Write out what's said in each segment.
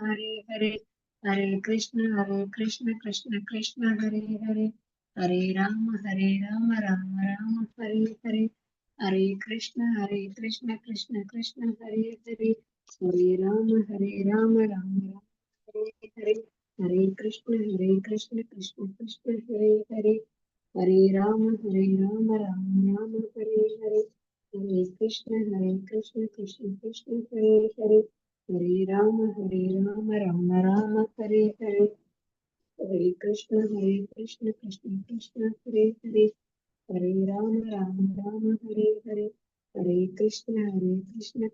Hare Hare, Hare Krishna Krishna Krishna Hare Hare, Hare Rama Rama Rama Hare Hare, Hare Krishna Krishna Krishna Hare Hare, Hare Rama Rama Rama Hare Hare, Hare Krishna Krishna Krishna Hare Hare, Hare Rama Rama Rama Hare Hare, Hare Krishna Krishna Krishna Hare Hare, Hare Rama Rama Rama Hare Hare, Hare Krishna Krishna Krishna Hare Hare, Hare Rama Rama Hare Hare, Hare Krishna Krishna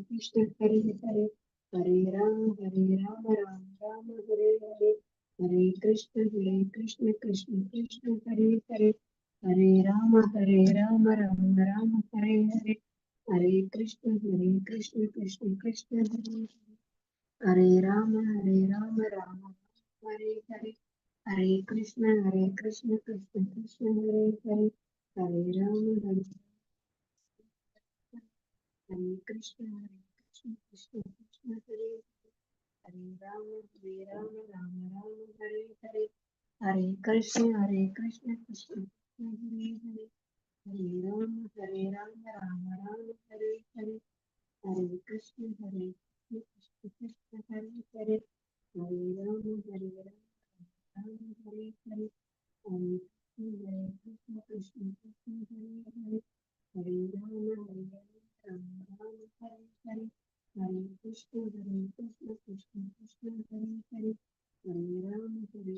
Krishna Hare Hare, Hare Rama Rama Hare Hare, Hare Krishna Krishna Krishna Hare Hare, Hare Rama Rama Hare Hare, Hare Krishna Krishna Krishna Hare Hare, Hare Rama Rama Hare Hare, Hare Krishna Krishna Krishna Hare Hare, Hare Rama Hare Krishna Krishna Krishna Hare Hare, Hare Rama Rama Rama Hare Hare, Hare Krishna Krishna Krishna Hare Hare, Hare Rama Rama Rama Hare Hare, Hare Krishna Krishna Krishna Hare Hare, Hare Rama Rama Hare Hare, Hare Krishna Krishna Krishna Hare Hare, Hare Rama Rama Hare Hare, Hare Krishna Krishna Krishna Hare Hare, Hare Rama Rama Hare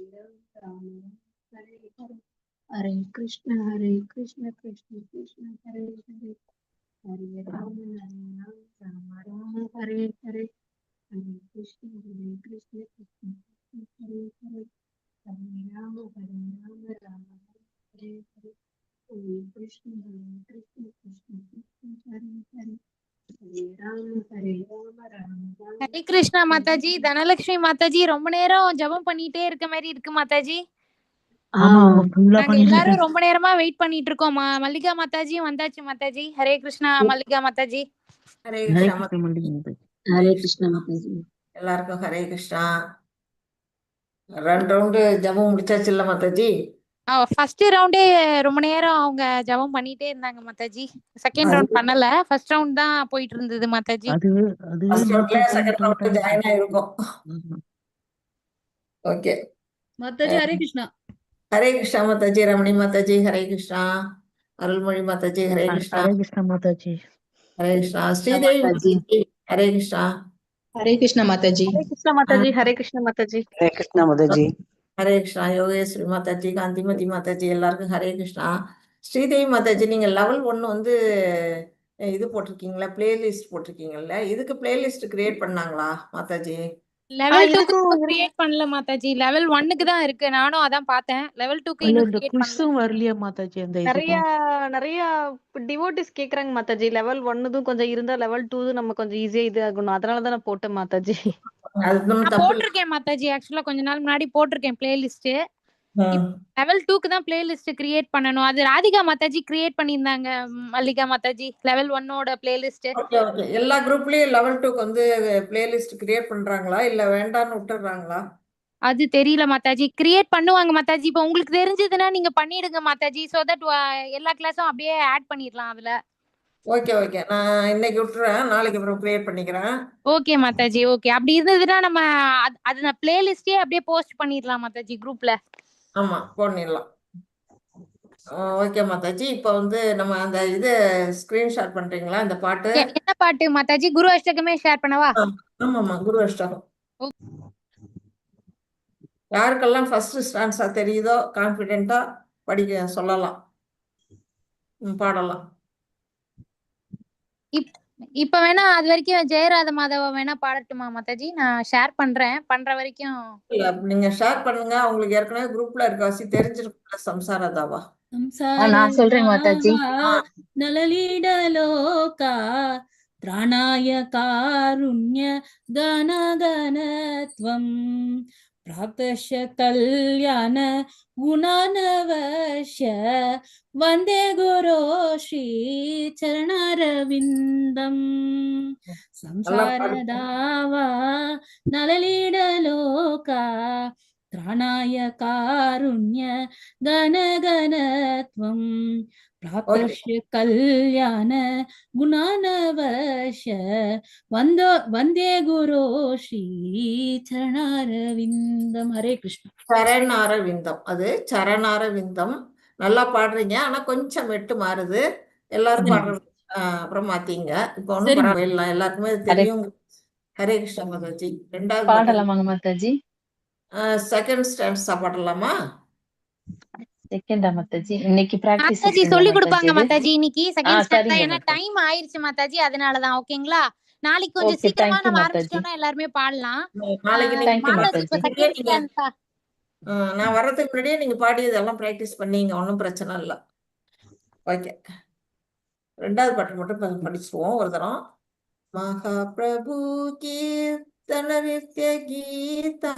Hare, Hare Krishna Krishna Krishna Hare Hare, Hare Rama Rama Rama Hare Hare, Hare Krishna Krishna Krishna Hare Hare, Hare Rama Rama Hare Hare, Hare Krishna Krishna Krishna Hare Hare, Hare Rama Rama Hare Krishna Mataji. Dhanalakshmi Mataji ரொம்ப நேரம் ஜெபம் பண்ணிட்டே இருக்க மாதிரி இருக்கு மாதாஜி. நாங்க எல்லாரும் ரொம்ப நேரமா வெயிட் பண்ணிட்டு இருக்கோம். மல்லிகா மாதாஜியும் வந்தாச்சு மாதாஜி. ஹரே கிருஷ்ணா மல்லிகா மாதாஜி. ஹரே கிருஷ்ணா. ஹரே கிருஷ்ணா மாதாஜி. எல்லாருக்கும் ஹரே கிருஷ்ணா. 2 ரவுண்டு ஜபம் முடிச்சாச்சுல்ல மாதாஜி? ஃபர்ஸ்ட் ரவுண்டே ரொம்ப நேரம் அவங்க ஜெபம் பண்ணிட்டே இருந்தாங்க மாதாஜி. செகண்ட் ரவுண்ட் பண்ணல, ஃபர்ஸ்ட் ரவுண்ட் தான் போயிட்டு இருந்தது மாதாஜி. ஃபர்ஸ்ட் ரவுண்ட்ல செகண்ட் ரவுண்ட் ஜாயின் ஆயிருக்கும். ஓகே மாதாஜி. ஹரே கிருஷ்ணா. ஹரே கிருஷ்ணா மாதாஜி. ரமணி மாதாஜி ஹரே கிருஷ்ணா. அருள்மொழி மாதாஜி ஹரே கிருஷ்ணா. ஹரே கிருஷ்ணா மாதாஜி. ஹரே கிருஷ்ணா. ஸ்ரீதேவி மாதாஜி ஹரே கிருஷ்ணா. ஹரே கிருஷ்ணா மாதாஜி. ஹரே கிருஷ்ணா மாதாஜி. ஹரே கிருஷ்ணா மாதாஜி. ஹரே கிருஷ்ணா மாதாஜி. ஹரே கிருஷ்ணா. யோகேஸ்வரி மாதாஜி, காந்திமதி மாதாஜி எல்லாருக்கும் ஹரே கிருஷ்ணா. ஸ்ரீதேவி மாதாஜி, நீங்க லெவல் 1 வந்து இது போட்டிருக்கீங்களா, பிளேலிஸ்ட் போட்டிருக்கீங்கல்ல, இதுக்கு பிளேலிஸ்ட் கிரியேட் பண்ணாங்களா மாதாஜி? லெவல் 2க்கு கிரியேட் பண்ணல மாதாஜி. லெவல் 1க்கு தான் இருக்கு. நானும் அதான் பார்த்தேன். லெவல் 2க்கு இன்னும் கிரியேட் பண்ணல. வரலையா மாதாஜி? அந்த நிறைய டிவோட்டிஸ் கேக்குறாங்க மாதாஜி. லெவல் 1 கொஞ்சம் இருந்தா லெவல் 2 நம்ம கொஞ்சம் ஈஸியா இது ஆகணும். அதனால தான் நான் போட்டேன் மாதாஜி. அது போட்டிருக்கேன் மாதாஜி. ஆக்சுவலா கொஞ்ச நாள் முன்னாடி போட்டிருக்கேன் பிளேலிஸ்ட். லெவல் 2க்கு தான் பிளேலிஸ்ட் கிரியேட் பண்ணனும். அது ராதிகா மாதாஜி கிரியேட் பண்ணிருந்தாங்க. மல்லிகா மாதாஜி லெவல் 1ஓட பிளேலிஸ்ட். Okay okay. எல்லா குரூப்லயும் லெவல் 2க்கு வந்து பிளேலிஸ்ட் கிரியேட் பண்றாங்களா இல்ல வேண்டாம்னு விட்டுறாங்களா? அது தெரியல மாதாஜி. கிரியேட் பண்ணுவாங்க மாதாஜி. இப்போ உங்களுக்கு தெரிஞ்சதுன்னா நீங்க பண்ணிடுங்க மாதாஜி. சோ தட் எல்லா கிளாஸும் அப்படியே ஆட் பண்ணிடலாம் அதுல. Okay okay. நான் இன்னைக்கு விட்டுறேன், நாளைக்கு அப்புறம் கிரியேட் பண்ணிக்கிறேன். ஓகே மாதாஜி. ஓகே. அப்படி இருந்ததுன்னா நம்ம அது பிளேலிஸ்டே அப்படியே போஸ்ட் பண்ணிடலாம் மாதாஜி குரூப்ல. ஆமா பண்ணிடலாம். ஓகே மாதாஜி. இப்போ வந்து நம்ம அந்த இது ஸ்கிரீன்ஷாட் பண்றீங்களா இந்த பாட்டு? என்ன பாட்டு மாதாஜி? குரு அஷ்டகமே ஷேர் பண்ணவா? ஆமாமா, குரு அஷ்டகம். யாருக்கெல்லாம் ஃபர்ஸ்ட் ஸ்டான்ஸா தெரியுதோ கான்ஃபிடென்ட்டா படிக்க சொல்லலாம், பாடலாம். இப்ப வேணா அது வரைக்கும் ஜெயராத மாதவ வேணா பாடட்டுமா மாதாஜி? நான் ஷேர் பண்றேன். பண்ற வரைக்கும் நீங்க ஷேர் பண்ணுங்க. உங்களுக்கு ஏற்கனவே குரூப்ல இருக்கவாசி தெரிஞ்சிருக்கும்ல சம்சாரதாவா. நான் சொல்றேன் மாதாஜி. நலலீடலோகா பிராணாய காருண்ய கன கன त्वं प्राप्तश्च कल्याण गुणानवश्य वन्दे गुरो श्रीचरणारविन्दम् நல்லா பாடுங்க. संसारदावा नललीडलोका त्राणाय कारुण्य गणगणत्वं ஓகே, प्राप्तस्य कल्याण गुणानवश्य वन्दे गुरो श्रीचरणारविन्दम् हरे कृष्ण சரணார விந்தம். அது சரணார விந்தம். நல்லா பாடுறீங்க. ஆனா கொஞ்சம் மெட்டு மாறுது. எல்லாரும் சரி பாடுறது அப்புறம் மாத்திங்க. இப்போ ஒன்றும் சரி பரவாயில்ல, எல்லாருக்குமே அது ஹரே தெரியும். ஹரே கிருஷ்ண மாதாஜி. ரெண்டாவது பாட்டு பாடலாமாங்க மாதாஜி? செகண்ட் ஸ்டாண்ட்ஸா பாடலாமா? செகண்டா மாதாஜி? இன்னைக்கு பிராக்டிஸ் மாதாஜி செஷன்ல சொல்லி மாதாஜி கொடுப்பாங்க இது. மாதாஜி இன்னைக்கு செகண்ட் ஸ்டாண்டர்ட் சரிங்க ஏன்னா மாதாஜி. டைம் ஆயிருச்சு மாதாஜி, அதனாலதான். ஓகேங்களா? நாளைக்கு கொஞ்சம் ஓகே, சீக்கிரமா தேங்க்யூ நம்ம மாதாஜி. ஆரம்பிச்சிட்டோம்னா எல்லாருமே பாடலாம். நாளைக்கு நீங்க தேங்க்யூ மாதாஜி வர்றதுக்கு இப்ப மாதாஜி. முன்னாடியே செகண்ட் நீங்க ஸ்டாண்டர்டா? நான் வர்றதுக்கு முன்னாடியே நீங்க பாடி இதெல்லாம் ப்ராக்டிஸ் பண்ணீங்க. ஒன்றும் பிரச்சனை இல்லை. ஓகே, ரெண்டாவது பாட்டு மட்டும் படிச்சுருவோம் ஒரு தரம். महाप्रभु कीर्तन नित्य गीता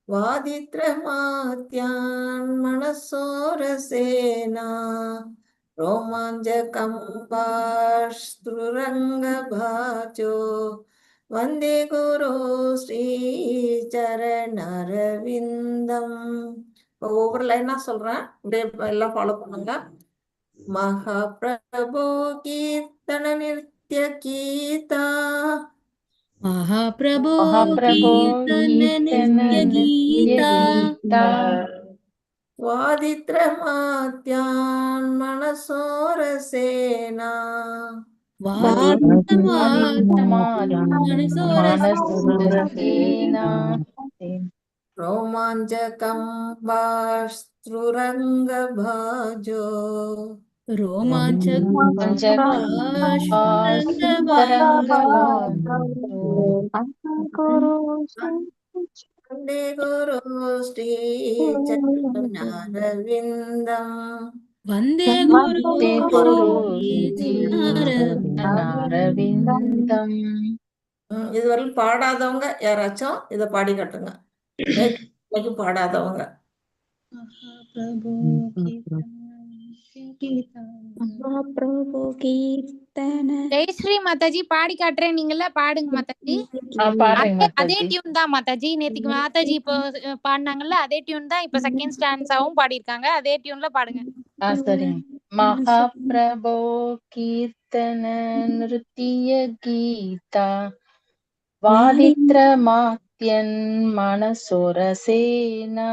वादित्रमात्यान् मनसोरसेना रोमाञ्चकम्बाश्रुरङ्गभाजो वन्दे गुरो श्रीचरणरविन्दम्. இப்போ ஒவ்வொரு லைனா சொல்றேன், அப்படியே எல்லாம் ஃபாலோ பண்ணுங்க. महाप्रभु कीर्तन नित्य गीता महाप्रभो महाप्रभो कीर्तन कीर्तन नित्य नित्य गीता गीता वादित्रमात्यान् मनसोरसेना मनसोरसेना रोमाञ्चकम्बाश्रुरङ्गभाजो वन्दे गुरो श्रीचरणरविन्दम् वन्दे गुरो श्रीचरणरविन्दम्. இதுவரையும் பாடாதவங்க யாராச்சும் இதை பாடி காட்டுங்க. நேற்று பாடாதவங்க. महाप्रभु कीर्तन ஜெயஸ்ரீ மாதாஜி பாடி காட்டுறேன், நீங்கள பாடுங்க மாதாஜி. பாடுறேங்க அதே மாதாஜி. டியூன் தான் மாதாஜி. நேத்துக்கு மாதாஜி இப்போ பாடினாங்கல்ல அதே டியூன் தான் இப்ப செகண்ட் ஸ்டாண்ட்ஸாவும் பாடிருக்காங்க. அதே டியூன்ல பாடுங்க. சரிங்க. महाप्रभो कीर्तन नृत्य गीता वादित्रमात्यन् मनसोरसेना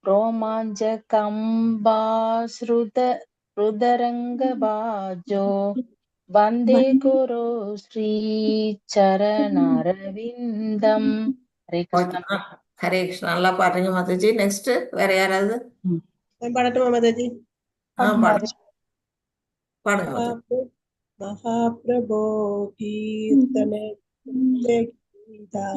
रोमाञ्चकम्बाश्रुतरङ्गभाजो वन्दे गुरो श्रीचरणरविन्दम्. हरे कृष्ण. ஹரே கிருஷ்ணா. நல்லா பாடுறீங்க மாதாஜி. நெக்ஸ்ட் வேற யாராவது பாடட்டுமா மாதாஜி? பாடுங்க மாதாஜி. महाप्रभो कीर्तन गीता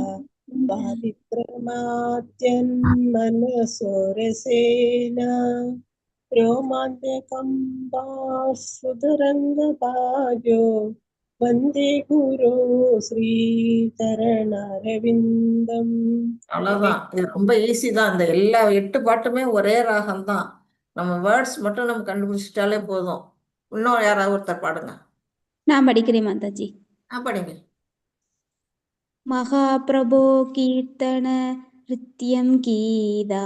वादित्रमात्यन्मनसोरसेना रोमाञ्चकम्बाश्रुतरङ्गभाजो वन्दे गुरो श्रीचरणरविन्दम्. அவ்வளவுதான். இது ரொம்ப ஈஸி தான். இந்த எல்லா 8 பாட்டுமே ஒரே ராகம் தான். நம்ம வேர்ட்ஸ் மட்டும் நம்ம கண்டுபிடிச்சிட்டாலே போதும். இன்னும் யாராவது ஒருத்தர் பாடுங்க. நான் படிக்கிறேன் மாதாஜி. படிங்க. महाप्रभो कीर्तन नृत्यं गीता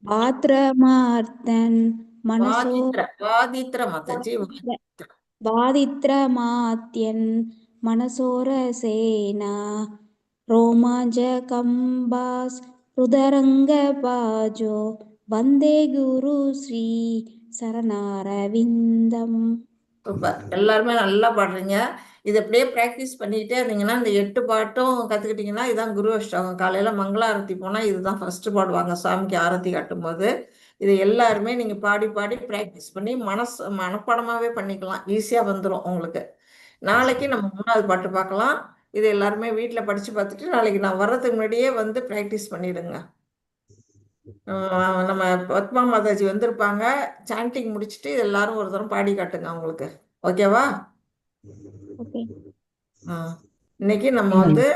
आत्रमार्तन् मनसो வாதித்ர மாதாஜி. वादित्रमात्यन् मनसोरसेना रोमाञ्चकम्बास् रुदरङ्गभाजो वन्दे गुरु श्री சரணாரவிந்தம். சூப்பர். எல்லாருமே நல்லா பாடுறீங்க. இது அப்படியே ப்ராக்டிஸ் பண்ணிக்கிட்டே இருந்தீங்கன்னா இந்த 8 பாட்டும் கற்றுக்கிட்டிங்கன்னா இதுதான் குரு அஷ்டகம். காலையில் மங்களாரத்தி போனால் இதுதான் ஃபஸ்ட்டு பாடுவாங்க சாமிக்கு ஆரத்தி காட்டும்போது. இது எல்லாருமே நீங்கள் பாடி பாடி ப்ராக்டிஸ் பண்ணி மனப்பாடமாகவே பண்ணிக்கலாம். ஈஸியாக வந்துடும் உங்களுக்கு. நாளைக்கு நம்ம 3வது பாட்டு பார்க்கலாம். இது எல்லாருமே வீட்டில் படித்து பார்த்துட்டு நாளைக்கு நான் வர்றதுக்கு முன்னாடியே வந்து ப்ராக்டிஸ் பண்ணிடுங்க. நம்ம பத்மா மாதாஜி வந்திருப்பாங்க. சாண்டிங் முடிச்சுட்டு எல்லாரும் ஒரு தரம் பாடி காட்டுங்க அவங்களுக்கு. ஓகேவா? இன்னைக்கு நம்ம வந்து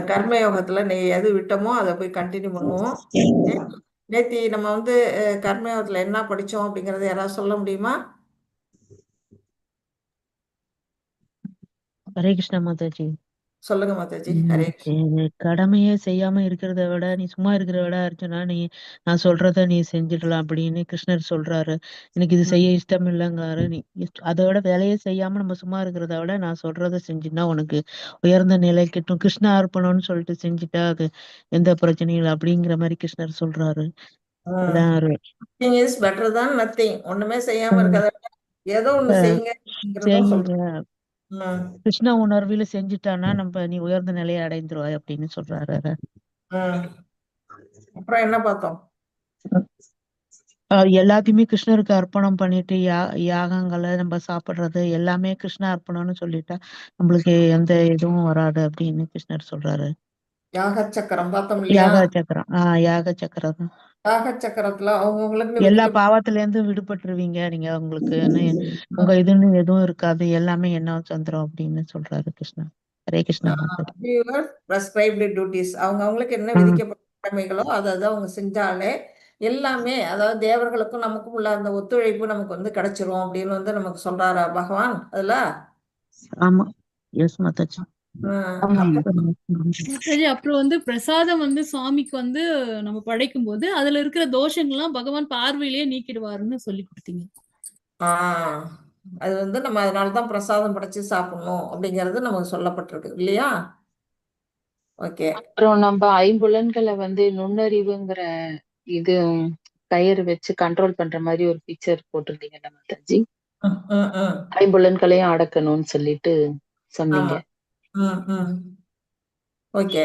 கர்மயோகத்துல எது விட்டோமோ அதை போய் கண்டினியூ பண்ணுவோம். நேத்தி நம்ம வந்து கர்மயோகத்துல என்ன படிச்சோம் அப்படிங்கறத யாராவது சொல்ல முடியுமா? ஹரே கிருஷ்ணா மாதாஜி. சொல்லுங்க மாதாஜி. ஹரே கடமையை செய்யாம இருக்கிறத விட நீ சும்மா இருக்கிறத விட அர்ஜுனா நான் சொல்றத நீ செஞ்சிடலாம் அப்படின்னு கிருஷ்ணர் சொல்றாரு. எனக்கு இது செய்ய இஷ்டம் இல்லைங்கிறாரு. நீ அதை விட வேலையை செய்யாம நம்ம சும்மா இருக்கிறத விட நான் சொல்றத செஞ்சுன்னா உனக்கு உயர்ந்த நிலை கிட்டும். கிருஷ்ண அர்ப்பணம்னு சொல்லிட்டு செஞ்சுட்டா அது எந்த பிரச்சனையும் இல்லை அப்படிங்கிற மாதிரி கிருஷ்ணர் சொல்றாரு. அதான் இஸ் பெட்டர் தான் நத்திங். ஒண்ணுமே செய்யாம இருக்கிறத விட ஏதோ ஒண்ணு செய்யுங்க. கிருஷ்ண உணர்வில செஞ்சுட்டானா நீ உயர்ந்த நிலையை அடைந்துருவாய் அப்படின்னு சொல்றாரு. அப்புறம் என்ன பார்த்தோம்? எல்லாத்தையுமே கிருஷ்ணருக்கு அர்ப்பணம் பண்ணிட்டு யாகங்களை நம்ம சாப்பிடுறது எல்லாமே கிருஷ்ண அர்ப்பணம்னு சொல்லிட்டா நம்மளுக்கு எந்த இதுவும் வராது அப்படின்னு கிருஷ்ணர் சொல்றாரு. யாக சக்கரம் பார்த்தோம் இல்லையா? யாக சக்கரம் யாக சக்கரம் தான். யாக சக்கரத்துல அவங்களுக்கு எல்லா பாவத்துல இருந்து விடுபட்டுருவீங்க நீங்க. உங்களுக்கு உங்க இதுன்னு எதுவும் இருக்காது, எல்லாமே என்ன சந்திரம் அப்படின்னு சொல்றாரு கிருஷ்ணா. ஹரே கிருஷ்ணா. டியூட்டிஸ் அவங்களுக்கு என்ன விதிக்கப்பட்ட கடமைகளோ அதை அவங்க செஞ்சாலே எல்லாமே, அதாவது தேவர்களுக்கும் நமக்கும் உள்ள அந்த ஒத்துழைப்பு நமக்கு வந்து கிடைச்சிரும் அப்படின்னு வந்து நமக்கு சொல்றாரா பகவான் அதுல? ஆமா. எஸ் மாதாஜி. அப்புறம் வந்து பிரசாதம் வந்து சுவாமிக்கு வந்து நம்ம படைக்கும் போது அதுல இருக்கிற தோஷங்கள்லாம் பகவான் பார்வையிலேயே நீக்கிடுவாருன்னு சொல்லி கொடுத்தீங்க. அது வந்து நம்ம அதனாலதான் பிரசாதம் படைச்சு சாப்பிடணும் அப்படிங்கிறது நமக்கு சொல்லப்பட்டிருக்கு இல்லையா? ஓகே. அப்புறம் நம்ம ஐம்புலன்களை வந்து நுண்ணறிவுங்கிற இது கயிறு வச்சு கண்ட்ரோல் பண்ற மாதிரி ஒரு பிக்சர் போட்டிருந்தீங்கல்ல மாதாஜி. ஐம்புலன்களையும் அடக்கணும்னு சொல்லிட்டு சொன்னீங்க. ஓகே.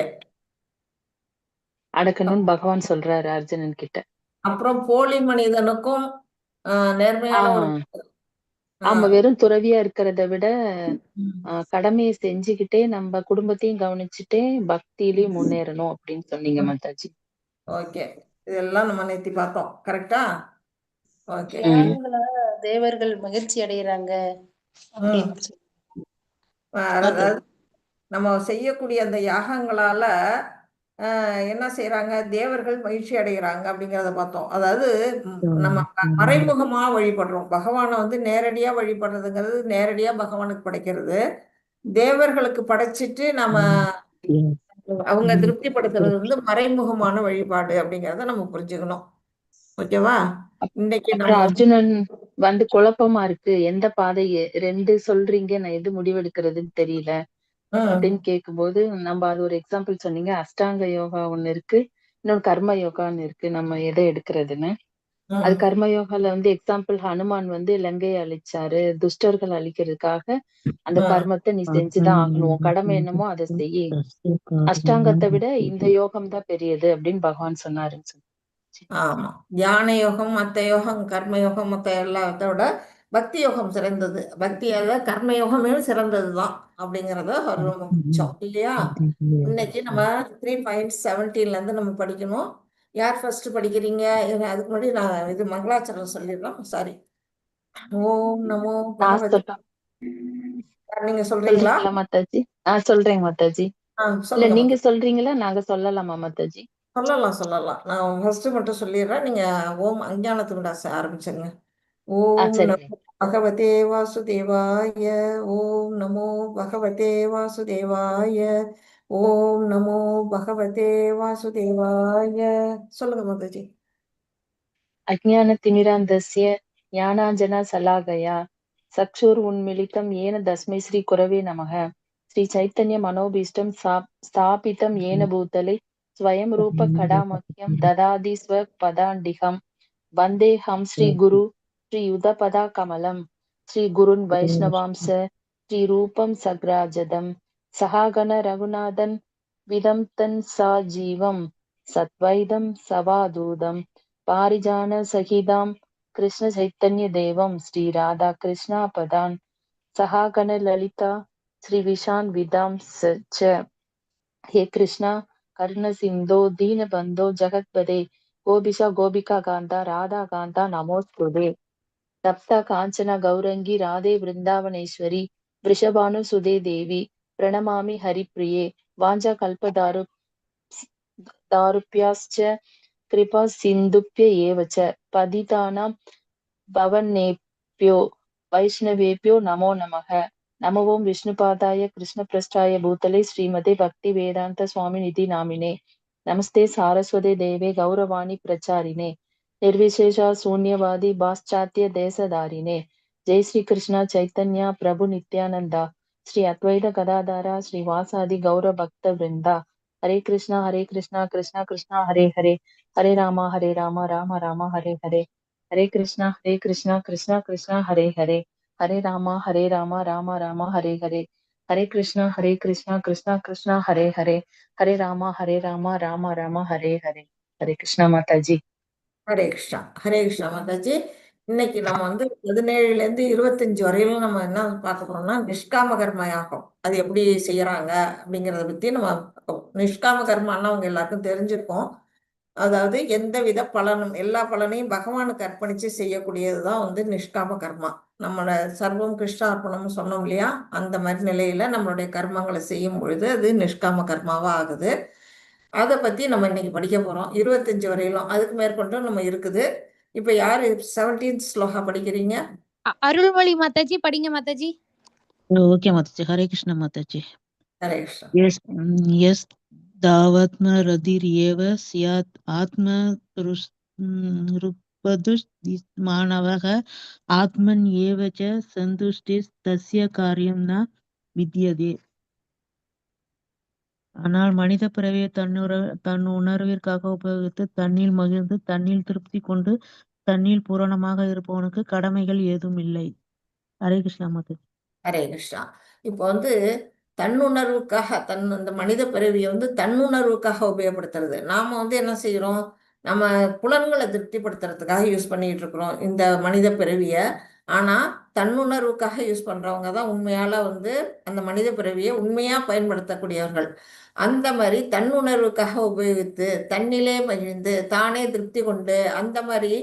அடக்கணும்னு பகவான் சொல்றாரு அர்ஜுனன் கிட்ட. அப்புறம் போலி மனிதனுக்கும் நேர்மையான ஆமா, வெறும் துறவியா இருக்கிறத விட கடமையை செஞ்சுக்கிட்டே நம்ம குடும்பத்தையும் கவனிச்சுட்டே பக்தியிலயும் முன்னேறணும் அப்படின்னு சொன்னீங்க மாதாஜி. ஓகே, இதெல்லாம் நம்ம நேத்தி பார்த்தோம். கரெக்டா? ஓகே. தேவர்கள் மகிழ்ச்சி அடைகிறாங்க. நம்ம செய்யக்கூடிய அந்த யாகங்களால என்ன செய்யறாங்க? தேவர்கள் மகிழ்ச்சி அடைகிறாங்க அப்படிங்கிறத பார்த்தோம். அதாவது நம்ம மறைமுகமா வழிபடுறோம். பகவானை வந்து நேரடியா வழிபடுறதுங்கிறது நேரடியா பகவானுக்கு படைக்கிறது. தேவர்களுக்கு படைச்சிட்டு நம்ம அவங்க திருப்திப்படுத்துறது வந்து மறைமுகமான வழிபாடு அப்படிங்கறத நம்ம புரிஞ்சுக்கணும். ஓகேவா? இன்னைக்கு அர்ஜுனன் வந்து குழப்பமா இருக்கு, எந்த பாதை ரெண்டு சொல்றீங்க, நான் எது முடிவெடுக்கிறதுன்னு தெரியல அப்படின்னு கேட்கும்போது நம்ம அது ஒரு எக்ஸாம்பிள் சொன்னீங்க. அஷ்டாங்க யோகா ஒண்ணு இருக்கு, இன்னொரு கர்ம யோகான்னு இருக்கு. நம்ம எதை எடுக்கிறதுன்னு அது கர்ம யோகால வந்து எக்ஸாம்பிள் ஹனுமான் வந்து லங்கையை அழிச்சாரு, துஷ்டர்கள் அழிக்கிறதுக்காக. அந்த கர்மத்தை நீ செஞ்சுதான் ஆகணும், கடமை என்னமோ அதை செய்ய. அஷ்டாங்கத்தை விட இந்த யோகம் தான் பெரியது அப்படின்னு பகவான் சொன்னாருன்னு சொல்லி. ஆமா, தியான யோகம் மத்த யோகம் கர்ம யோகம் மத்த எல்லாத்தோட பக்தி யோகம் சிறந்தது. பக்தியால கர்ம யோகமே சிறந்ததுதான் அப்படிங்கறத ரொம்ப முக்கியம் இல்லையா? இன்னைக்கு நம்ம 3.17 இருந்து நம்ம படிக்கணும். யார் ஃபர்ஸ்ட் படிக்கிறீங்க? அதுக்கு முன்னாடி நான் இது மங்களாச்சரம் சொல்லிடலாம். சாரி. ஓம் நமோ பகவதி. நீங்க சொல்றீங்களா மாதாஜி? சொல்றேன் மாதாஜி. இல்ல நீங்க சொல்றீங்களா, நாங்க சொல்லலாமா மாதாஜி? சொல்லலாம். நான் ஃபர்ஸ்ட் மட்டும் சொல்லிடுறேன். நீங்க ஓம் அஞ்ஞானத்து விடாச ஆரம்பிச்சுங்க. ஓம் நமோ பகவதே வாசுதேவாய. ஓம் நமோ பகவதே வாசுதேவாய. ஓம் நமோ பகவதே வாசுதேவாய. சொல்லுங்க மாதாஜி. அஜ்ஞான திமிராந்தஸ்ய ஞானாஞ்சனா சலாகயா சக்ஷுர் உன்மிலிதம் ஏன தஸ்மை ஸ்ரீ குரவே நமக. ஸ்ரீ சைத்தன்ய மனோபீஷ்டம் ஸ்தாபிதம் ஏன பூதலை ஸ்வயம் ரூப கடாமக்கியம் ததாதி ஸ்வ பதாண்டிகம் வந்தேஹம் ஸ்ரீ குரு ஸ்ரீ யுதபதா கமலம் ஸ்ரீ குருன் வைஷ்ணவாம்ச ஸ்ரீ ரூபம் சக்ராஜதம் சகாகண ரகுநாதன் விதம் தன் சா ஜீவம் சத்வைதம் சவாதூதம் பாரிஜான சகிதாம் கிருஷ்ண சைத்தன்ய தேவம் ஸ்ரீ ராதா கிருஷ்ணா பதான் சகாகண லலிதா ஸ்ரீ விஷான் விதாம் ச. ஹே கிருஷ்ணா கர்ண சிந்தோ தீன பந்தோ ஜகத்பதே கோபிஷா கோபிகா காந்தா ராதா காந்தா நமோஸ்துதே. தப்தா காஞ்சனா கௌரங்கி ராதே விருந்தாவனேஸ்வரி விஷபானு சுதே தேவி பிரணமாமி ஹரிப்ரியே வாஞ்சா கல்பதாரு தாருப்யாஸ்ச கிருபா சிந்துப்ய ஏவச்ச பதிதானாம் பவன்னேப்யோ வைஷ்ணவேப்யோ நமோ நமக. நம ஓம் விஷ்ணுபாதாய கிருஷ்ணபிரஷ்டாய பூதலே ஸ்ரீமதே பக்தி வேதாந்த சுவாமி நிதி நாமினே. நமஸ்தே சாரஸ்வதே தேவே கௌரவாணி பிரச்சாரினே நிர்விசேஷா சூன்யவாதி பாஸ்சாத்திய தேசதாரினே. ஜெய் ஸ்ரீ கிருஷ்ணா சைத்தன்யா பிரபு நித்யானந்தா ஸ்ரீ அத்வைத கதாதாரா ஸ்ரீ வாசாதி கௌர பக்த விருந்தா. ஹரே கிருஷ்ணா கிருஷ்ணா கிருஷ்ணா ஹரே ஹரே ஹரே ராமா ராம ராம ஹரே ஹரே. ஹரே கிருஷ்ணா கிருஷ்ணா கிருஷ்ணா ஹரே ஹரே ஹரே ராமா ராம ராம ஹரே ஹரே. ஹரே கிருஷ்ணா கிருஷ்ணா ஹரே ஹரே ஹரே ராமா ராம ராம ஹரே ஹரே. ஹரே கிருஷ்ணா மாதாஜி. ஹரே கிருஷ்ணா மாதாஜி. இன்னைக்கு நம்ம வந்து 17ல இருந்து 25 வரையிலும் நம்ம என்ன பார்க்க போறோம்னா நிஷ்காம கர்ம யாகம் அது எப்படி செய்யறாங்க அப்படிங்கிறத பத்தி நம்ம பார்ப்போம். நிஷ்காம கர்மான்னா அவங்க எல்லாருக்கும் தெரிஞ்சிருக்கும். அதாவது எந்தவித பலனும் எல்லா பலனையும் பகவானுக்கு அர்ப்பணிச்சு செய்யக்கூடியதுதான் வந்து நிஷ்காம கர்மா. நம்மளோட சர்வம் கிருஷ்ணார்ப்பணம்னு சொன்னோம் இல்லையா, அந்த மாதிரி நிலையில நம்மளுடைய கர்மங்களை செய்யும் பொழுது அது நிஷ்காம கர்மாவா ஆகுது. அதை பத்தி நம்ம இன்னைக்கு படிக்க போறோம். 25 வரையிலும், அதுக்கு மேற்கொண்டும் நம்ம இருக்குது. இப்ப யாரு 17th ஸ்லோகா படிக்கிறீங்க? அருள்மொழி மாதாஜி படிங்க மாதாஜி. ஓகே மாதாஜி. ஹரே கிருஷ்ணா மாதாஜி. ஹரே கிருஷ்ணா. எஸ் தாவத்ம ரதிர்யேவ ஸ்யாத் ஆத்ம மாணவக ஆத்மன் ஏவ ச சந்துஷ்டிஸ் தஸ்ய காரியம் ந வித்யதே. ஆனால் மனித பிறவியை தன் உணர்விற்காக உபயோகித்து தன்னில் மகிழ்ந்து தன்னில் திருப்தி கொண்டு தன்னில் பூரணமாக இருப்பவனுக்கு கடமைகள் ஏதும் இல்லை. ஹரே கிருஷ்ணா மாதாஜி. ஹரே கிருஷ்ணா. இப்போ வந்து தன்னுணர்வுக்காக அந்த மனித பிறவியை வந்து தன்னுணர்வுக்காக உபயோகப்படுத்துறது. நாம வந்து என்ன செய்யறோம், நம்ம புலன்களை திருப்திப்படுத்துறதுக்காக யூஸ் பண்ணிட்டு இருக்கிறோம் இந்த மனித பிறவியை. ஆனா தன்னுணர்வுக்காக யூஸ் பண்றவங்க தான் உண்மையால வந்து அந்த மனித பிறவியை உண்மையா பயன்படுத்தக்கூடியவர்கள். அந்த மாதிரி தன்னுணர்வுக்காக உபயோகித்து தன்னிலே மகிழ்ந்து தானே திருப்தி கொண்டு அந்த மாதிரி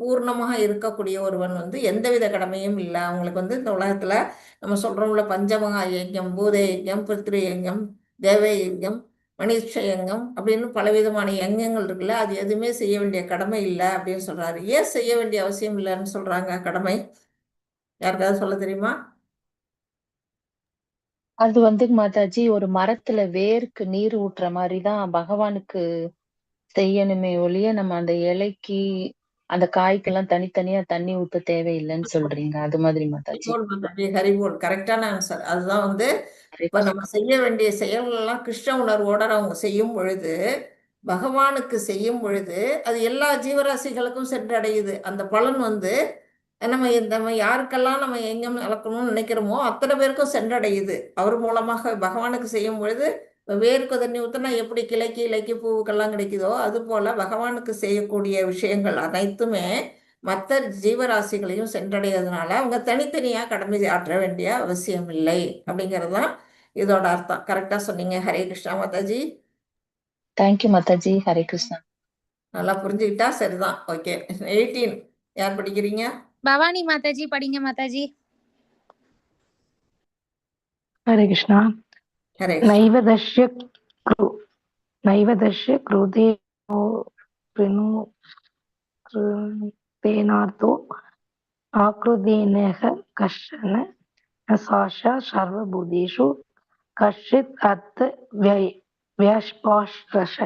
பூர்ணமாக இருக்கக்கூடிய ஒருவன் வந்து எந்தவித கடமையும் இல்லை. அவங்களுக்கு வந்து இந்த உலகத்துல நம்ம சொல்றோம்ல, பஞ்சமகா யஜ்யம், பூத யஜ்யம், பித்ரு யஜ்யம், தேவ யஜ்யம், மனுஷ யஜ்யம் அப்படின்னு பலவிதமான யஜ்யங்கள் இருக்குல்ல, அது எதுவுமே செய்ய வேண்டிய கடமை இல்லை அப்படின்னு சொல்றாரு. ஏன் செய்ய வேண்டிய அவசியம் இல்லைன்னு சொல்றாங்க கடமை? யாருக்காவது சொல்ல தெரியுமா? அது வந்து மாதாஜி ஒரு மரத்துல வேருக்கு நீர் ஊட்டுற மாதிரிதான் பகவானுக்கு செய்யணுமே ஒழிய நம்ம அந்த இலைக்கு அந்த காய்க்கெல்லாம் தனித்தனியா தண்ணி ஊத்த தேவையில்லைன்னு சொல்றீங்க. அது மாதிரி மாதாஜி. ஹரிபோல் கரெக்டான ஆன்சர். அதுதான் வந்து இப்ப நம்ம செய்ய வேண்டிய செயல்கள் எல்லாம் கிருஷ்ண உணர்வோட அவங்க செய்யும் பொழுது, பகவானுக்கு செய்யும் பொழுது அது எல்லா ஜீவராசிகளுக்கும் சென்றடையுது. அந்த பலன் வந்து நம்ம யாருக்கெல்லாம் நம்ம எங்கும் இழக்கணும்னு நினைக்கிறோமோ அத்தனை பேருக்கும் சென்றடையுது. அவர் மூலமாக பகவானுக்கு செய்யும் பொழுது வேருக்கு தண்ணி ஊற்றினா எப்படி கிளைக்கு இலைக்கு பூவுக்கெல்லாம் கிடைக்குதோ, அது போல பகவானுக்கு செய்யக்கூடிய விஷயங்கள் அனைத்துமே மற்ற ஜீவராசிகளையும் சென்றடைகிறதுனால அவங்க தனித்தனியா கடமை ஆற்ற வேண்டிய அவசியம் இல்லை அப்படிங்கிறது தான் இதோட அர்த்தம். கரெக்டா சொன்னீங்க. ஹரே கிருஷ்ணா மாதாஜி. தேங்க்யூ மாதாஜி. ஹரே கிருஷ்ணா. நல்லா புரிஞ்சுக்கிட்டா சரிதான். ஓகே. 18 யார் படிக்கிறீங்க? பவானி மாதாஜி படிங்க மாதாஜி. ஹரே கிருஷ்ணா. ஹரே நைவதஷ்ய க்ரோதே தேனார்த்தோ ஆக்ருதேனஹ கஷ்டன சாஷா சர்வபூதேஷு கஷ்டித் அர்த்த வியஷ்பாஷ்ரயஹ.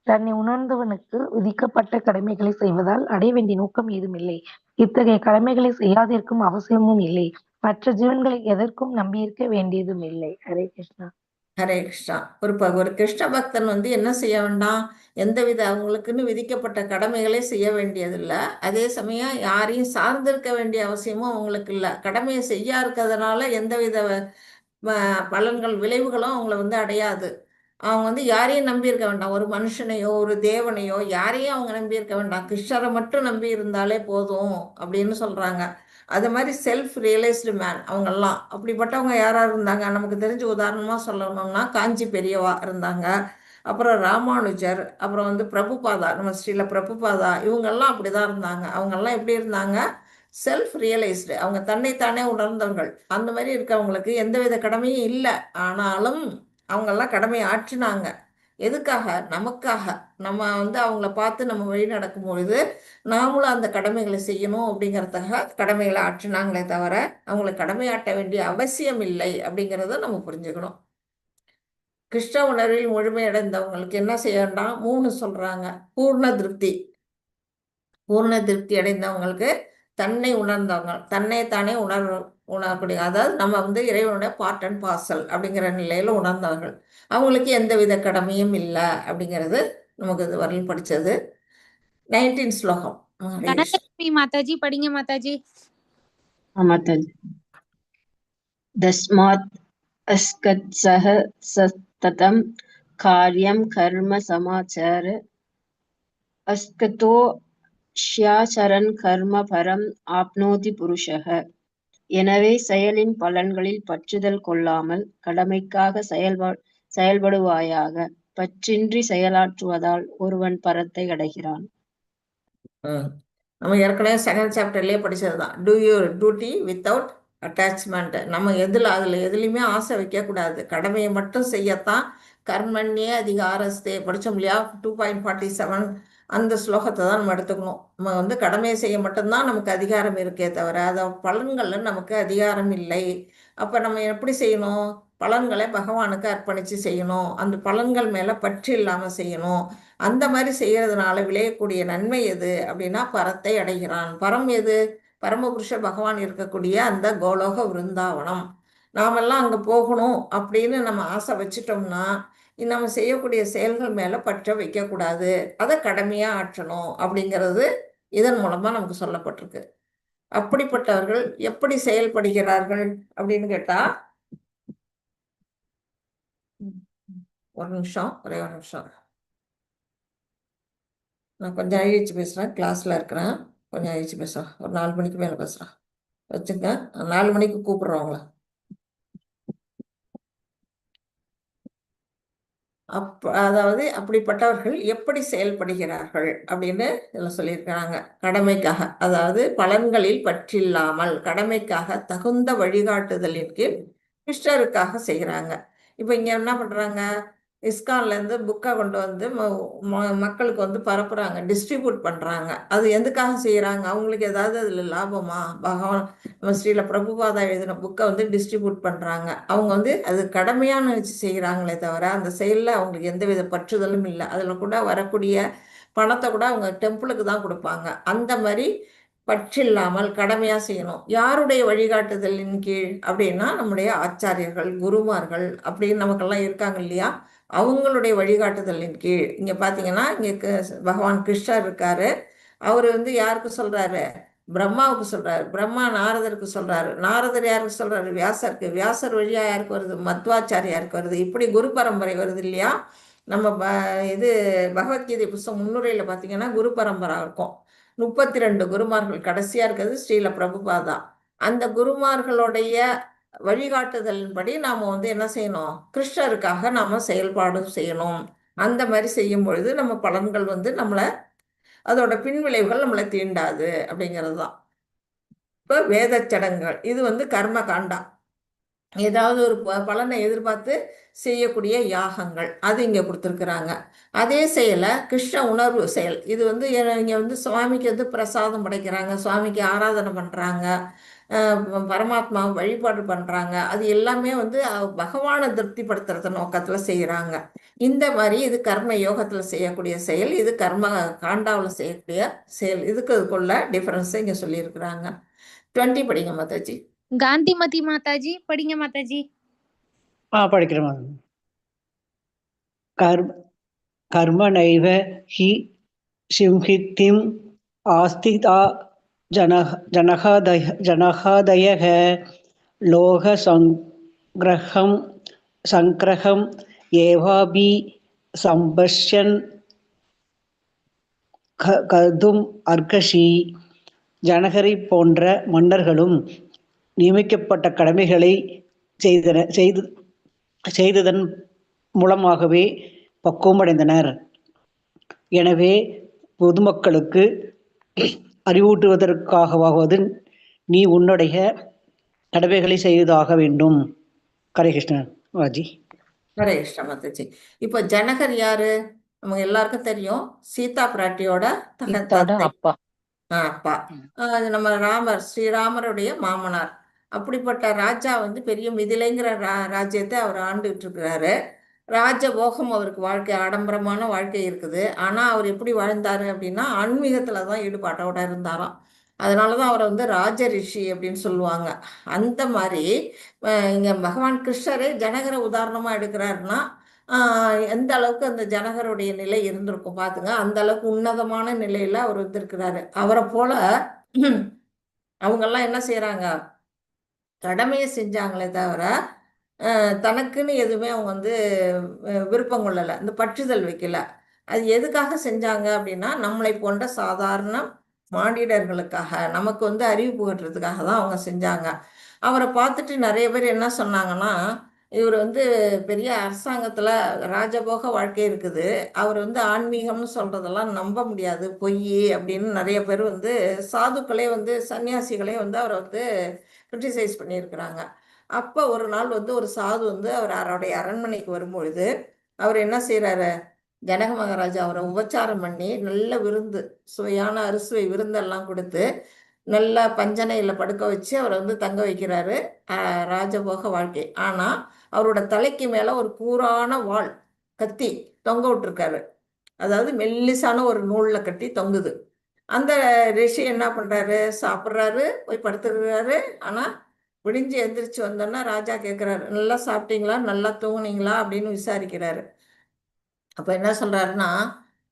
தன்னை உணர்ந்தவனுக்கு விதிக்கப்பட்ட கடமைகளை செய்வதால் அடைய வேண்டிய நோக்கம் ஏதுமில்லை. இத்தகைய கடமைகளை செய்யாதிருக்கும் அவசியமும் இல்லை. மற்ற ஜீவன்களை எதற்கும் நம்பியிருக்க வேண்டியதும் இல்லை. ஹரே கிருஷ்ணா. ஹரே கிருஷ்ணா. ஒரு கிருஷ்ண பக்தன் வந்து என்ன செய்ய வேண்டாம், எந்தவித அவங்களுக்குன்னு விதிக்கப்பட்ட கடமைகளே செய்ய வேண்டியதில்லை. அதே சமயம் யாரையும் சார்ந்திருக்க வேண்டிய அவசியமும் அவங்களுக்கு இல்லை. கடமையை செய்யா இருக்கிறதுனால எந்தவித பலன்கள் விளைவுகளும் அவங்கள வந்து அடையாது. அவங்க வந்து யாரையும் நம்பி இருக்க வேண்டாம். ஒரு மனுஷனையோ ஒரு தேவனையோ யாரையும் அவங்க நம்பி இருக்க வேண்டாம். கிருஷ்ணரை மட்டும் நம்பி இருந்தாலே போதும் அப்படின்னு சொல்றாங்க. அது மாதிரி செல்ஃப் ரியலைஸ்டு மேன் அவங்கெல்லாம். அப்படிப்பட்டவங்க யாரா இருந்தாங்க நமக்கு தெரிஞ்ச உதாரணமா சொல்லணும்னா காஞ்சி பெரியவா இருந்தாங்க, அப்புறம் ராமானுஜர், அப்புறம் வந்து பிரபுபாதா, நம்ம ஸ்ரீல பிரபுபாதா, இவங்கெல்லாம் அப்படிதான் இருந்தாங்க. அவங்கெல்லாம் எப்படி இருந்தாங்க, செல்ஃப் ரியலைஸ்டு, அவங்க தன்னைத்தானே உணர்ந்தவர்கள். அந்த மாதிரி இருக்கவங்களுக்கு எந்தவித கடமையும் இல்லை. ஆனாலும் அவங்கெல்லாம் கடமையை ஆற்றினாங்க. எதுக்காக? நமக்காக. நம்ம வந்து அவங்கள பார்த்து நம்ம வழி நடக்கும் பொழுது நாமளும் அந்த கடமைகளை செய்யணும் அப்படிங்கிறதுக்காக கடமைகளை ஆற்றினாங்களே தவிர அவங்களை கடமையாட்ட வேண்டிய அவசியம் இல்லை அப்படிங்கிறத நம்ம புரிஞ்சுக்கணும். கிருஷ்ண உணர்வில் முழுமையடைந்தவங்களுக்கு என்ன செய்ய வேண்டாம்? 3 சொல்றாங்க. பூர்ண திருப்தி. பூர்ண திருப்தி அடைந்தவங்களுக்கு தன்னை உணர்ந்தவங்க, தன்னைத்தானே உணரக்கூடிய, அதாவது நம்ம வந்து இறைவனுடைய பார்ட் அண்ட் பார்சல் அப்படிங்கிற நிலையில உணர்ந்தவர்கள். அவங்களுக்கு எந்தவித கடமையும் இல்லை அப்படிங்கிறது நமக்கு இது வரையும் படிச்சது. 19 ஸ்லோகம். தனலட்சுமி மாதாஜி படிங்க மாதாஜி. மாதாஜி. தஸ்மாத் அஸ்கத்ஸஹ சததம் காரியம் கர்ம சமாச்சார அஸ்கதோ ஷ்யாசரன் கர்ம பரம் ஆப்னோதி புருஷக. எனவே செயலின் பலன்களில் பற்றுதல் கொள்ளாமல் கடமைக்காக செயல்படுவாயாக. பற்றின்றி செயலாற்றுவதால் ஒருவன் பரத்தை அடைகிறான். நம்ம ஏற்கனவே செகண்ட் சாப்டர்லயே படிச்சதுதான். Do your duty without attachment. நம்ம அதில் எதுலையுமே ஆசை வைக்கக்கூடாது. கடமையை மட்டும் செய்யத்தான். கர்மண்யே அதிகாரஸ்தே படித்தோம் இல்லையா? 2.47 அந்த ஸ்லோகத்தை தான் நம்ம எடுத்துக்கணும். நம்ம வந்து கடமையை செய்ய மட்டும்தான் நமக்கு அதிகாரம் இருக்கே தவிர அதை பலன்கள்ல நமக்கு அதிகாரம் இல்லை. அப்போ நம்ம எப்படி செய்யணும்? பலன்களை பகவானுக்கு அர்ப்பணித்து செய்யணும். அந்த பலன்கள் மேலே பற்று இல்லாமல் செய்யணும். அந்த மாதிரி செய்யறதுனால விளையக்கூடிய நன்மை எது அப்படின்னா பரத்தை அடைகிறான். பரம் எது? பரமபுருஷ பகவான் இருக்கக்கூடிய அந்த கோலோக விருந்தாவனம். நாமெல்லாம் அங்கே போகணும் அப்படின்னு நம்ம ஆசை வச்சுட்டோம்னா நம்ம செய்யக்கூடிய செயல்கள் மேலே பற்ற வைக்கக்கூடாது. அதை கடமையாக ஆற்றணும் அப்படிங்கிறது இதன் மூலமாக நமக்கு சொல்லப்பட்டிருக்கு. அப்படிப்பட்டவர்கள் எப்படி செயல்படுகிறார்கள் அப்படின்னு கேட்டால், ஒரு நிமிஷம், ஒரே ஒரு நிமிஷம். நான் கொஞ்சம் அழிச்சு பேசுகிறேன், கிளாஸில் இருக்கிறேன். கொஞ்சம் அழிச்சு பேசுகிறேன். ஒரு 4 மணிக்கு மேலே பேசுகிறேன் வச்சுங்க. 4 மணிக்கு கூப்பிட்றவங்கள. அதாவது அப்படிப்பட்டவர்கள் எப்படி செயல்படுகிறார்கள் அப்படின்னு இதில் சொல்லியிருக்கிறாங்க. கடமைக்காக, அதாவது பலன்களில் பற்றில்லாமல் கடமைக்காக தகுந்த வழிகாட்டுதலின் கீழ் கிருஷ்ணருக்காக செய்கிறாங்க. இப்போ இங்கே என்ன பண்ணுறாங்க? இஸ்கான்லேருந்து புக்கை கொண்டு வந்து மக்களுக்கு வந்து பரப்புகிறாங்க, டிஸ்ட்ரிபியூட் பண்ணுறாங்க. அது எதுக்காக செய்கிறாங்க? அவங்களுக்கு ஏதாவது அதில் லாபமா? பகவான் நம்ம ஸ்ரீல பிரபுபாதா எழுதின புக்கை வந்து டிஸ்ட்ரிபியூட் பண்ணுறாங்க. அவங்க வந்து அது கடமையான வச்சு செய்கிறாங்களே தவிர அந்த செயலில் அவங்களுக்கு எந்தவித பற்றுதலும் இல்லை. அதில் கூட வரக்கூடிய பணத்தை கூட அவங்க டெம்பிளுக்கு தான் கொடுப்பாங்க. அந்த மாதிரி பற்றில்லாமல் கடமையாக செய்யணும். யாருடைய வழிகாட்டுதலின் கீழ் அப்படின்னா நம்முடைய ஆச்சாரியர்கள், குருமார்கள் அப்படின்னு நமக்கெல்லாம் இருக்காங்க இல்லையா? அவங்களுடைய வழிகாட்டுதலின் கீழ். இங்கே பார்த்தீங்கன்னா இங்கே பகவான் கிருஷ்ணர் இருக்காரு. அவர் வந்து யாருக்கு சொல்கிறாரு? பிரம்மாவுக்கு சொல்கிறாரு. பிரம்மா நாரதருக்கு சொல்கிறாரு. நாரதர் யாருக்கு சொல்கிறாரு? வியாசருக்கு. வியாசர் வழியாக யாருக்கு வருது? மத்வாச்சாரியாருக்கு வருது. இப்படி குரு பரம்பரை வருது இல்லையா? நம்ம இது பகவத்கீதை புஸ்தகம் முன்னுரையில் பார்த்தீங்கன்னா குரு பரம்பரை இருக்கும். 32 குருமார்கள். கடைசியாக இருக்கிறது ஸ்ரீல பிரபுபாதா. அந்த குருமார்களுடைய வழிகாட்டுதலின்படி நாம் வந்து என்ன செய்யணும்? கிருஷ்ணருக்காக நாம் செயல்பாடு செய்யணும். அந்த மாதிரி செய்யும் பொழுது நம்ம பலன்கள் வந்து நம்மளை, அதோட பின்விளைவுகள் நம்மளை தீண்டாது அப்படிங்கிறது தான். இப்போ வேத சடங்குகள், இது வந்து கர்ம காண்டா. ஏதாவது ஒரு பலனை எதிர்பார்த்து செய்யக்கூடிய யாகங்கள், அது இங்கே கொடுத்துருக்குறாங்க. அதே செயலை கிருஷ்ண உணர்வு செயல், இது வந்து இங்கே வந்து சுவாமிக்கு வந்து பிரசாதம் படைக்கிறாங்க, சுவாமிக்கு ஆராதனை பண்ணுறாங்க, பரமாத்மா வழிபாடு பண்ணுறாங்க. அது எல்லாமே வந்து பகவானை திருப்திப்படுத்துறது நோக்கத்தில் செய்கிறாங்க. இந்த மாதிரி இது கர்ம யோகத்தில் செய்யக்கூடிய செயல், இது கர்ம காண்டாவில் செய்யக்கூடிய செயல். இதுக்குள்ள டிஃபரன்ஸை இங்கே சொல்லியிருக்கிறாங்க. 20 படிங்க மாதாஜி. காந்திமதி மாதாஜி படிங்க மாதாஜி. படிக்கிறேன். கர்மணைவ ஹி சிம்ஹித்திம் ஆஸ்திதா ஜனகாதயக லோக சங்கிரகம் ஏவாபி சம்பஷ்யன் கதும் அர்கஷி. ஜனகரை போன்ற மன்னர்களும் நியமிக்கப்பட்ட கடமைகளை செய்ததன் மூலமாகவே பக்குவமடைந்தனர். எனவே பொதுமக்களுக்கு அறிவூட்டுவதற்காகவாவது நீ உன்னுடைய கடமைகளை செய்தாக வேண்டும். ஹரே கிருஷ்ணன் ராஜி. ஹரே கிருஷ்ண மாதாஜி. இப்போ ஜனகர் யாரு? நமக்கு எல்லாருக்கும் தெரியும், சீதா பிராட்டியோட தந்தை, அப்பா. அப்பா. அது நம்ம ராமர், ஸ்ரீராமருடைய மாமனார். அப்படிப்பட்ட ராஜா வந்து பெரிய மிதிலைங்கிற ராஜ்யத்தை அவர் ஆண்டுகிட்டு இருக்கிறாரு. ராஜபோகம் அவருக்கு வாழ்க்கை, ஆடம்பரமான வாழ்க்கை இருக்குது. ஆனா அவர் எப்படி வாழ்ந்தாரு அப்படின்னா ஆன்மீகத்துலதான் ஈடுபாட்டோட இருந்தாராம். அதனாலதான் அவரை வந்து ராஜ ரிஷி அப்படின்னு சொல்லுவாங்க. அந்த மாதிரி இங்க பகவான் கிருஷ்ணரே ஜனகரை உதாரணமா எடுக்கிறாருன்னா எந்த அளவுக்கு அந்த ஜனகருடைய நிலை இருந்திருக்கும் பாத்துங்க. அந்த அளவுக்கு உன்னதமான நிலையில அவர் வந்திருக்கிறாரு. அவரை போல அவங்கெல்லாம் என்ன செய்யறாங்க, கடமையை செஞ்சாங்களே தவிர தனக்குன்னு எதுவுமே அவங்க வந்து விருப்பம் கொள்ளலை, இந்த பற்றுதல் வைக்கல. அது எதுக்காக செஞ்சாங்க அப்படின்னா நம்மளை போன்ற சாதாரண மானிடர்களுக்காக, நமக்கு வந்து அறிவு புகட்டுறதுக்காக தான் அவங்க செஞ்சாங்க. அவரை பார்த்துட்டு நிறைய பேர் என்ன சொன்னாங்கன்னா, இவர் வந்து பெரிய அரசாங்கத்தில் ராஜபோக வாழ்க்கை இருக்குது, அவர் வந்து ஆன்மீகம்னு சொல்கிறதெல்லாம் நம்ப முடியாது, பொய் அப்படின்னு நிறைய பேர் வந்து சாதுக்களே வந்து சன்னியாசிகளே வந்து அவரை வந்து கிரிட்டிசைஸ் பண்ணியிருக்கிறாங்க. அப்போ ஒரு நாள் வந்து ஒரு சாது வந்து அவருடைய அரண்மனைக்கு வரும்பொழுது அவர் என்ன செய்கிறாரு, ஜனக மகாராஜா அவரை உபச்சாரம் பண்ணி நல்ல விருந்து, சுவையான அறுசுவை விருந்தெல்லாம் கொடுத்து நல்ல பஞ்சனையில் படுக்க வச்சு அவரை வந்து தங்க வைக்கிறாரு. ராஜபோக வாழ்க்கை. ஆனால் அவரோட தலைக்கு மேலே ஒரு கூரான வாள், கத்தி தொங்க விட்டுருக்காரு. அதாவது மெல்லிசான ஒரு நூலில் கட்டி தொங்குது. அந்த ரிஷி என்ன பண்ணுறாரு, சாப்பிட்றாரு, போய் படுத்துக்கிறாரு. ஆனால் விடிஞ்சு எந்திரிச்சு வந்தோன்னா ராஜா கேட்குறாரு, நல்லா சாப்பிட்டீங்களா, நல்லா தூங்குனீங்களா அப்படின்னு விசாரிக்கிறாரு. அப்போ என்ன சொல்கிறாருன்னா,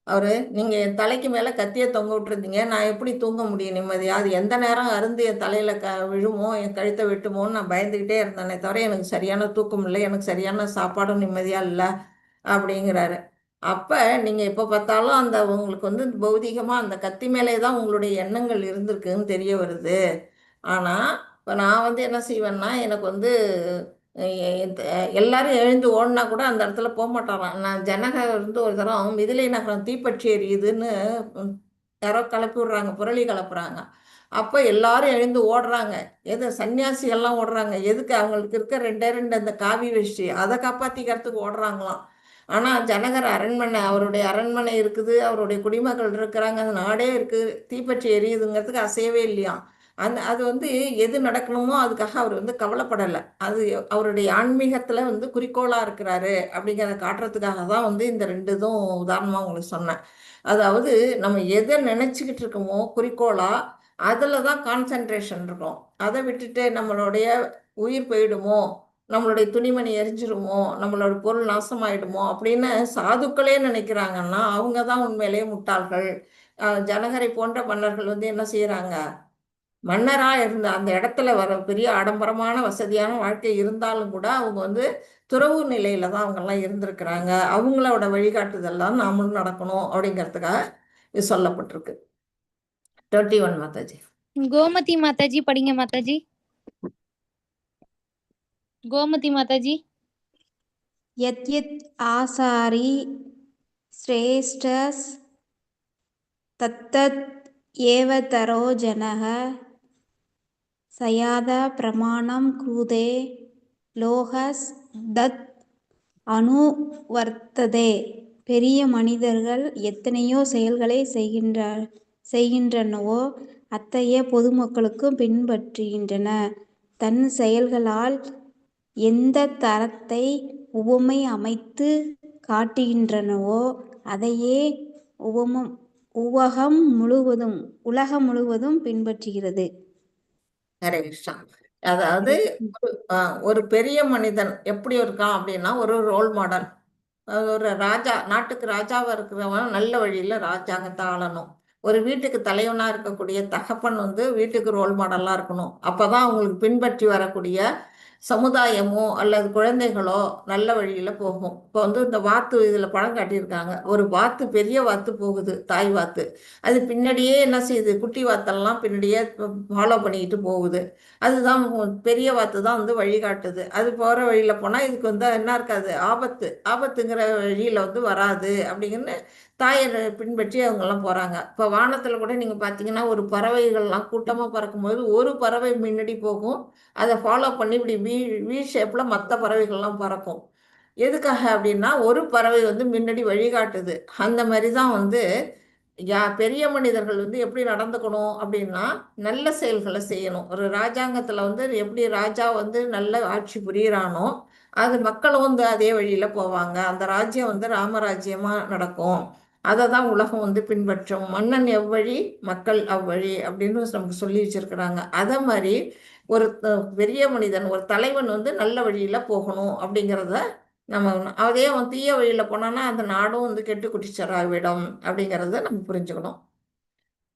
அவர் நீங்கள் என் தலைக்கு மேலே கத்தியை தொங்க விட்டுருந்தீங்க, நான் எப்படி தூங்க முடியும் நிம்மதியாக? அது எந்த நேரம் அருந்து என் தலையில் விழுமோ, என் கழுத்தை வெட்டுமோன்னு நான் பயந்துக்கிட்டே இருந்தேனே தவிர எனக்கு சரியான தூக்கம் இல்லை, எனக்கு சரியான சாப்பாடும் நிம்மதியாக இல்லை அப்படிங்கிறாரு. அப்போ நீங்கள் எப்போ பார்த்தாலும் அந்த உங்களுக்கு வந்து பௌதிகமாக அந்த கத்தி மேலே தான் உங்களுடைய எண்ணங்கள் இருந்திருக்குன்னு தெரிய வருது. ஆனால் இப்போ நான் வந்து என்ன செய்வேன்னா, எனக்கு வந்து எல்லாரும் எழுந்து ஓடினா கூட அந்த இடத்துல போக மாட்டாராம். நான் ஜனகர் வந்து ஒரு தரம் மிதிலை நகரம் தீப்பற்றி எரியுதுன்னு யாரோ கிளப்பி விடுறாங்க, புரளி கிளப்புறாங்க. அப்போ எல்லாரும் எழுந்து ஓடுறாங்க. எது சன்னியாசிகள்லாம் ஓடுறாங்க. எதுக்கு? அவங்களுக்கு இருக்க ரெண்டே அந்த காவி வேஷ்டி அதை காப்பாற்றிக்கிறதுக்கு ஓடுறாங்களாம். ஆனால் ஜனகர் அரண்மனை, அவருடைய அரண்மனை இருக்குது, அவருடைய குடிமக்கள் இருக்கிறாங்க, அந்த நாடே இருக்குது, தீப்பற்றி எரியுதுங்கிறதுக்கு அசையவே இல்லையாம். அது வந்து எது நடக்கணுமோ அதுக்காக அவர் வந்து கவலைப்படலை. அது அவருடைய ஆன்மீகத்தில் வந்து குறிக்கோளாக இருக்கிறாரு அப்படிங்கிறத காட்டுறதுக்காக தான் வந்து இந்த ரெண்டு இதுவும் உதாரணமாக உங்களுக்கு சொன்னேன். அதாவது நம்ம எதை நினச்சிக்கிட்டு இருக்கோமோ குறிக்கோளாக, அதில் தான் கான்சன்ட்ரேஷன் இருக்கும். அதை விட்டுட்டு நம்மளுடைய உயிர் போயிடுமோ, நம்மளுடைய துணிமணி எரிஞ்சிருமோ, நம்மளோட பொருள் நாசமாயிடுமோ அப்படின்னு சாதுக்களே நினைக்கிறாங்கன்னா அவங்க தான் உண்மையிலேயே முட்டாள்கள். ஜனகரை போன்ற மன்னர்கள் வந்து என்ன செய்யறாங்க, மன்னராக இருந்த அந்த இடத்துல வர பெரிய ஆடம்பரமான வசதியான வாழ்க்கை இருந்தாலும் கூட அவங்க வந்து துறவு நிலையில தான் அவங்கெல்லாம் இருந்திருக்கிறாங்க. அவங்களோட வழிகாட்டுதெல்லாம் நாமளும் நடக்கணும் அப்படிங்கிறதுக்காக இது சொல்லப்பட்டிருக்கு. 21 மாதாஜி. கோமதி மாதாஜி படிங்க மாதாஜி. கோமதி மாதாஜி. யத் யத் ஆசாரி ஸ்ரேஷ்டஸ் தத்தத் ஏவதரோ ஜனக சயாதா பிரமாணம் க்ரூதே லோகஸ் தத் அனுவர்த்ததே. பெரிய மனிதர்கள் எத்தனையோ செயல்களை செய்கின்றனவோ அத்தகைய பொதுமக்களுக்கும் பின்பற்றுகின்றன. தன் செயல்களால் எந்த தரத்தை உவமை அமைத்து காட்டுகின்றனவோ அதையே உலகம் முழுவதும் பின்பற்றுகிறது. ஹரே கிருஷ்ணா. அதாவது ஒரு பெரிய மனிதன் எப்படி இருக்கான் அப்படின்னா ஒரு ரோல் மாடல். ஒரு ராஜா, நாட்டுக்கு ராஜாவா இருக்கிறவன் நல்ல வழியில ராஜாங்கத்தை ஆளணும். ஒரு வீட்டுக்கு தலைவனா இருக்கக்கூடிய தகப்பன் வந்து வீட்டுக்கு ரோல் மாடலா இருக்கணும். அப்பதான் அவங்களுக்கு பின்பற்றி வரக்கூடிய சமுதாயமோ அல்லது குழந்தைகளோ நல்ல வழியில போகும். இப்போ வந்து இந்த வாத்து இதுல படம் காட்டியிருக்காங்க. ஒரு வாத்து, பெரிய வாத்து போகுது, தாய் வாத்து. அது பின்னாடியே என்ன செய்யுது, குட்டி வாத்தெல்லாம் பின்னாடியே ஃபாலோ பண்ணிக்கிட்டு போகுது. அதுதான் பெரிய வாத்து தான் வந்து வழிகாட்டுது. அது போற வழியில போனா இதுக்கு வந்து என்ன இருக்காது, ஆபத்துங்கிற வழியில வந்து வராது அப்படிங்கன்னு தாயை பின்பற்றி அவங்கெல்லாம் போகிறாங்க. இப்போ வானத்தில் கூட நீங்கள் பார்த்தீங்கன்னா ஒரு பறவைகள்லாம் கூட்டமாக பறக்கும்போது ஒரு பறவை முன்னாடி போகும், அதை ஃபாலோ பண்ணி இப்படி வி ஷேப்பில் மற்ற பறவைகள்லாம் பறக்கும். எதுக்காக அப்படின்னா ஒரு பறவை வந்து முன்னாடி வழிகாட்டுது. அந்த மாதிரி தான் வந்து பெரிய மனிதர்கள் வந்து எப்படி நடந்துக்கணும் அப்படின்னா நல்ல செயல்களை செய்யணும். ஒரு ராஜாங்கத்தில் வந்து எப்படி ராஜா வந்து நல்ல ஆட்சி புரியிறானோ அது மக்களும் வந்து அதே வழியில் போவாங்க. அந்த ராஜ்யம் வந்து ராமராஜ்யமாக நடக்கும். அதை தான் உலகம் வந்து பின்பற்றும். மன்னன் எவ்வழி மக்கள் அவ்வழி அப்படின்னு நமக்கு சொல்லி வச்சிருக்கிறாங்க. அதை மாதிரி ஒரு பெரிய மனிதன் ஒரு தலைவன் வந்து நல்ல வழியில் போகணும் அப்படிங்கிறத நம்ம அதே அவன் தீய வழியில் போனான்னா அந்த நாடும் வந்து கெட்டு குட்டிச்சராகிவிடும் அப்படிங்கிறத நம்ம புரிஞ்சுக்கணும்.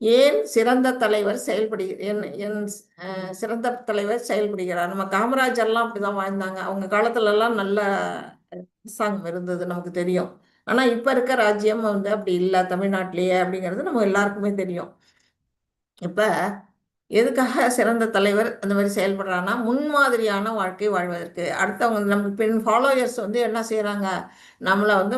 ஏன் சிறந்த தலைவர் சிறந்த தலைவர் செயல்படுகிறார். நம்ம காமராஜர்லாம் அப்படிதான் வாழ்ந்தாங்க. அவங்க காலத்துலலாம் நல்ல அரசாங்கம் இருந்தது நமக்கு தெரியும். ஆனால் இப்போ இருக்க ராஜ்யம் வந்து அப்படி இல்லை தமிழ்நாட்டிலேயே அப்படிங்கிறது நம்ம எல்லாருக்குமே தெரியும். இப்போ எதுக்காக சிறந்த தலைவர் அந்த மாதிரி செயல்படுறாங்கன்னா முன்மாதிரியான வாழ்க்கை வாழ்வதற்கு. அடுத்தவங்க நம்ம ஃபாலோயர்ஸ் வந்து என்ன செய்கிறாங்க, நம்மளை வந்து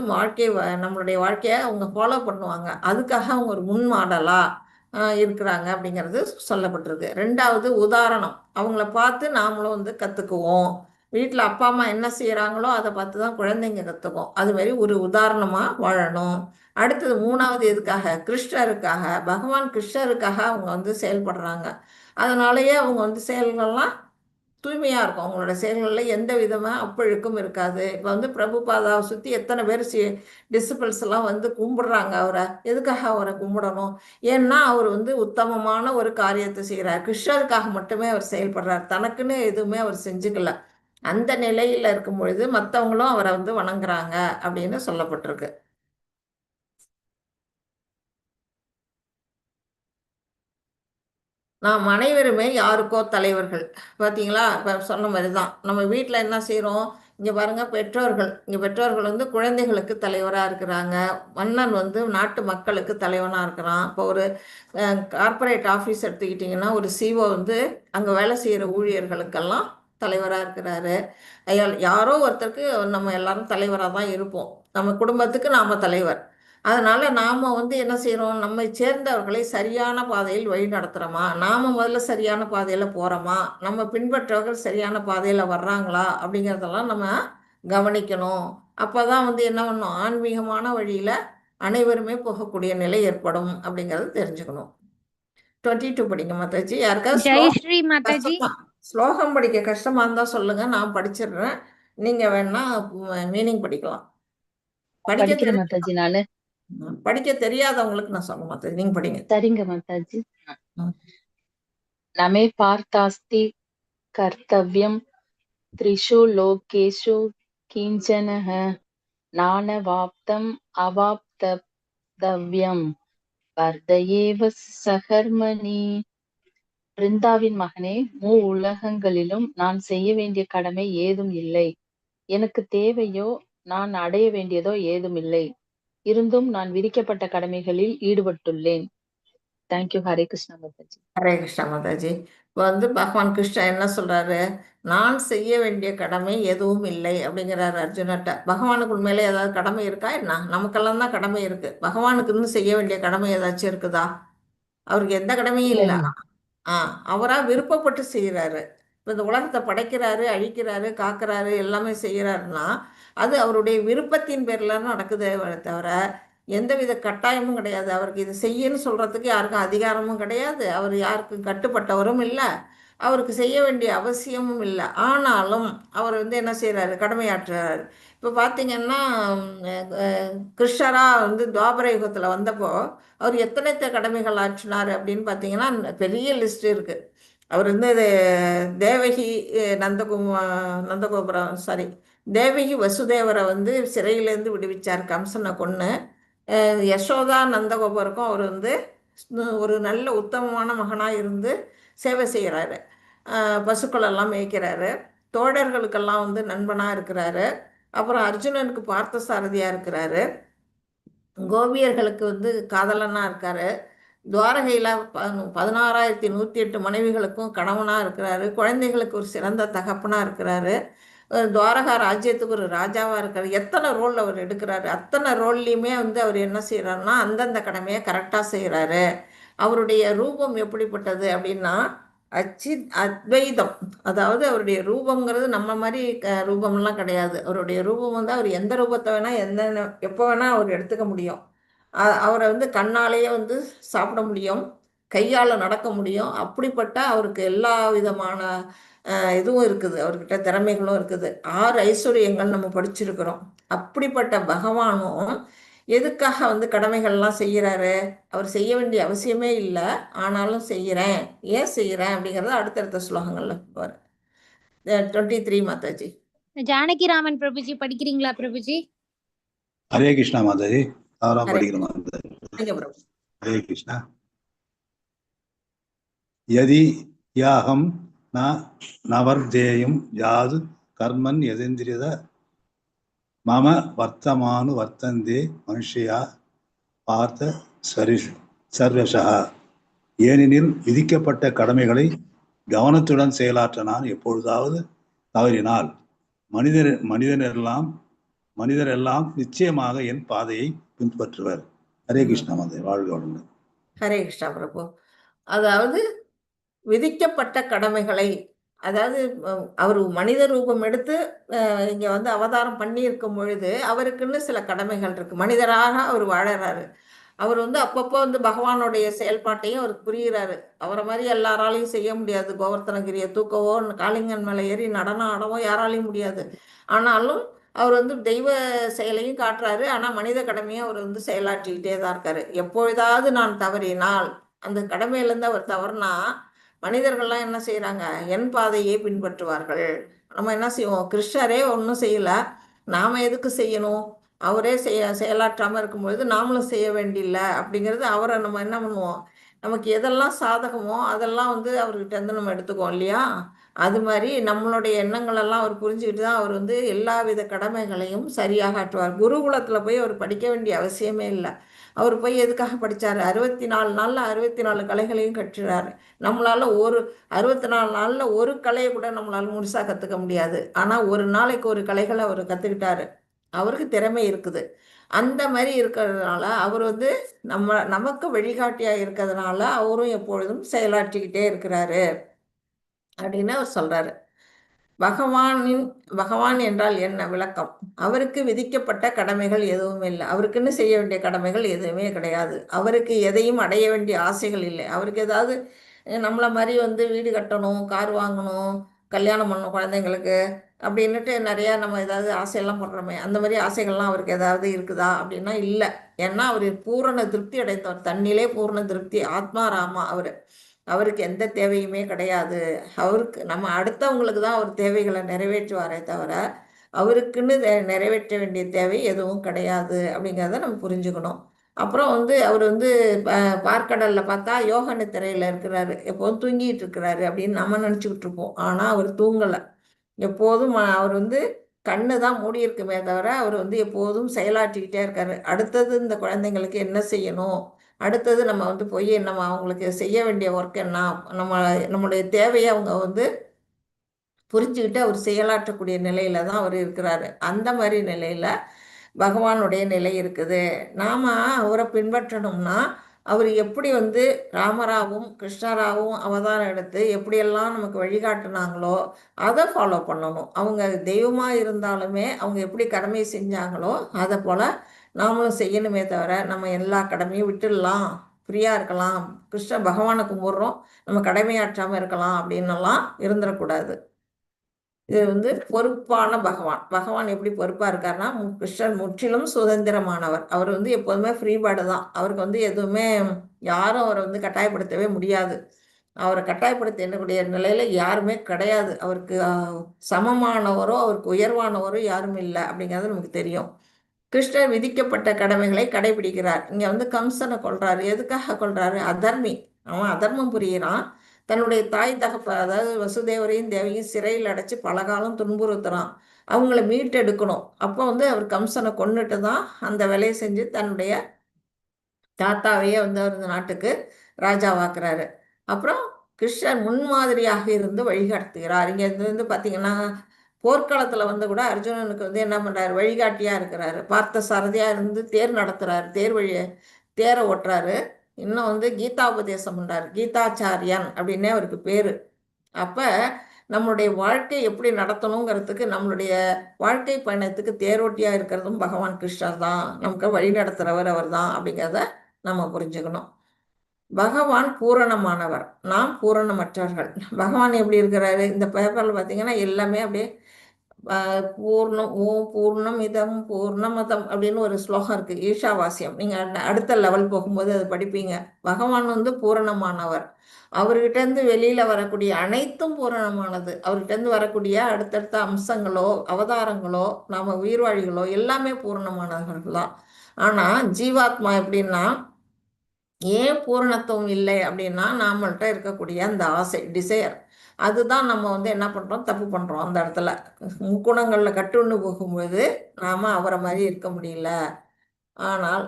நம்மளுடைய வாழ்க்கையை அவங்க ஃபாலோ பண்ணுவாங்க. அதுக்காக அவங்க ஒரு முன் மாடலாக இருக்கிறாங்க அப்படிங்கிறது சொல்லப்பட்டிருக்கு. ரெண்டாவது உதாரணம், அவங்கள பார்த்து நாமளும் வந்து கற்றுக்குவோம். வீட்டில் அப்பா அம்மா என்ன செய்கிறாங்களோ அதை பார்த்து தான் குழந்தைங்க கற்றுக்கும். அதுமாரி ஒரு உதாரணமாக வாழணும். அடுத்தது மூணாவது எதுக்காக, கிருஷ்ணருக்காக, பகவான் கிருஷ்ணருக்காக அவங்க வந்து செயல்படுறாங்க. அதனாலேயே அவங்க வந்து செயல்கள்லாம் தூய்மையாக இருக்கும். அவங்களோட செயல்களில் எந்த விதமாக அப்பழுக்கும் இருக்காது. இப்போ வந்து பிரபுபாதாவை சுற்றி எத்தனை பேர் டிசிபிள்ஸ் எல்லாம் வந்து கும்பிடுறாங்க அவரை. எதுக்காக அவரை கும்பிடணும்? ஏன்னா அவர் வந்து உத்தமமான ஒரு காரியத்தை செய்கிறார். கிருஷ்ணருக்காக மட்டுமே அவர் செயல்படுறார். தனக்குன்னு எதுவுமே அவர் செஞ்சுக்கல. அந்த நிலையில் இருக்கும் பொழுது மற்றவங்களும் அவரை வந்து வணங்குறாங்க அப்படின்னு சொல்லப்பட்டிருக்கு. நாம் அனைவருமே யாருக்கோ தலைவர்கள். பார்த்தீங்களா, இப்போ சொன்ன மாதிரி தான் நம்ம வீட்டில் என்ன செய்கிறோம். இங்கே பாருங்கள், பெற்றோர்கள் வந்து குழந்தைகளுக்கு தலைவராக இருக்கிறாங்க. மன்னன் வந்து நாட்டு மக்களுக்கு தலைவனாக இருக்கிறான். இப்போ ஒரு கார்ப்பரேட் ஆஃபீஸ் எடுத்துக்கிட்டிங்கன்னா ஒரு சிஓ வந்து அங்கே வேலை செய்கிற ஊழியர்களுக்கெல்லாம் தலைவராக இருக்கிறாரு. யாரோ ஒருத்தருக்கு நம்ம எல்லாரும் தலைவராக தான் இருப்போம். நம்ம குடும்பத்துக்கு நாம் தலைவர். அதனால் நாம் வந்து என்ன செய்கிறோம், நம்மை சேர்ந்தவர்களை சரியான பாதையில் வழி நடத்துகிறோமா, நாம் முதல்ல சரியான பாதையில் போகிறோமா, நம்ம பின்பற்றவர்கள் சரியான பாதையில் வர்றாங்களா அப்படிங்கிறதெல்லாம் நம்ம கவனிக்கணும். அப்போ தான் வந்து என்ன பண்ணணும், ஆன்மீகமான வழியில் அனைவருமே போகக்கூடிய நிலை ஏற்படும் அப்படிங்கிறது தெரிஞ்சுக்கணும். 22 படிங்க மாதாஜி. யாருக்காவது ஸ்லோகம் படிக்க கஷ்டமாக இருந்தால் சொல்லுங்கள், நான் படிச்சிடுறேன். நீங்கள் வேணா மீனிங் படிக்கலாம். படிக்கிறேன் மாதாஜி. நானு படிக்க தெரியாதவங்களுக்கு நான் சொல்ல மாட்டேன், நீங்க படிங்க. சரிங்க மாதாஜி. நமே பார்த்தாஸ்தி கர்த்தவ்யம் த்ரிஷு லோகேஷு கிஞ்சனஹ நானவாப்தம் அவாப்தவ்யம் வர்தயேவ சகர்மணி. பிருந்தாவின் மகனே, உலகங்களிலும் நான் செய்ய வேண்டிய கடமை ஏதும் இல்லை. எனக்கு தேவையோ நான் அடைய வேண்டியதோ ஏதும் இல்லை. இருந்தும் நான் விதிக்கப்பட்ட கடமைகளில் ஈடுபட்டுள்ளேன். தேங்க்யூ. ஹரே கிருஷ்ணா மாதாஜி. ஹரே கிருஷ்ணா மாதாஜி. இப்போ வந்து பகவான் கிருஷ்ணா என்ன சொல்றாரு, நான் செய்ய வேண்டிய கடமை எதுவும் இல்லை அப்படிங்கிறாரு அர்ஜுனட்ட. பகவானுக்கு உண்மையிலே ஏதாவது கடமை இருக்கா என்ன? நமக்கெல்லாம் தான் கடமை இருக்கு. பகவானுக்கு இன்னும் செய்ய வேண்டிய கடமை ஏதாச்சும் இருக்குதா? அவருக்கு எந்த கடமையும் இல்லை. அவரா விருப்பப்பட்டு செய்கிறாரு. இப்போ இந்த உலகத்தை படைக்கிறாரு, அழிக்கிறாரு, காக்கிறாரு, எல்லாமே செய்கிறாருன்னா அது அவருடைய விருப்பத்தின் பேர்ல நடக்குதே தவிர எந்தவித கட்டாயமும் கிடையாது. அவருக்கு இது செய்யன்னு சொல்றதுக்கு யாருக்கும் அதிகாரமும் கிடையாது. அவர் யாருக்கும் கட்டுப்பட்டவரும் இல்லை. அவருக்கு செய்ய வேண்டிய அவசியமும் இல்லை. ஆனாலும் அவர் வந்து என்ன செய்கிறாரு, கடமையாற்றுறாரு. இப்போ பார்த்தீங்கன்னா கிருஷ்ணரா வந்து துவாபர யுகத்தில் வந்தப்போ அவர் எத்தனை கடமைகள் ஆற்றினார் அப்படின்னு பார்த்தீங்கன்னா பெரிய லிஸ்ட் இருக்குது. அவர் வந்து தேவகி தேவகி வசுதேவரை வந்து சிறையிலேருந்து விடுவிச்சார் கம்சனை கொன்று. யசோதா நந்தகோபருக்கும் அவர் வந்து ஒரு நல்ல உத்தமமான மகனாக இருந்து சேவை செய்கிறாரு. பசுக்களெல்லாம் மேய்க்கிறாரு. தோழர்களுக்கெல்லாம் வந்து நண்பனாக இருக்கிறாரு. அப்புறம் அர்ஜுனனுக்கு பார்த்த சாரதியாக இருக்கிறாரு. கோபியர்களுக்கு வந்து காதலனாக இருக்காரு. துவாரகையில் 16,108 மனைவிகளுக்கும் கணவனாக இருக்கிறாரு. குழந்தைகளுக்கு ஒரு சிறந்த தகப்பனாக இருக்கிறாரு. துவாரகா ராஜ்யத்துக்கு ஒரு ராஜாவா இருக்காரு. எத்தனை ரோல் அவர் எடுக்கிறாரு. அத்தனை ரோல்லையுமே வந்து அவர் என்ன செய்யறாருன்னா அந்தந்த கடமையை கரெக்டா செய்யறாரு. அவருடைய ரூபம் எப்படிப்பட்டது அப்படின்னா அத்வைதம். அதாவது அவருடைய ரூபம்ங்கிறது நம்ம மாதிரி ரூபம்லாம் கிடையாது. அவருடைய ரூபம் வந்து அவர் எந்த ரூபத்தை வேணா எப்போ வேணா அவர் எடுத்துக்க முடியும். அவரை வந்து கண்ணாலேயே வந்து சாப்பிட முடியும், கையால் நடக்க முடியும். அப்படிப்பட்ட அவருக்கு எல்லா விதமான இதுவும் இருக்குது, அவர்கிட்ட திறமைகளும் இருக்குது. 6 ஐஸ்வர்யங்கள் நம்ம படிச்சிருக்கிறோம். அப்படிப்பட்ட பகவானும் எதுக்காக வந்து கடமைகள்லாம் செய்கிறாரு? அவர் செய்ய வேண்டிய அவசியமே இல்லை, ஆனாலும் செய்கிறேன். ஏன் செய்கிறேன் அப்படிங்கிறத அடுத்தடுத்த ஸ்லோகங்கள்ல பாரு. 23 மாதாஜி. ஜானகி ராமன் பிரபுஜி படிக்கிறீங்களா பிரபுஜி? ஹரே கிருஷ்ணா மாதாஜி. ஆறாம் ஹரே படிக்கிற மாதாஜி. பிரபு. ஹரே கிருஷ்ணா. யதி யாகம் நவர்தேயம் யாது கர்மன் யதேந்திரியத மம வர்த்தமானு வர்த்தந்தே மனுஷயா பார்த்த சர்வசா. ஏனெனில் விதிக்கப்பட்ட கடமைகளை கவனத்துடன் செயலாற்ற நான் எப்பொழுதாவது தவறினால் மனிதரெல்லாம் நிச்சயமாக என் பாதையை பின்பற்றுவர். ஹரே கிருஷ்ணா மாதே. வாழ்க வளமுடன். ஹரே கிருஷ்ணா பிரபு. அதாவது விதிக்கப்பட்ட கடமைகளை, அதாவது அவர் மனித ரூபம் எடுத்து இங்க வந்து அவதாரம் பண்ணி இருக்கும் பொழுது அவருக்குன்னு சில கடமைகள் இருக்கு. மனிதராக அவர் வாழறாரு. அவர் வந்து அப்பப்போ வந்து பகவானுடைய செயல்பாட்டையும் அவர் புரிகிறாரு. அவரை மாதிரி எல்லாராலையும் செய்ய முடியாது. கோவர்த்தனகிரியை தூக்கவோ காளிங்கன் மேலே ஏறி நடனம் ஆடவோ யாராலையும் முடியாது. ஆனாலும் அவர் வந்து தெய்வ செயலையும் காட்டுறாரு. ஆனால் மனித கடமையும் அவர் வந்து செயலாற்றிக்கிட்டே தான் இருக்காரு. எப்பொழுதாவது நான் தவறினால், அந்த கடமையிலேருந்து அவர் தவறுனா மனிதர்கள்லாம் என்ன செய்கிறாங்க? என் பாதையே பின்பற்றுவார்கள். நம்ம என்ன செய்வோம்? கிருஷ்ணரே ஒன்றும் செய்யலை, நாம் எதுக்கு செய்யணும்? அவரே செயலாற்றாமல் இருக்கும்பொழுது நாமளும் செய்ய வேண்டியில்லை அப்படிங்கிறது. அவரை நம்ம என்ன பண்ணுவோம்? நமக்கு எதெல்லாம் சாதகமோ அதெல்லாம் வந்து அவர்கிட்ட இருந்து நம்ம எடுத்துக்குவோம் இல்லையா? அது மாதிரி நம்மளுடைய எண்ணங்களெல்லாம் அவர் புரிஞ்சுக்கிட்டு தான் அவர் வந்து எல்லா வித கடமைகளையும் சரியாக ஆற்றுவார். குருகுலத்தில் போய் அவர் படிக்க வேண்டிய அவசியமே இல்லை. அவர் போய் எதுக்காக படித்தார்? 64 நாளில் 64 கலைகளையும் கற்றுறாரு. நம்மளால் 64 நாளில் ஒரு கலையை கூட நம்மளால் முழுசாக கற்றுக்க முடியாது. ஆனால் ஒரு நாளைக்கு ஒரு கலைகளை அவர் கற்றுக்கிட்டாரு. அவருக்கு திறமை இருக்குது. அந்த மாதிரி இருக்கிறதுனால அவர் வந்து நமக்கு வழிகாட்டியாக இருக்கிறதுனால அவரும் எப்பொழுதும் செயலாற்றிக்கிட்டே இருக்கிறாரு அப்படின்னு அவர் சொல்றாரு. பகவான் என்றால் என்ன விளக்கம்? அவருக்கு விதிக்கப்பட்ட கடமைகள் எதுவும் இல்லை. அவருக்குன்னு செய்ய வேண்டிய கடமைகள் எதுவுமே கிடையாது. அவருக்கு எதையும் அடைய வேண்டிய ஆசைகள் இல்லை. அவருக்கு ஏதாவது நம்மளை மாதிரி வந்து வீடு கட்டணும், கார் வாங்கணும், கல்யாணம் பண்ணணும் குழந்தைங்களுக்கு அப்படின்னுட்டு நிறையா நம்ம ஏதாவது ஆசையெல்லாம் படுறோமே, அந்த மாதிரி ஆசைகள்லாம் அவருக்கு ஏதாவது இருக்குதா அப்படின்னா இல்லை. ஏன்னா அவர் பூரண திருப்தி அடைந்தவர். தன்னிலே பூரண திருப்தி, ஆத்மாராமா. அவருக்கு எந்த தேவையுமே கிடையாது. அவருக்கு நம்ம அடுத்தவங்களுக்கு தான் அவர் தேவைகளை நிறைவேற்றுவாரே தவிர அவருக்குன்னு நிறைவேற்ற வேண்டிய தேவை எதுவும் கிடையாது அப்படிங்கிறத நம்ம புரிஞ்சுக்கணும். அப்புறம் வந்து அவர் வந்து பார்க்கடலில் பார்த்தா யோக நித்திரையில் இருக்கிறாரு, எப்போதும் தூங்கிட்டு இருக்கிறாரு அப்படின்னு நம்ம நினச்சிக்கிட்டு இருப்போம். ஆனால் அவர் தூங்கலை. எப்போதும் அவர் வந்து கண்ணு தான் மூடி இருக்குமே தவிர அவர் வந்து எப்போதும் செயலாற்றிக்கிட்டே இருக்காரு. அடுத்தது இந்த குழந்தைங்களுக்கு என்ன செய்யணும், அடுத்தது நம்ம வந்து போய் நம்ம அவங்களுக்கு செய்ய வேண்டிய ஒர்க் என்ன, நம்மளுடைய தேவையை அவங்க வந்து புரிஞ்சுக்கிட்டு அவர் செயலாற்றக்கூடிய நிலையில தான் அவர் இருக்கிறாரு. அந்த மாதிரி நிலையில பகவானுடைய நிலை இருக்குது. நாம அவரை பின்பற்றணும்னா அவர் எப்படி வந்து ராமராவும் கிருஷ்ணராவும் அவதாரம் எடுத்து எப்படியெல்லாம் நமக்கு வழிகாட்டுனாங்களோ அதை ஃபாலோ பண்ணணும். அவங்க தெய்வமாக இருந்தாலுமே அவங்க எப்படி கடமை செஞ்சாங்களோ அதை போல் நாமளும் செய்யணுமே தவிர நம்ம எல்லா கடமையும் விட்டுடலாம், ஃப்ரீயாக இருக்கலாம், கிருஷ்ண பகவானை கும்பிட்றோம், நம்ம கடமையாற்றாமல் இருக்கலாம் அப்படின்னலாம் இருந்துடக்கூடாது. இது வந்து பொறுப்பான பகவான் எப்படி பொறுப்பாக இருக்காருன்னா, கிருஷ்ணர் முற்றிலும் சுதந்திரமானவர். அவர் வந்து எப்போதுமே ஃப்ரீபேர்டு தான். அவருக்கு வந்து எதுவுமே யாரும் அவரை வந்து கட்டாயப்படுத்தவே முடியாது. அவரை கட்டாயப்படுத்த எண்ணக்கூடிய நிலையில் யாருமே கிடையாது. அவருக்கு சமமானவரோ அவருக்கு உயர்வானவரோ யாரும் இல்லை அப்படிங்கிறது நமக்கு தெரியும். கிருஷ்ணர் விதிக்கப்பட்ட கடமைகளை கடைபிடிக்கிறார். இங்கே வந்து கம்சனை கொல்றாரு. எதுக்காக கொல்றாரு? அதர்மி. அவன் அதர்மம் புரிகிறான். தன்னுடைய தாய் தகப்ப, அதாவது வசுதேவரையும் தேவையும் சிறையில் அடைச்சி பலகாலம் துன்புறுத்துறான். அவங்கள மீட்டெடுக்கணும். அப்போ வந்து அவர் கம்சனை கொன்னுட்டு தான் அந்த வேலையை செஞ்சு தன்னுடைய தாத்தாவையே வந்து அவர் இந்த நாட்டுக்கு ராஜாவாக்குறாரு. அப்புறம் கிருஷ்ணர் முன்மாதிரியாக இருந்து வழிகாட்டுகிறார். இங்கே வந்து பார்த்தீங்கன்னா போர்க்களத்துல வந்து கூட அர்ஜுனனுக்கு வந்து என்ன பண்றாரு, வழிகாட்டியா இருக்கிறாரு. பார்த்த சாரதியா இருந்து தேர் நடத்துறாரு, தேரை ஓட்டுறாரு. இன்னும் வந்து கீதாபதேசம் பண்றாரு, கீதாச்சாரியன் அப்படின்னே அவருக்கு பேரு. அப்ப நம்மளுடைய வாழ்க்கை எப்படி நடத்தணுங்கிறதுக்கு, நம்மளுடைய வாழ்க்கை பயணத்துக்கு தேரோட்டியா இருக்கிறதும் பகவான் கிருஷ்ணர் தான், நமக்கு வழி நடத்துறவர் அவர் தான் அப்படிங்கிறத நம்ம புரிஞ்சுக்கணும். பகவான் பூரணமானவர், நாம் பூரணமற்றவர்கள். பகவான் எப்படி இருக்கிறாரு, இந்த பேப்பர்ல பார்த்தீங்கன்னா எல்லாமே அப்படியே பூர்ணம் பூர்ணம் இதம் பூர்ணமதம் அப்படின்னு ஒரு ஸ்லோகம் இருக்கு, ஈஷாவாசியம். நீங்க அடுத்த லெவல் போகும்போது அது படிப்பீங்க. பகவான் வந்து பூரணமானவர். அவர்கிட்ட இருந்து வெளியில வரக்கூடிய அனைத்தும் பூரணமானது. அவர்கிட்ட இருந்து வரக்கூடிய அடுத்தடுத்த அம்சங்களோ அவதாரங்களோ நாம உயிர்வாழிகளோ எல்லாமே பூரணமானவர்கள் தான். ஆனா ஜீவாத்மா எப்படின்னா, ஏன் பூரணத்துவம் இல்லை அப்படின்னா, நாமள்கிட்ட இருக்கக்கூடிய அந்த ஆசை, டிசையர், அதுதான் நம்ம வந்து என்ன பண்றோம், தப்பு பண்றோம். அந்த இடத்துல முக்குணங்கள்ல கட்டுண்டு போகும்போது நாம அவரை மாதிரி இருக்க முடியல. ஆனால்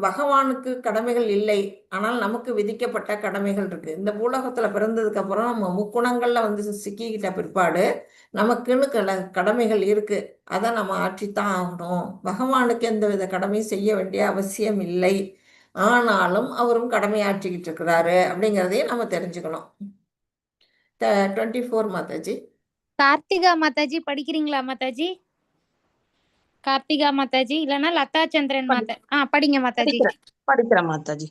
பகவானுக்கு கடமைகள் இல்லை, ஆனால் நமக்கு விதிக்கப்பட்ட கடமைகள் இருக்கு. இந்த பூலோகத்துல பிறந்ததுக்கு அப்புறம் நம்ம முக்குணங்கள்ல வந்து சிக்கிக்கிட்ட பிற்பாடு நமக்குன்னு கடமைகள் இருக்கு. அதை நம்ம ஆற்றித்தான் ஆகணும். பகவானுக்கு எந்த வித கடமையும் செய்ய வேண்டிய அவசியம் இல்லை, ஆனாலும் அவரும் கடமையாற்றிக்கிட்டு இருக்கிறாரு அப்படிங்கிறதையும் நம்ம தெரிஞ்சுக்கணும். 24 மாதாஜி. கார்த்திகா மாதாஜி படிக்கிறீங்களா மாதாஜி? கார்த்திகா மாதாஜி இல்லனா லதா சந்திரன் மாதா படிங்க மாதாஜி. படிக்கிறேன் மாதாஜி.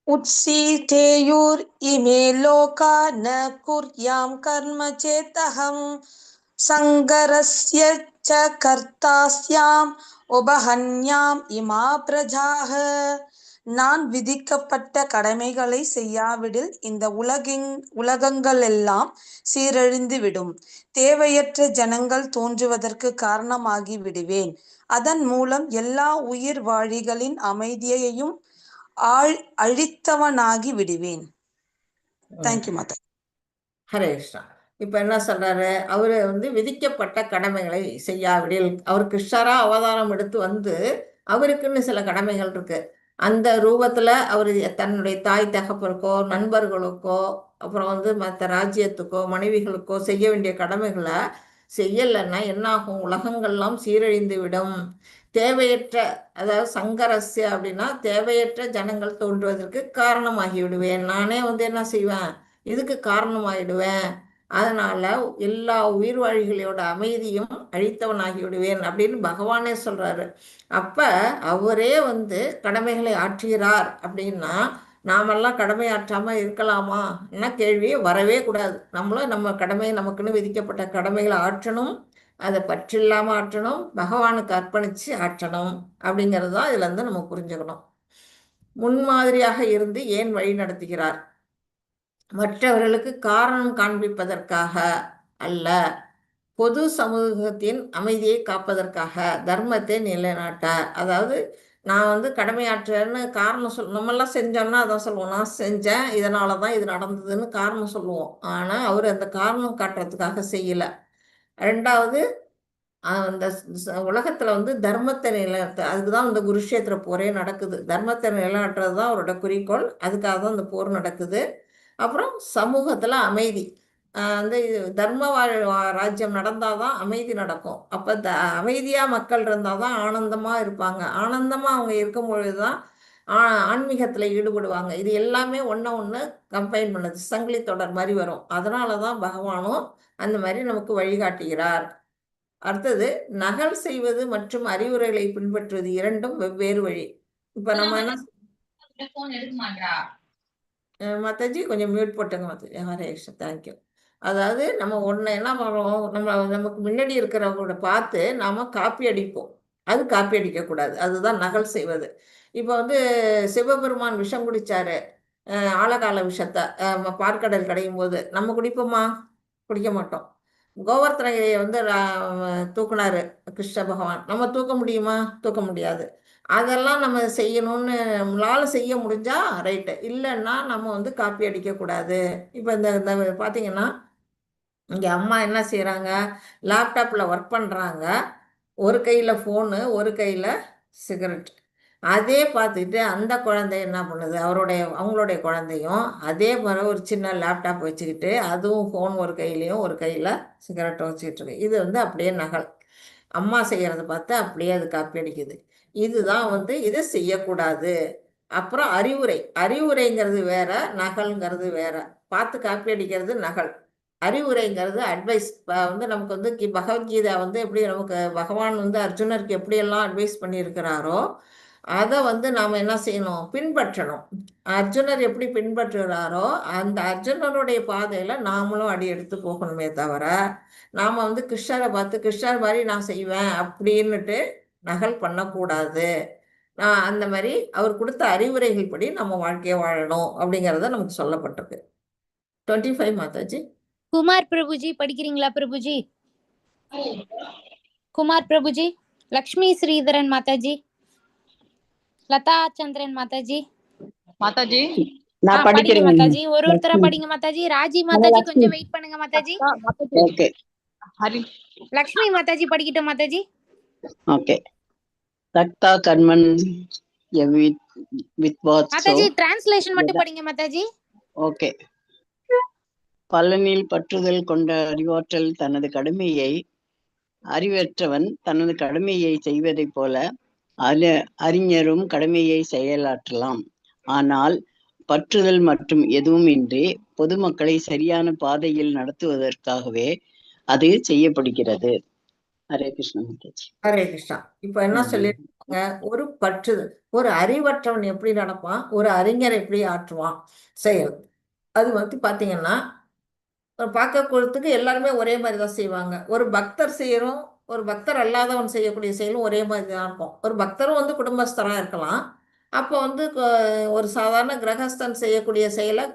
உத்சீதேயுர் இமே லோகா ந குர்யாம் கர்ம சேதஹம் சங்கரஸ்ய ச கர்த்தாஸ்யாம் உபஹன்யாம் இமா பிரஜாஹ. நான் விதிக்கப்பட்ட கடமைகளை செய்யாவிடில் இந்த உலகங்கள் எல்லாம் சீரழிந்து விடும். தேவையற்ற ஜனங்கள் தோன்றுவதற்கு காரணமாகி விடுவேன். அதன் மூலம் எல்லா உயிர் வாழிகளின் அமைதியையும் அழித்தவனாகி விடுவேன். தேங்க்யூ மாதா. ஹரே கிருஷ்ணா. இப்ப என்ன சொல்றாரு, அவரு வந்து விதிக்கப்பட்ட கடமைகளை செய்யாவிடில், அவர் கிருஷ்ணரா அவதாரம் எடுத்து வந்து அவருக்குன்னு சில கடமைகள் இருக்கு. அந்த ரூபத்துல அவர் தன்னுடைய தாய் தகப்பருக்கோ நண்பர்களுக்கோ அப்புறம் வந்து மற்ற ராஜ்யத்துக்கோ மனைவிகளுக்கோ செய்ய வேண்டிய கடமைகளை செய்யலைன்னா என்னாகும், உலகங்கள்லாம் சீரழிந்து விடும். தேவையற்ற, அதாவது சங்கரஸ்ய அப்படின்னா தேவையற்ற ஜனங்கள் தோன்றுவதற்கு காரணமாகி விடுவேன். நானே வந்து என்ன செய்வேன், இதுக்கு காரணமாயிடுவேன். அதனால எல்லா உயிர்வாழிகளோட அமைதியும் அழித்தவனாகி விடுவேன் அப்படின்னு பகவானே சொல்றாரு. அப்ப அவரே வந்து கடமைகளை ஆற்றுகிறார் அப்படின்னா நாமெல்லாம் கடமை ஆற்றாம இருக்கலாமா என்ன கேள்வி வரவே கூடாது. நம்மளும் நம்ம கடமை, நமக்குன்னு விதிக்கப்பட்ட கடமைகளை ஆற்றணும், அதை பற்றில்லாம ஆற்றணும், பகவானுக்கு அர்ப்பணிச்சு ஆற்றணும் அப்படிங்கிறது தான் இதுல இருந்து நம்ம புரிஞ்சுக்கணும். முன்மாதிரியாக இருந்து ஏன் வழி நடத்துகிறார், மற்றவர்களுக்கு காரணம் காண்பிப்பதற்காக அல்ல, பொது சமூகத்தின் அமைதியை காப்பதற்காக, தர்மத்தை நிலைநாட்ட. அதாவது நான் வந்து கடமையாற்றுறேன்னு காரணம் நம்மெல்லாம் செஞ்சோம்னா அதான் சொல்லுவோம், நான் செஞ்சேன் இதனால தான் இது நடந்ததுன்னு காரணம் சொல்லுவோம். ஆனால் அவர் அந்த காரணம் காட்டுறதுக்காக செய்யலை. ரெண்டாவது, அந்த உலகத்துல வந்து தர்மத்தை நிலைநாட்ட, அதுக்கு தான் இந்த குருஷேத்திர போரே நடக்குது. தர்மத்தை நிலைநாட்டுறது தான் அவரோட குறிக்கோள், அதுக்காக தான் இந்த போர் நடக்குது. அப்புறம் சமூகத்துல அமைதி, வந்து தர்ம ராஜ்யம் நடந்தாதான் அமைதி நடக்கும். அப்ப அமைதியா மக்கள் இருந்தாதான் ஆனந்தமா இருப்பாங்க. ஆனந்தமா அவங்க இருக்கும் பொழுதுதான் ஆன்மீகத்துல ஈடுபடுவாங்க. இது எல்லாமே ஒண்ணு கம்பைன் பண்ணுது, சங்கிலி தொடர் மாதிரி வரும். அதனாலதான் பகவானும் அந்த மாதிரி நமக்கு வழிகாட்டுகிறார். அடுத்தது, நகல் செய்வது மற்றும் அறிவுரைகளை பின்பற்றுவது இரண்டும் வெவ்வேறு வழி. இப்ப நம்ம என்ன மாதாஜி கொஞ்சம் மியூட் போட்டுங்க மாதாஜி. ஹரே கிருஷ்ணா, தேங்க்யூ. அதாவது நம்ம ஒன்று என்ன பண்ணுவோம், நமக்கு முன்னாடி இருக்கிறவங்களோட பார்த்து நாம காப்பி அடிப்போம், அது காப்பி அடிக்கக்கூடாது, அதுதான் நகல் செய்வது. இப்போ வந்து சிவபெருமான் விஷம் குடிச்சாரு, ஆழகால விஷத்தை பார்க்கடல் கிடையும் போது நம்ம குடிப்போமா? குடிக்க மாட்டோம். கோவர்த்தனையை வந்து தூக்குனாரு கிருஷ்ண பகவான், நம்ம தூக்க முடியுமா? தூக்க முடியாது. அதெல்லாம் நம்ம செய்யணும்னு நம்மளால செய்ய முடிஞ்சா ரைட்டு, இல்லைன்னா நம்ம வந்து காப்பி அடிக்கக்கூடாது. இப்போ இந்த பார்த்தீங்கன்னா இங்கே அம்மா என்ன செய்கிறாங்க, லேப்டாப்பில் ஒர்க் பண்ணுறாங்க, ஒரு கையில் ஃபோனு ஒரு கையில் சிகரெட். அதே பார்த்துக்கிட்டு அந்த குழந்தை என்ன பண்ணுது, அவங்களுடைய குழந்தையும் அதே மாதிரி ஒரு சின்ன லேப்டாப் வச்சுக்கிட்டு, அதுவும் ஃபோன் ஒரு கையிலையும் ஒரு கையில் சிகரெட்டை வச்சுக்கிட்டு இருக்கு. இது வந்து அப்படியே நகல். அம்மா செய்யறத பார்த்து அப்படியே அது காப்பி அடிக்குது. இதுதான் வந்து இதை செய்யக்கூடாது. அப்புறம் அறிவுரைங்கிறது வேற, நகல்ங்கிறது வேற. பார்த்து காப்பி அடிக்கிறது நகல். அறிவுரைங்கிறது அட்வைஸ். வந்து நமக்கு வந்து பகவத்கீதா வந்து எப்படி நமக்கு பகவான் வந்து அர்ஜுனருக்கு எப்படியெல்லாம் அட்வைஸ் பண்ணியிருக்கிறாரோ அதை வந்து நாம் என்ன செய்யணும், பின்பற்றணும். அர்ஜுனர் எப்படி பின்பற்றுகிறாரோ அந்த அர்ஜுனருடைய பாதையில் நாமளும் அடி எடுத்து போகணுமே தவிர, நாம் வந்து கிருஷ்ணரை பார்த்து கிருஷ்ணர் மாதிரி நான் செய்வேன் அப்படின்னுட்டு நகல் பண்ணக்கூடாது. நான் அந்த மாதிரி அவர் கொடுத்த அறிவுரைகள் படி நம்ம வாழ்க்கையை வாழணும் அப்படிங்கிறத நமக்கு சொல்லப்பட்டிருக்கு. 25 மாதாஜி. குமார் பிரபுஜி படிக்கிறீங்களா பிரபுஜி? குமார் பிரபுஜி. லக்ஷ்மி ஸ்ரீதரன் மாதாஜி. லதா சந்திரன் மாதாஜி. மாதாஜி நான் படிங்க படிக்கிறேன் மாதாஜி. ஒருத்தர படிங்க மாதாஜி. ராஜி மாதாஜி கொஞ்சம் வெயிட் பண்ணுங்க மாதாஜி. ஓகே லக்ஷ்மி மாதாஜி படிக்கட்டும் மாதாஜி. ஓகே. தக்தா கர்மன் வித்வாத்சோ. மாதாஜி டிரான்ஸ்லேஷன் மட்டும் படிங்க மாதாஜி. ஓகே. பலனில் பற்றுதல் கொண்ட அறிவாற்றல் தனது கடமையை, அறிவற்றவன் தனது கடமையை செய்வதைப் போல அறிஞரும் கடமையை செயலாற்றலாம். ஆனால் பற்றுதல் மற்றும் எதுவும் இன்றி பொதுமக்களை சரியான பாதையில் நடத்துவதற்காகவே அது செய்யப்படுகிறது. ஹரே கிருஷ்ணா மாதாஜி. ஹரே கிருஷ்ணா. இப்ப என்ன சொல்லிருக்காங்க, ஒரு பற்றுதல். ஒரு அறிவற்றவன் எப்படி நடப்பான், ஒரு அறிஞர் எப்படி ஆற்றுவான் செயல். அது வந்து பாத்தீங்கன்னா பார்க்கறதுக்கு எல்லாருமே ஒரே மாதிரி தான் செய்வாங்க. ஒரு பக்தர் செய்யறோம், ஒரு பக்தர் அல்லாதவன் செய்யக்கூடிய செயலும் ஒரே மாதிரி தான் இருக்கும். ஒரு பக்தரும் வந்து குடும்பஸ்தராக இருக்கலாம். அப்போ வந்து ஒரு சாதாரண கிரகஸ்தன் செய்யக்கூடிய செயலை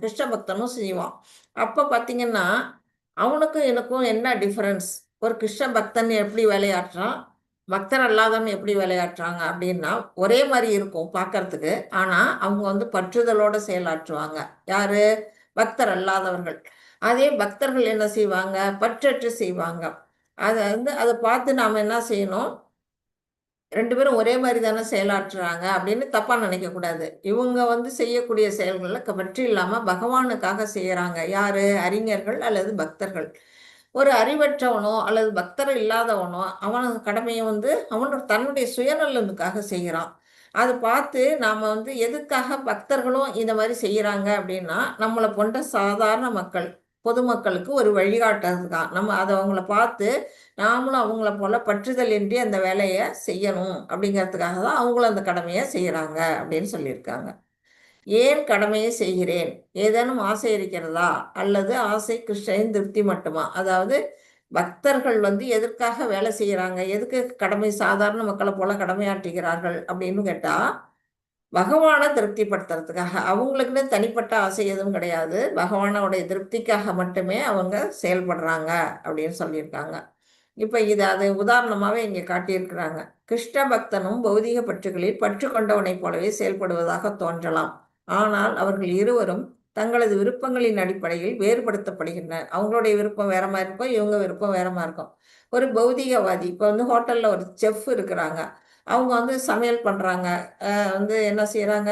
கிருஷ்ண பக்தனும் செய்வான். அப்போ பார்த்தீங்கன்னா அவனுக்கும் எனக்கும் என்ன டிஃபரன்ஸ், ஒரு கிருஷ்ண பக்தன் எப்படி வேலையாற்றுறான், பக்தர் அல்லாதவன் எப்படி விளையாட்டுறாங்க அப்படின்னா ஒரே மாதிரி இருக்கும் பார்க்கறதுக்கு. ஆனால் அவங்க வந்து பற்றுதலோட செயலாற்றுவாங்க. யாரு? பக்தர் அல்லாதவர்கள். அதே பக்தர்கள் என்ன செய்வாங்க? பற்றற்று செய்வாங்க. அதை பார்த்து நாம் என்ன செய்யணும், ரெண்டு பேரும் ஒரே மாதிரி தானே செயலாற்றுறாங்க அப்படின்னு தப்பாக நினைக்கக்கூடாது. இவங்க வந்து செய்யக்கூடிய செயல்களில் பற்று இல்லாமல் பகவானுக்காக செய்கிறாங்க. யாரு? அறிஞர்கள் அல்லது பக்தர்கள். ஒரு அறிவற்றவனோ அல்லது பக்தர் இல்லாதவனோ அவனது கடமையை வந்து அவனோட தன்னுடைய சுயநலனுக்காக செய்கிறான். அதை பார்த்து நாம் வந்து எதுக்காக பக்தர்களும் இந்த மாதிரி செய்கிறாங்க அப்படின்னா, நம்மளை போன்ற சாதாரண மக்கள், பொதுமக்களுக்கு ஒரு வழிகாட்டுறதுதான். நம்ம அதை அவங்கள பார்த்து நாமளும் அவங்கள போல பற்றுதல் இன்றி அந்த வேலையை செய்யணும் அப்படிங்கிறதுக்காக தான் அவங்களும் அந்த கடமையை செய்கிறாங்க அப்படின்னு சொல்லியிருக்காங்க. ஏன் கடமையை செய்கிறேன்? ஏதேனும் ஆசை இருக்கிறதா? அல்லது ஆசை கிருஷ்ணனின் திருப்தி மட்டுமா? அதாவது பக்தர்கள் வந்து எதற்காக வேலை செய்கிறாங்க, எதுக்கு கடமை சாதாரண மக்களை போல கடமையாற்றுகிறார்கள் அப்படின்னு கேட்டால், பகவானை திருப்திப்படுத்துறதுக்காக. அவங்களுக்குன்னு தனிப்பட்ட ஆசை எதுவும் கிடையாது. பகவானோடைய திருப்திக்காக மட்டுமே அவங்க செயல்படுறாங்க அப்படின்னு சொல்லியிருக்காங்க. இப்போ இது அதை உதாரணமாகவே இங்கே காட்டியிருக்கிறாங்க. கிருஷ்ண பக்தனும் பௌதிக பற்றுகளில் பற்று கொண்டவனைப் போலவே செயல்படுவதாக தோன்றலாம். ஆனால் அவர்கள் இருவரும் தங்களது விருப்பங்களின் அடிப்படையில் வேறுபடுத்தப்படுகின்றனர். அவங்களுடைய விருப்பம் வேற மாதிரி இருக்கும், இவங்க விருப்பம் வேற மாதிரி இருக்கும். ஒரு பௌதிகவாதி, இப்போ வந்து ஹோட்டலில் ஒரு செஃப் இருக்கிறாங்க. அவங்க வந்து சமையல் பண்ணுறாங்க. வந்து என்ன செய்கிறாங்க?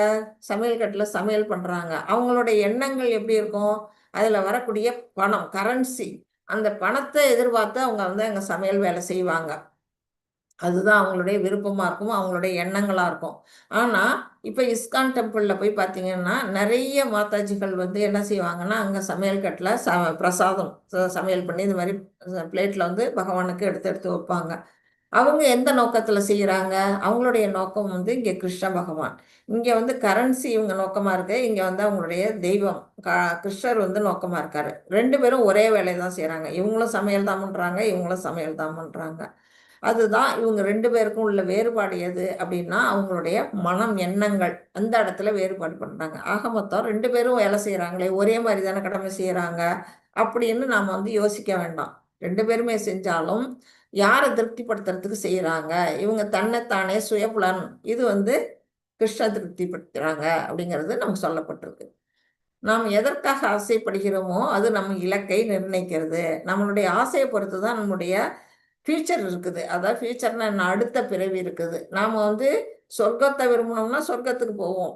சமையல் கட்டில் சமையல் பண்ணுறாங்க. அவங்களுடைய எண்ணங்கள் எப்படி இருக்கும்? அதில் வரக்கூடிய பணம், கரன்சி, அந்த பணத்தை எதிர்பார்த்து அவங்க வந்து அங்கே சமையல் வேலை செய்வாங்க. அதுதான் அவங்களுடைய விருப்பமாக இருக்கும், அவங்களுடைய எண்ணங்களாக இருக்கும். ஆனால் இப்போ இஸ்கான் டெம்பிளில் போய் பார்த்தீங்கன்னா நிறைய மாதாஜிகள் வந்து என்ன செய்வாங்கன்னா, அங்கே சமையல் கட்டில் பிரசாதம் சமையல் பண்ணி இந்த மாதிரி பிளேட்டில் வந்து பகவானுக்கு எடுத்து எடுத்து வைப்பாங்க. அவங்க எந்த நோக்கத்தில் செய்கிறாங்க? அவங்களுடைய நோக்கம் வந்து இங்கே கிருஷ்ண பகவான். இங்கே வந்து கரன்சி இவங்க நோக்கமாக இருக்கு, இங்கே வந்து அவங்களுடைய தெய்வம் கிருஷ்ணர் வந்து நோக்கமாக இருக்காரு. ரெண்டு பேரும் ஒரே வேலையை தான் செய்கிறாங்க. இவங்களும் சமையல் தான் பண்ணுறாங்க, இவங்களும் சமையல் தான் பண்ணுறாங்க. அதுதான் இவங்க ரெண்டு பேருக்கும் உள்ள வேறுபாடு. எது அப்படின்னா அவங்களுடைய மனம், எண்ணங்கள் அந்த இடத்துல வேறுபாடு பண்ணுறாங்க. ஆக மொத்தம் ரெண்டு பேரும் வேலை செய்கிறாங்களே, ஒரே மாதிரி தானே கடமை செய்கிறாங்க அப்படின்னு நாம் வந்து யோசிக்க வேண்டாம். ரெண்டு பேருமே செஞ்சாலும் யாரை திருப்திப்படுத்துறதுக்கு செய்கிறாங்க? இவங்க தன்னைத்தானே சுயபுலன், இது வந்து கிருஷ்ண திருப்திப்படுத்துகிறாங்க அப்படிங்கிறது நமக்கு சொல்லப்பட்டிருக்கு. நாம் எதற்காக ஆசைப்படுகிறோமோ அது நம்ம இலக்கை நிர்ணயிக்கிறது. நம்மளுடைய ஆசையை பொறுத்து தான் நம்முடைய ஃபியூச்சர் இருக்குது. அதாவது ஃபியூச்சர்னா என்ன, அடுத்த பிறவி இருக்குது. நாம் வந்து சொர்க்கத்தை விரும்பினோம்னா சொர்க்கத்துக்கு போவோம்.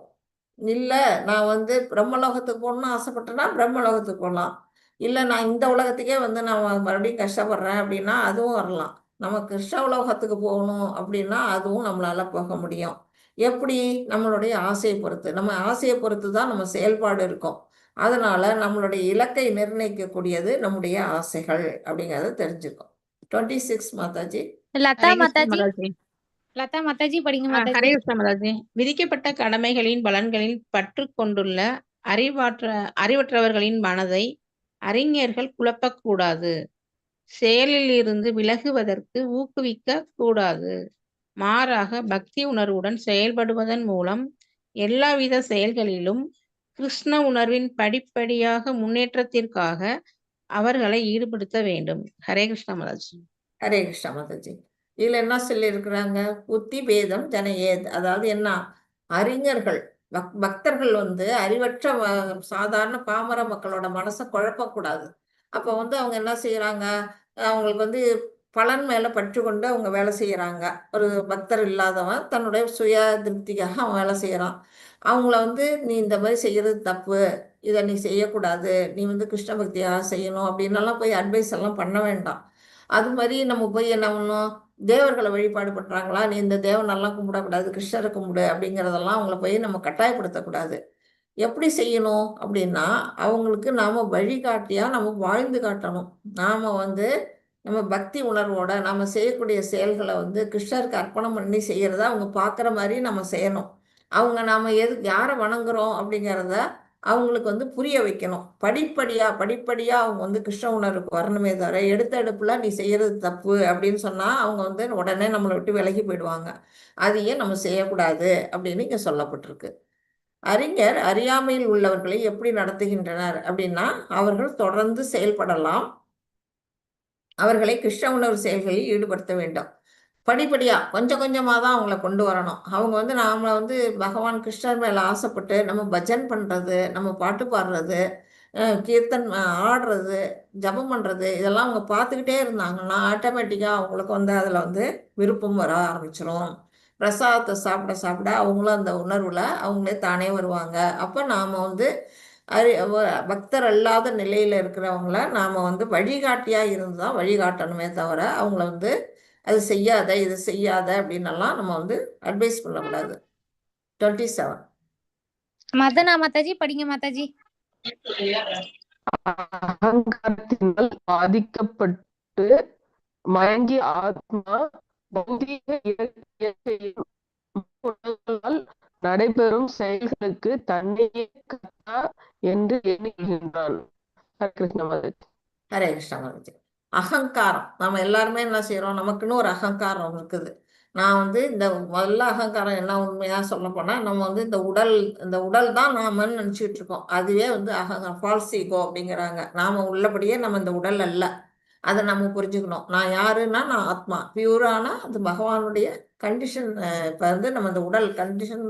இல்லை நான் வந்து பிரம்மலோகத்துக்கு போகணும்னு ஆசைப்பட்டேன்னா பிரம்மலோகத்துக்கு போகலாம். இல்லை நான் இந்த உலகத்துக்கே வந்து நான் மறுபடியும் கஷ்டப்படுறேன் அப்படின்னா அதுவும் வரலாம். நம்ம கிருஷ்ண உலகத்துக்கு போகணும் அப்படின்னா அதுவும் நம்மளால போக முடியும். எப்படி? நம்மளுடைய ஆசையை பொறுத்து. நம்ம ஆசையை பொறுத்து தான் நம்ம செயல்பாடு இருக்கும். அதனால நம்மளுடைய இலக்கை நிர்ணயிக்கக்கூடியது நம்முடைய ஆசைகள் அப்படிங்கிறத தெரிஞ்சுக்கும். 26 மாதாஜி. லதா ஹரே கிருஷ்ண மாதாஜி. மாதாஜி. லதா மாதாஜி படிங்க ஹரே மாதாஜி. கிருஷ்ண மாதாஜி. விதிக்கப்பட்ட கடமைகளின் பலன்களில் பற்று கொண்டுள்ள அறிவற்றவர்களின் மனதை அறிஞர்கள் குழப்பக்கூடாது. செயலில் இருந்து விலகுவதற்கு ஊக்குவிக்க கூடாது. மாறாக பக்தி உணர்வுடன் செயல்படுவதன் மூலம் எல்லாவித செயல்களிலும் கிருஷ்ண உணர்வின் படிப்படியாக முன்னேற்றத்திற்காக அவர்களை ஈடுபடுத்த வேண்டும். ஹரே கிருஷ்ண மாதாஜி. ஹரே கிருஷ்ண மாதாஜி. இதுல என்ன சொல்லியிருக்கிறாங்க? புத்தி பேதம் ஜனயேத். அதாவது என்ன, அறிஞர்கள் பக்தர்கள் வந்து அறிவற்ற சாதாரண பாமர மக்களோட மனசை குழப்பக்கூடாது. அப்போ வந்து அவங்க என்ன செய்யறாங்க, அவங்களுக்கு வந்து பலன் மேல பற்று கொண்டு அவங்க வேலை செய்யறாங்க. ஒரு பக்தர் இல்லாதவன் தன்னுடைய சுய திருப்திக்காக அவன் வேலை செய்யறான். அவங்கள வந்து நீ இந்த மாதிரி செய்யறது தப்பு, இதை நீ செய்யக்கூடாது, நீ வந்து கிருஷ்ண பக்தியாக செய்யணும் அப்படின்னலாம் போய் அட்வைஸ் எல்லாம் பண்ண வேண்டாம். அது மாதிரி நம்ம போய் என்ன பண்ணணும், தேவர்களை வழிபாடு பண்ணுறாங்களா, நீ இந்த தேவனெல்லாம் கும்பிடக்கூடாது, கிருஷ்ணரை கும்பிடு அப்படிங்கிறதெல்லாம் அவங்கள போய் நம்ம கட்டாயப்படுத்தக்கூடாது. எப்படி செய்யணும் அப்படின்னா, அவங்களுக்கு நாம் வழிகாட்டியாக நம்ம வாழ்ந்து காட்டணும். நாம் வந்து நம்ம பக்தி உணர்வோட நம்ம செய்யக்கூடிய செயல்களை வந்து கிருஷ்ணருக்கு அர்ப்பணம் பண்ணி செய்கிறத அவங்க பார்க்குற மாதிரி நம்ம செய்யணும். அவங்க நாம் யாரை வணங்குறோம் அப்படிங்கிறத அவங்களுக்கு வந்து புரிய வைக்கணும். படிப்படியாக அவங்க வந்து கிருஷ்ண உணர்வுக்கு வரணுமே தவிர எடுத்த எடுப்புல நீ செய்யறது தப்பு அப்படின்னு சொன்னால் அவங்க வந்து உடனே நம்மளை விட்டு விலகி போயிடுவாங்க. அதையே நம்ம செய்யக்கூடாது அப்படின்னு இங்கே சொல்லப்பட்டிருக்கு. அறிஞர் அறியாமையில் உள்ளவர்களை எப்படி நடத்துகின்றனர் அப்படின்னா, அவர்கள் தொடர்ந்து செயல்படலாம், அவர்களை கிருஷ்ண உணர்வு செயல்களில் ஈடுபடுத்த வேண்டும். படிப்படியாக கொஞ்சம் கொஞ்சமாக தான் அவங்கள கொண்டு வரணும். அவங்க வந்து நாமளை வந்து பகவான் கிருஷ்ணர் மேலே ஆசைப்பட்டு நம்ம பஜன் பண்ணுறது, நம்ம பாட்டு பாடுறது, கீர்த்தன் ஆடுறது, ஜபம் பண்ணுறது, இதெல்லாம் அவங்க பார்த்துக்கிட்டே இருந்தாங்கன்னா ஆட்டோமேட்டிக்காக அவங்களுக்கு வந்து அதில் வந்து விருப்பம் வர ஆரம்பிச்சிடும். பிரசாதத்தை சாப்பிட சாப்பிட அவங்களும் அந்த உணர்வில் அவங்களே தானே வருவாங்க. அப்போ நாம் வந்து பக்தர் அல்லாத நிலையில் இருக்கிறவங்கள நாம் வந்து வழிகாட்டியாக இருந்து தான் வழிகாட்டணுமே தவிர அவங்கள வந்து அது செய்யாத இது செய்யாத அப்படின்னெல்லாம் நம்ம வந்து அட்வைஸ் பண்ணக்கூடாது. 27 மதனா மாதாஜி படிங்க மாதாஜி. அகங்காரத்தினால் பாதிக்கப்பட்டு மயங்கி ஆத்மா பௌதீக இயற்கையால் நடைபெறும் செயல்களுக்கு தன்னையே கர்த்தா என்று எண்ணுகின்றான். ஹரே கிருஷ்ண மாதாஜி. ஹரே கிருஷ்ண மாதாஜி. அகங்காரம், நம்ம எல்லாருமே என்ன செய்யறோம், நமக்குன்னு ஒரு அகங்காரம் இருக்குது. நான் வந்து இந்த முதல்ல அகங்காரம் என்ன உண்மையாக சொல்ல போனால், நம்ம வந்து இந்த உடல் தான் நாமன்னு நினச்சிக்கிட்டு இருக்கோம். அதுவே வந்து அகங்காரம், ஃபால்ஸ் ஈகோ அப்படிங்கிறாங்க. நாம் உள்ளபடியே நம்ம இந்த உடல் அல்ல, அதை நம்ம புரிஞ்சுக்கணும். நான் யாருன்னா நான் ஆத்மா, பியூரான அது பகவானுடைய கண்டிஷன். இப்போ வந்து நம்ம இந்த உடல் கண்டிஷன்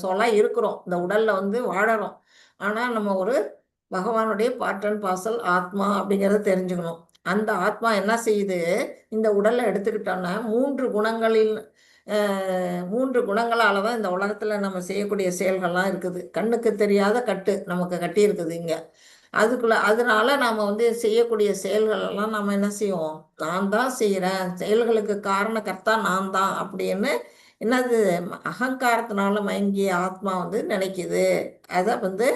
சொல்லாக இருக்கிறோம், இந்த உடலில் வந்து வாழறோம். ஆனால் நம்ம ஒரு பகவானுடைய பார்ட் அண்ட் பார்சல் ஆத்மா அப்படிங்கிறத தெரிஞ்சுக்கணும். அந்த ஆத்மா என்ன செய்யுது, இந்த உடலை எடுத்துக்கிட்டோன்னா மூன்று குணங்களால தான் இந்த உலகத்தில் நம்ம செய்யக்கூடிய செயல்கள்லாம் இருக்குது. கண்ணுக்கு தெரியாத கட்டு நமக்கு கட்டி இருக்குது இங்கே. அதனால நாம் வந்து செய்யக்கூடிய செயல்களெல்லாம் நம்ம என்ன செய்வோம், நான் தான் செய்கிறேன், செயல்களுக்கு காரணக்கர்த்தா நான் தான் அப்படின்னு என்னது அகங்காரத்தினால மயங்கிய ஆத்மா வந்து நினைக்குது. அதை வந்து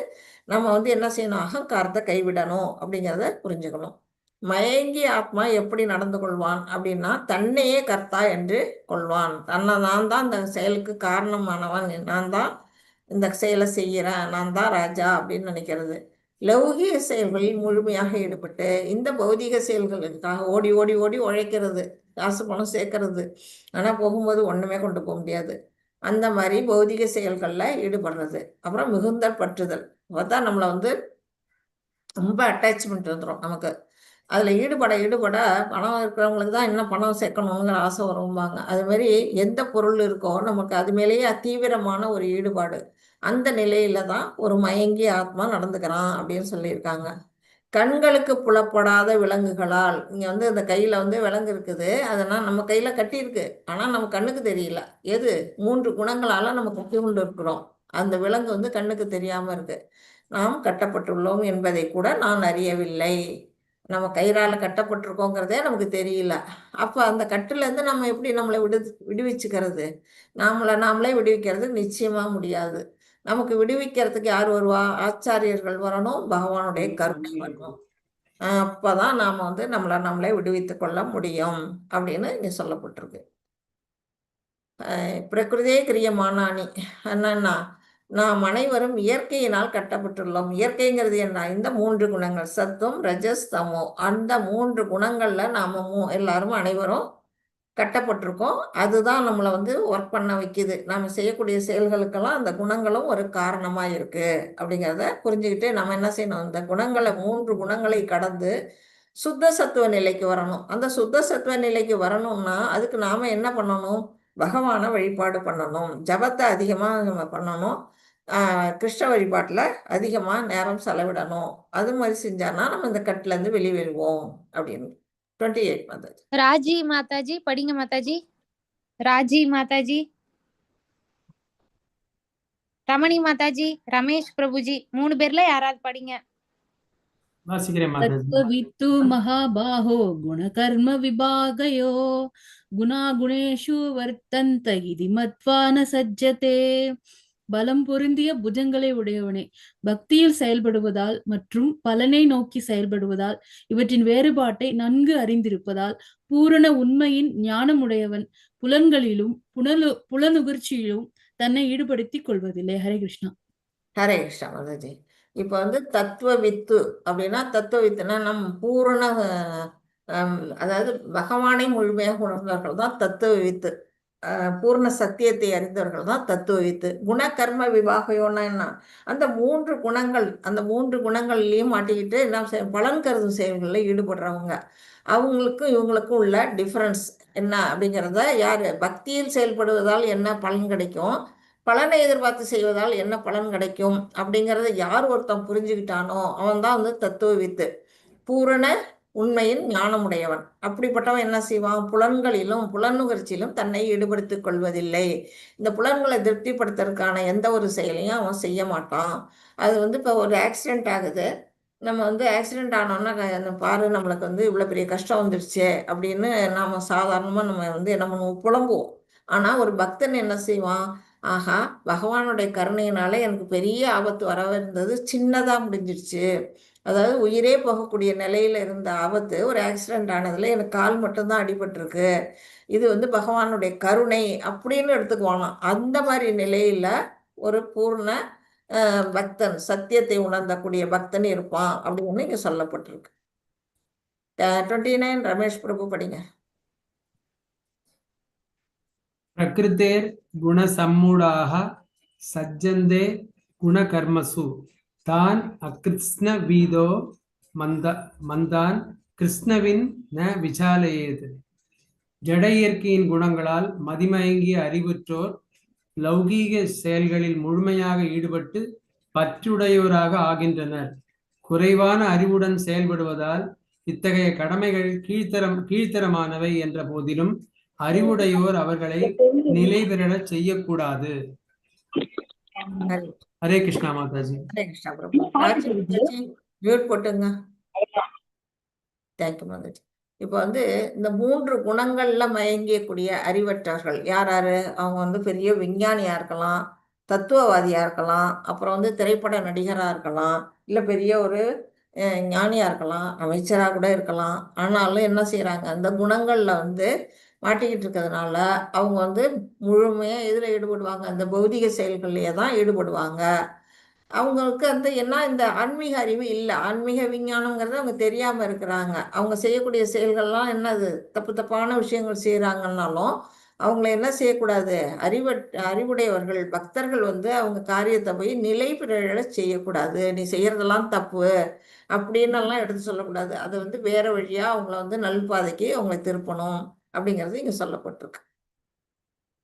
நம்ம வந்து என்ன செய்யணும், அகங்காரத்தை கைவிடணும் அப்படிங்கிறத புரிஞ்சுக்கணும். மயங்கிய ஆத்மா எப்படி நடந்து கொள்வான் அப்படின்னா, தன்னையே கர்த்தா என்று கொள்வான். நான் தான் இந்த செயலுக்கு காரணமானவன், நான் தான் இந்த செயலை செய்கிறேன், நான் தான் ராஜா அப்படின்னு நினைக்கிறது. லௌகிக செயல்களில் முழுமையாக ஈடுபட்டு இந்த பௌதிக செயல்களுக்காக ஓடி ஓடி ஓடி உழைக்கிறது, காசு பணம் சேர்க்கறது, ஆனால் போகும்போது ஒன்றுமே கொண்டு போக முடியாது. அந்த மாதிரி பௌதிக செயல்களில் ஈடுபடுறது. அப்புறம் மிகுந்த பற்றுதல், தான் நம்மளை வந்து ரொம்ப அட்டாச்மெண்ட் வந்துடும் நமக்கு. அதில் ஈடுபட பணம் இருக்கிறவங்களுக்கு தான் இன்னும் பணம் சேர்க்கணுங்கிற ஆசை வரும்பாங்க. அதுமாரி எந்த பொருள் இருக்கோ நமக்கு அது மேலேயே தீவிரமான ஒரு ஈடுபாடு, அந்த நிலையில தான் ஒரு மயங்கிய ஆத்மா நடந்துக்கிறான் அப்படின்னு சொல்லியிருக்காங்க. கண்களுக்கு புலப்படாத விலங்குகளால். இங்க வந்து இந்த கையில வந்து விலங்கு இருக்குது, அதெல்லாம் நம்ம கையில கட்டியிருக்கு, ஆனா நம்ம கண்ணுக்கு தெரியல. எது? 3 குணங்களால நம்ம கட்டி கொண்டு இருக்கிறோம். அந்த விலங்கு வந்து கண்ணுக்கு தெரியாம இருக்கு. நாம் கட்டப்பட்டுள்ளோம் என்பதை கூட நான் அறியவில்லை. நம்ம கயிறால கட்டப்பட்டிருக்கோங்கிறதே நமக்கு தெரியல. அப்ப அந்த கட்டுல இருந்து நம்ம எப்படி நம்மளை விடுவிச்சுக்கிறது? நாமளே விடுவிக்கிறது நிச்சயமா முடியாது. நமக்கு விடுவிக்கிறதுக்கு யார் வருவா? ஆச்சாரியர்கள் வரணும், பகவானுடைய கருணை வரணும். அப்பதான் நாம வந்து நம்மளே விடுவித்துக் கொள்ள முடியும் அப்படின்னு இங்க சொல்லப்பட்டிருக்கு. பிரகிருதே கிரியமானானி என்னன்னா, நாம் அனைவரும் இயற்கையினால் கட்டப்பட்டுள்ளோம். இயற்கைங்கிறது என்ன? இந்த 3 குணங்கள், சத்துவம், ரஜஸ், தமோ. அந்த 3 குணங்கள்ல நாம எல்லாரும் அனைவரும் கட்டப்பட்டிருக்கோம். அதுதான் நம்மளை வந்து ஒர்க் பண்ண வைக்குது. நம்ம செய்யக்கூடிய செயல்களுக்கெல்லாம் அந்த குணங்களும் ஒரு காரணமா இருக்கு அப்படிங்கிறத புரிஞ்சுக்கிட்டு நம்ம என்ன செய்யணும்? இந்த குணங்களை 3 குணங்களை கடந்து சுத்த சத்துவ நிலைக்கு வரணும். அந்த சுத்த சத்துவ நிலைக்கு வரணும்னா அதுக்கு நாம என்ன பண்ணணும்? பகவானை வழிபாடு பண்ணணும், ஜபத்தை அதிகமா நம்ம பண்ணணும், கிருஷ்ண வழிபாட்டுல அதிகமா நேரம் செலவிடணும். அது மாதிரி செஞ்சானா நம்ம இந்த கட்டுல இருந்து வெளியே வருவோம் அப்படின்னு. 28 மாதாஜி. ராஜி மாதாஜி படிங்க மாதாஜி. ராஜி மாதாஜி, ரமணி மாதாஜி, ரமேஷ் பிரபுஜி, 3 பேர்ல யாராவது படிங்க. வாசிக்கிறேன் மாதாஜி. தத்வவித்து மகாபாஹோ குணகர்ம விபாகயோ குணாகுணேஷு வர்த்தந்த இதி மத்வா ந சஜ்ஜதே. பலம் பொருந்திய புஜங்களை உடையவனே, பக்தியில் செயல்படுவதால் மற்றும் பலனை நோக்கி செயல்படுவதால் இவற்றின் வேறுபாட்டை நன்கு அறிந்திருப்பதால் பூரண உண்மையின் ஞானமுடையவன் புலன்களிலும் புலனுகர்ச்சியிலும் தன்னை ஈடுபடுத்திக் கொள்வதில்லை. ஹரே கிருஷ்ணா. ஹரே கிருஷ்ணா மாதாஜி. இப்போ வந்து தத்துவ வித்து அப்படின்னா, தத்துவ வித்துனா நம் பூரண அதாவது பகவானை முழுமையாக உணர்ந்தவர்கள் தான் தத்துவ வித்து. பூர்ண சத்தியத்தை அறிந்தவர்கள் தான் தத்துவ வித்து. குணகர்ம விபாகயோன்னா என்ன? அந்த 3 குணங்கள், அந்த 3 குணங்கள்லயும் மாட்டிக்கிட்டு என்ன பலன் கருதும் செயல்களில் ஈடுபடுறவங்க. அவங்களுக்கும் இவங்களுக்கும் உள்ள டிஃபரன்ஸ் என்ன அப்படிங்கிறத, யாரு பக்தியில் செயல்படுவதால் என்ன பலன் கிடைக்கும், பலனை எதிர்பார்த்து செய்வதால் என்ன பலன் கிடைக்கும் அப்படிங்கிறத யார் ஒருத்தன் புரிஞ்சுக்கிட்டானோ அவன் தான் வந்து தத்துவ வித்து, பூரண உண்மையின் ஞானமுடையவன். அப்படிப்பட்டவன் என்ன செய்வான்? புலன்களிலும் புலனுகர்ச்சியிலும் தன்னை ஈடுபடுத்திக் கொள்வதில்லை. இந்த புலன்களை திருப்திப்படுத்துறதுக்கான எந்த ஒரு செயலையும் அவன் செய்ய மாட்டான். அது வந்து இப்போ ஒரு ஆக்சிடென்ட் ஆகுது, நம்ம வந்து ஆக்சிடென்ட் ஆனோன்னா பாரு நம்மளுக்கு வந்து இவ்வளோ பெரிய கஷ்டம் வந்துடுச்சு அப்படின்னு நாம் சாதாரணமாக நம்ம வந்து என்ன பண்ணுவோம்? புலம்புவோம். ஆனால் ஒரு பக்தன் என்ன செய்வான்? ஆஹா, பகவானுடைய கருணையினால எனக்கு பெரிய ஆபத்து வரவிருந்தது, சின்னதாக முடிஞ்சிடுச்சு. அதாவது உயிரே போகக்கூடிய நிலையில இருந்த ஆபத்து ஒரு ஆக்சிடென்ட் ஆனதுல எனக்கு கால் மட்டும்தான் அடிபட்டிருக்கு, இது வந்து பகவானுடைய கருணை அப்படின்னு எடுத்துக்குவானா. அந்த மாதிரி நிலையில ஒரு பூர்ண பக்தன், சத்தியத்தை உணர்ந்தக்கூடிய பக்தன் இருப்பான் அப்படின்னு இங்க சொல்லப்பட்டிருக்கு. 29 ரமேஷ் பிரபு படிங்க. பிரகிருதேர் குணசம்மூடாக சஜ்ஜந்தே குணகர்மசு தான் அகிருஷ்ண வீதோ மந்தான் கிருஷ்ணவின் ந விசாலயேது. ஜட இயற்கையின் குணங்களால் மதிமயங்கிய அறிவுற்றோர் லௌகீக செயல்களில் முழுமையாக ஈடுபட்டு பற்றுடையோராக ஆகின்றனர். குறைவான அறிவுடன் செயல்படுவதால் இத்தகைய கடமைகள் கீழ்த்தரமானவை என்ற போதிலும் அறிவுடையோர் அவர்களை நிலை பெற செய்யக்கூடாது. ஹரே கிருஷ்ணா மாதாஜி. ஹரே கிருஷ்ணா பிரபு. மியூட் போட்டுங்க. தேங்க்யூ மாதாஜி. இப்போ வந்து இந்த 3 குணங்கள்ல மயங்கியக்கூடிய அறிவற்றவர்கள் யார் யாரு? அவங்க வந்து பெரிய விஞ்ஞானியா இருக்கலாம், தத்துவவாதியா இருக்கலாம், அப்புறம் வந்து திரைப்பட நடிகரா இருக்கலாம், இல்லை பெரிய ஒரு ஞானியா இருக்கலாம், அமைச்சரா கூட இருக்கலாம். ஆனாலும் என்ன செய்யறாங்க? அந்த குணங்கள்ல வந்து மாட்டிக்கிட்டு இருக்கிறதுனால அவங்க வந்து முழுமையா எதுல ஈடுபடுவாங்க? அந்த பௌதிக செயல்கள்லயே தான் ஈடுபடுவாங்க. அவங்களுக்கு வந்து என்ன, இந்த ஆன்மீக அறிவு இல்லை, ஆன்மீக விஞ்ஞானங்கிறது அவங்க தெரியாம இருக்கிறாங்க. அவங்க செய்யக்கூடிய செயல்கள்லாம் என்னது? தப்பான விஷயங்கள் செய்யறாங்கன்னாலும் அவங்கள என்ன செய்யக்கூடாது? அறிவுடையவர்கள் பக்தர்கள் வந்து அவங்க காரியத்தை போய் நிலை பிறழ செய்யக்கூடாது. நீ செய்யறதெல்லாம் தப்பு அப்படின்னு எல்லாம் எடுத்து சொல்லக்கூடாது. அது வந்து வேற வழியா அவங்கள வந்து நல்பாதைக்கு அவங்களை திருப்பணும் அப்படிங்கிறது இங்க சொல்லப்பட்டிருக்கு.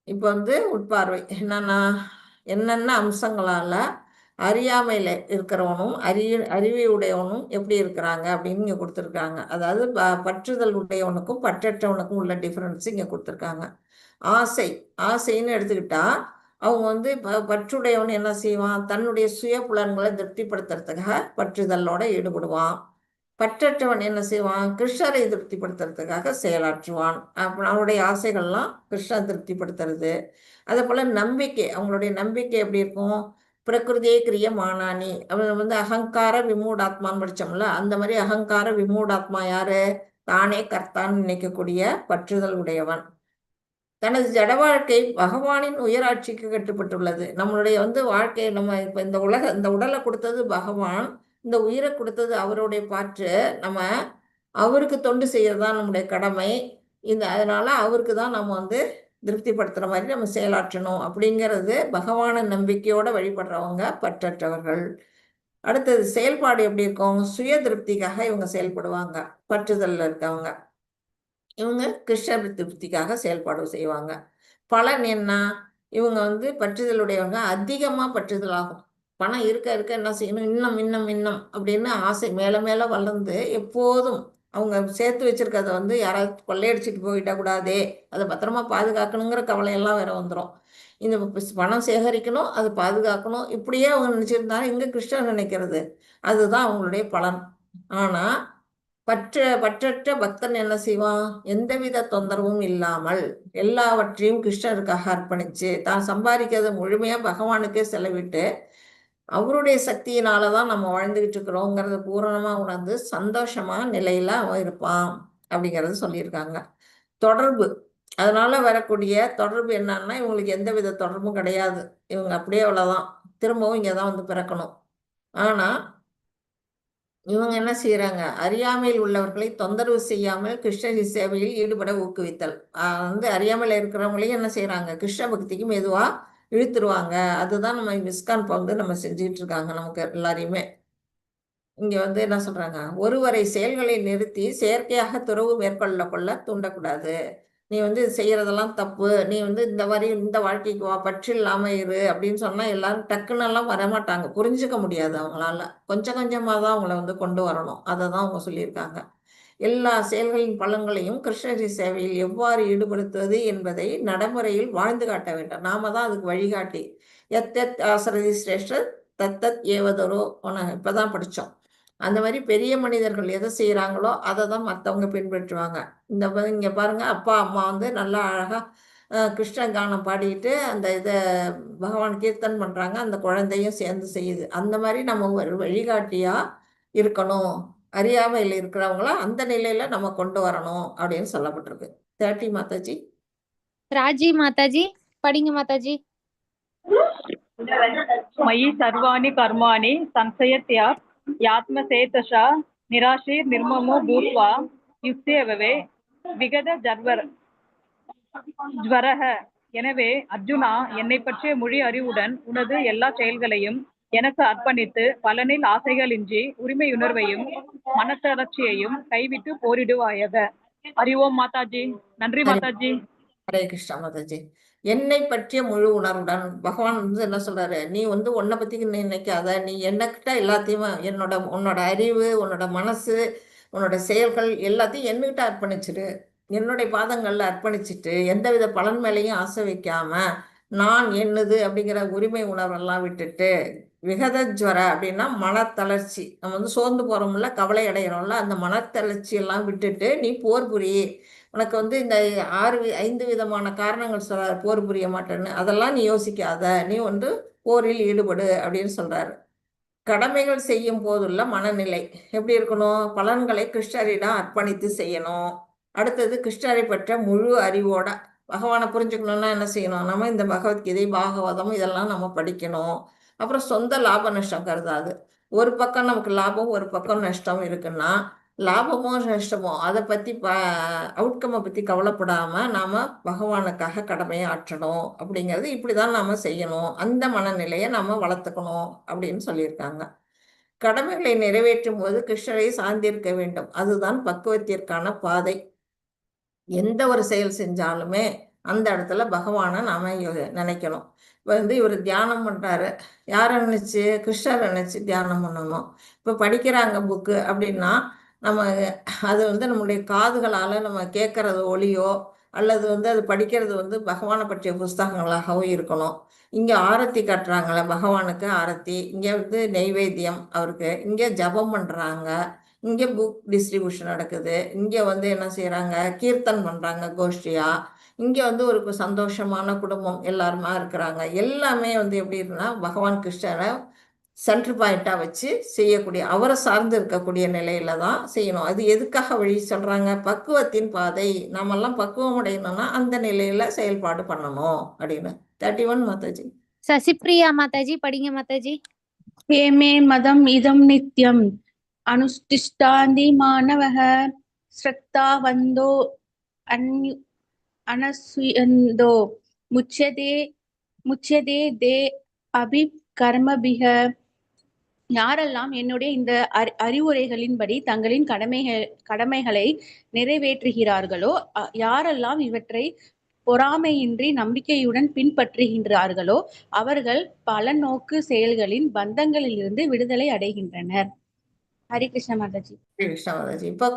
இப்போ வந்து உட்பார்வை என்னன்னா, என்னென்ன அம்சங்களால அறியாமையில இருக்கிறவனும் அறிவை உடையவனும் எப்படி இருக்கிறாங்க அப்படின்னு இங்க கொடுத்துருக்காங்க. அதாவது பற்றுதல் உடையவனுக்கும் பற்றற்றவனுக்கும் உள்ள டிஃபரன்ஸ் இங்க கொடுத்துருக்காங்க. ஆசைன்னு எடுத்துக்கிட்டா அவங்க வந்து பற்றுடையவன் என்ன செய்வான், தன்னுடைய சுய புலன்களை திருப்திப்படுத்துறதுக்காக பற்றுதலோட ஈடுபடுவான். பற்றற்றவன் என்ன செய்வான், கிருஷ்ணரை திருப்திப்படுத்துறதுக்காக செயலாற்றுவான். அவனுடைய ஆசைகள்லாம் கிருஷ்ணரை திருப்திப்படுத்துறது. அதே போல நம்பிக்கை, அவங்களுடைய நம்பிக்கை எப்படி இருக்கும், பிரகிருதியே கிரிய மானானி. அவன் வந்து அகங்கார விமூடாத்மான்னு படிச்சோம்ல, அந்த மாதிரி அகங்கார விமூடாத்மா யாரு, தானே கர்த்தான்னு நினைக்கக்கூடிய பற்றுதல் உடையவன். தனது ஜட வாழ்க்கை பகவானின் உயராட்சிக்கு கட்டுப்பட்டுள்ளது. நம்மளுடைய வந்து வாழ்க்கை, நம்ம இப்ப இந்த உடலை கொடுத்தது பகவான், இந்த உயிரை கொடுத்தது அவருடைய பாற்று. நம்ம அவருக்கு தொண்டு செய்யறதுதான் நம்முடைய கடமை. அதனால அவருக்கு தான் நம்ம வந்து திருப்திப்படுத்துற மாதிரி நம்ம செயலாற்றணும் அப்படிங்கிறது பகவான நம்பிக்கையோட வழிபடுறவங்க பற்றற்றவர்கள். அடுத்தது செயல்பாடு எப்படி இருக்கும், சுய திருப்திக்காக இவங்க செயல்படுவாங்க. பற்றுதல்ல இருக்கவங்க இவங்க கிருஷ்ண திருப்திக்காக செயல்பாடு செய்வாங்க. பலன் என்ன, இவங்க வந்து பற்றுதலுடையவங்க அதிகமா பற்றுதல் ஆகும். பணம் இருக்க இருக்க என்ன செய்யணும், இன்னும் இன்னும் இன்னும் அப்படின்னு ஆசை மேல மேல வளர்ந்து எப்போதும் அவங்க சேர்த்து வச்சிருக்கிறத வந்து யாராவது கொள்ளையடிச்சிட்டு போயிட்ட கூடாதே, அதை பத்திரமா பாதுகாக்கணுங்கிற கவலையெல்லாம் வேற வந்துடும். இந்த பணம் சேகரிக்கணும், அதை பாதுகாக்கணும், இப்படியே அவங்க நினைச்சிருந்தாலும் இங்க கிருஷ்ணர் நினைக்கிறது அதுதான் அவங்களுடைய பலன். ஆனா பற்றற்ற பக்தன் என்ன செய்வான், எந்தவித தொந்தரவும் இல்லாமல் எல்லாவற்றையும் கிருஷ்ணருக்காக அர்ப்பணிச்சு தான் சம்பாதிக்கிறத முழுமையா பகவானுக்கே செலவிட்டு அவருடைய சக்தியினாலதான் நம்ம வாழ்ந்துகிட்டு இருக்கிறோங்கிறத பூரணமா உணர்ந்து சந்தோஷமா நிலையில அவன் இருப்பான் அப்படிங்கறது சொல்லியிருக்காங்க. தொடர்பு, அதனால வரக்கூடிய தொடர்பு என்னன்னா, இவங்களுக்கு எந்தவித தொடர்பும் கிடையாது. இவங்க அப்படியே அவ்வளவுதான், திரும்பவும் இங்கதான் வந்து பிறக்கணும். ஆனா இவங்க என்ன செய்யறாங்க, அறியாமையில் உள்ளவர்களை தொந்தரவு செய்யாமல் கிருஷ்ண சேவையில் ஈடுபட ஊக்குவித்தல். வந்து அறியாமையில இருக்கிறவங்களையும் என்ன செய்யறாங்க, கிருஷ்ண பக்திக்கு மெதுவா இழுத்துருவாங்க. அதுதான் நம்ம இஸ்கான் வந்து நம்ம செஞ்சுட்டு இருக்காங்க நமக்கு எல்லாரையுமே. இங்க வந்து என்ன சொல்றாங்க, ஒருவரை செயல்களை நிறுத்தி செயற்கையாக துறவு மேற்கொள்ள தூண்டக்கூடாது. நீ வந்து செய்யறதெல்லாம் தப்பு, நீ வந்து இந்த மாதிரி இந்த வாழ்க்கைக்கு வா, பற்று இல்லாம இரு அப்படின்னு சொன்னா எல்லாரும் டக்குன்னு எல்லாம் வரமாட்டாங்க, புரிஞ்சுக்க முடியாது அவங்களால. கொஞ்சம் கொஞ்சமா தான் அவங்கள வந்து கொண்டு வரணும். அதை தான் அவங்க சொல்லியிருக்காங்க. எல்லா செயல்களின் பலன்களையும் கிருஷ்ணரி சேவையில் எவ்வாறு ஈடுபடுத்துவது என்பதை நடைமுறையில் வாழ்ந்து காட்ட வேண்டும். நாம தான் அதுக்கு வழிகாட்டி. எத் ஆசரதி சிரேஷ்டர் தத்தத் ஏவதரோ இப்பதான் படிச்சோம். அந்த மாதிரி பெரிய மனிதர்கள் எதை செய்யறாங்களோ அதை தான் மற்றவங்க பின்பற்றுவாங்க. இங்க பாருங்க, அப்பா அம்மா வந்து நல்லா அழகா கிருஷ்ண கானம் பாடிட்டு அந்த இதை பகவான் கீர்த்தன் பண்றாங்க, அந்த குழந்தையும் சேர்ந்து செய்யுது. அந்த மாதிரி நம்ம ஒரு வழிகாட்டியா இருக்கணும். அறியாமையில் இருக்கிறவங்கள அந்த நிலையில நம்ம கொண்டு வரணும் அப்படின்னு சொல்லப்பட்டிருக்கு. 30 மாதாஜி. ராஜி மாதாஜி படிங்க மாதாஜி. மயி சர்வாணி கர்மாணி சம்சயத்யா யாத்மசேதஷா நிராஷீர் நிர்மமோ பூத்வா யுக்தேவவே விகத ஜ்வரஹ. எனவே அர்ஜுனா, என்னை பற்றிய மொழி அறிவுடன் உனது எல்லா செயல்களையும் எனக்கு அர்ப்பணித்து பலனில் ஆசைகளின்றி உரிமையுணர்வையும் மனத்தளர்ச்சியையும் கைவிட்டு போரிடுவாயாக. அறிவோம் மாதாஜி. நன்றி மாதாஜி. ஹரே கிருஷ்ணா மாதாஜி. என்னை பற்றிய முழு உணர்வுடன் பகவான் வந்து என்ன சொல்றாரு, நீ வந்து உன்னை பத்தி நினைக்காத, நீ என்னகிட்ட எல்லாத்தையும் உன்னோட அறிவு, உன்னோட மனசு, உன்னோட செயல்கள் எல்லாத்தையும் என்கிட்ட அர்ப்பணிச்சிடு. என்னுடைய பாதங்கள்ல அர்ப்பணிச்சுட்டு எந்தவித பலன் மேலையும் ஆசை வைக்காம நான் என்னது அப்படிங்கிற உரிமை உணர்வெல்லாம் விட்டுட்டு, விகதஜ்வர அப்படின்னா மனத்தளர்ச்சி, நம்ம வந்து சோர்ந்து போறோம்ல, கவலை அடைகிறோம்ல, அந்த மனத்தளர்ச்சி எல்லாம் விட்டுட்டு நீ போர் புரி. உனக்கு வந்து இந்த 5 விதமான காரணங்கள் சொல்றாரு போர் புரிய மாட்டேன்னு, அதெல்லாம் நீ யோசிக்காத, நீ வந்து போரில் ஈடுபடு அப்படின்னு சொல்றாரு. கடமைகள் செய்யும் போதுள்ள மனநிலை எப்படி இருக்கணும், பலன்களை கிருஷ்ணரிடம் அர்ப்பணித்து செய்யணும். அடுத்தது கிருஷ்ணரை பற்ற முழு அறிவோட பகவானை புரிஞ்சுக்கணும்னா என்ன செய்யணும், நம்ம இந்த பகவத்கீதை, பாகவதம் இதெல்லாம் நம்ம படிக்கணும். அப்புறம் சொந்த லாப நஷ்டம் கருதாது. ஒரு பக்கம் நமக்கு லாபம், ஒரு பக்கம் நஷ்டம் இருக்குன்னா, லாபமோ நஷ்டமோ அதை பத்தி அவுட்கம்மை பத்தி கவலைப்படாம நாம பகவானுக்காக கடமையை ஆற்றணும் அப்படிங்கிறது இப்படிதான் நாம செய்யணும். அந்த மனநிலையை நாம வளர்த்துக்கணும் அப்படின்னு சொல்லியிருக்காங்க. கடமைகளை நிறைவேற்றும் போது கிருஷ்ணரை சார்ந்திருக்க வேண்டும். அதுதான் பக்குவத்திற்கான பாதை. எந்த ஒரு செயல் செஞ்சாலுமே அந்த இடத்துல பகவானை நாம நினைக்கணும். இப்போ வந்து இவர் தியானம் பண்றாரு, யாரை நினைச்சு? கிருஷ்ணரை நினைச்சு தியானம் பண்ணணும். இப்போ படிக்கிறாங்க புக்கு அப்படின்னா நம்ம அது வந்து நம்முடைய காதுகளால் நம்ம கேட்கறது ஒளியோ அல்லது வந்து அது படிக்கிறது வந்து பகவானை பற்றிய புஸ்தகங்களாகவும் இருக்கணும். இங்கே ஆரத்தி காட்டுறாங்களே பகவானுக்கு ஆரத்தி, இங்கே வந்து நெய்வேத்தியம் அவருக்கு, இங்கே ஜபம் பண்ணுறாங்க, இங்கே புக் டிஸ்ட்ரிபியூஷன் நடக்குது, இங்கே வந்து என்ன செய்கிறாங்க, கீர்த்தன் பண்ணுறாங்க கோஷ்டியா, இங்கே வந்து ஒரு சந்தோஷமான குடும்பம் எல்லாருமா இருக்கிறாங்க. எல்லாமே வந்து எப்படி இருக்குன்னா பகவான் கிருஷ்ணரை சென்ட்ரு பாயிண்டாக வச்சு செய்யக்கூடிய, அவரை சார்ந்து இருக்கக்கூடிய நிலையில தான் செய்யணும். அது எதுக்காக வழி சொல்கிறாங்க? பக்குவத்தின் பாதை. நாமெல்லாம் பக்குவம் அடையணும்னா அந்த நிலையில செயல்பாடு பண்ணணும் அப்படின்னு. 31 மாதாஜி. சசிப்ரியா மாதாஜி படிங்க மாதாஜி. ஏமே மதம் இதம் நித்யம் அனுஷ்டிஷ்டாந்தி மாணவः ஸ்ரக்தாவந்தோ அனசுயந்தோ முச்சதே தே அபிகர்மபிக. யாரெல்லாம் என்னுடைய இந்த அறிவுரைகளின்படி தங்களின் கடமைகளை நிறைவேற்றுகிறார்களோ, யாரெல்லாம் இவற்றை பொறாமையின்றி நம்பிக்கையுடன் பின்பற்றுகின்றார்களோ அவர்கள் பல நோக்கு செயல்களின் பந்தங்களிலிருந்து விடுதலை அடைகின்றனர். ஹரி கிருஷ்ண மாதாஜி. கிருஷ்ண மாதாஜி. இப்போ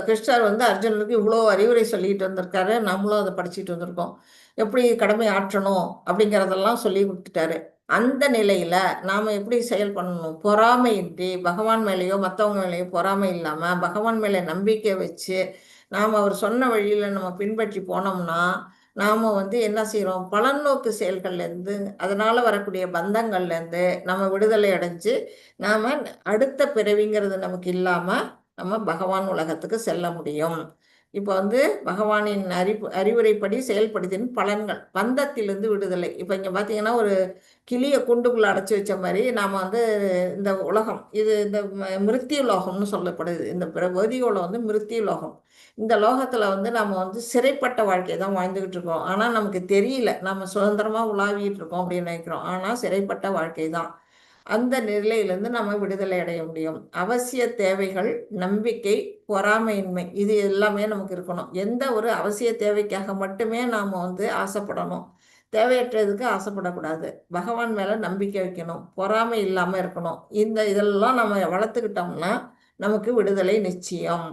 கிருஷ்ணர் வந்து அர்ஜுனனுக்கு இவ்வளோ அறிவுரை சொல்லிட்டு வந்திருக்காரு. நம்மளும் அதை படிச்சுட்டு வந்திருக்கோம். எப்படி கடமை ஆற்றணும் அப்படிங்கிறதெல்லாம் சொல்லி கொடுத்துட்டாரு. அந்த நிலையில நாம எப்படி செயல் பண்ணணும்? பொறாமையின்றி, பகவான் மேலேயோ மற்றவங்க மேலேயோ பொறாமை இல்லாம பகவான் மேலே நம்பிக்கை வச்சு நாம் அவர் சொன்ன வழியில நம்ம பின்பற்றி போனோம்னா நாம வந்து என்ன செய்யறோம்? பலநோக்கு செயல்கள்லேருந்து, அதனால வரக்கூடிய பந்தங்கள்லேருந்து நம்ம விடுதலை அடைஞ்சு நாம அடுத்த பிறவிங்கிறது நமக்கு இல்லாம நம்ம பகவான் உலகத்துக்கு செல்ல முடியும். இப்போ வந்து பகவானின் அறிவுரைப்படி செயல்படுத்தின் பலன்கள், பந்தத்திலிருந்து விடுதலை. இப்போ இங்கே பார்த்தீங்கன்னா ஒரு கிளியை கூண்டுக்குள்ள அடைச்சி வச்ச மாதிரி நாம் வந்து இந்த உலகம், இது இந்த மிருத்திய லோகம்னு சொல்லப்படுது. இந்த பௌதிகோளம் வந்து மிருத்திய லோகம். இந்த லோகத்தில் வந்து நம்ம வந்து சிறைப்பட்ட வாழ்க்கையை தான் வாழ்ந்துக்கிட்டு இருக்கோம். ஆனால் நமக்கு தெரியல, நம்ம சுதந்திரமாக உலாவிட்டு இருக்கோம் அப்படின்னு நினைக்கிறோம். ஆனால் சிறைப்பட்ட வாழ்க்கை தான். அந்த நிலையிலிருந்து நம்ம விடுதலை அடைய முடியும். அவசிய தேவைகள், நம்பிக்கை, பொறாமையின்மை, இது எல்லாமே நமக்கு இருக்கணும். எந்த ஒரு அவசிய தேவைக்காக மட்டுமே நாம் வந்து ஆசைப்படணும், தேவையற்றதுக்கு ஆசைப்படக்கூடாது. பகவான் மேலே நம்பிக்கை வைக்கணும், பொறாமை இல்லாமல் இருக்கணும். இதெல்லாம் நம்ம வளர்த்துக்கிட்டோம்னா நமக்கு விடுதலை நிச்சயம்.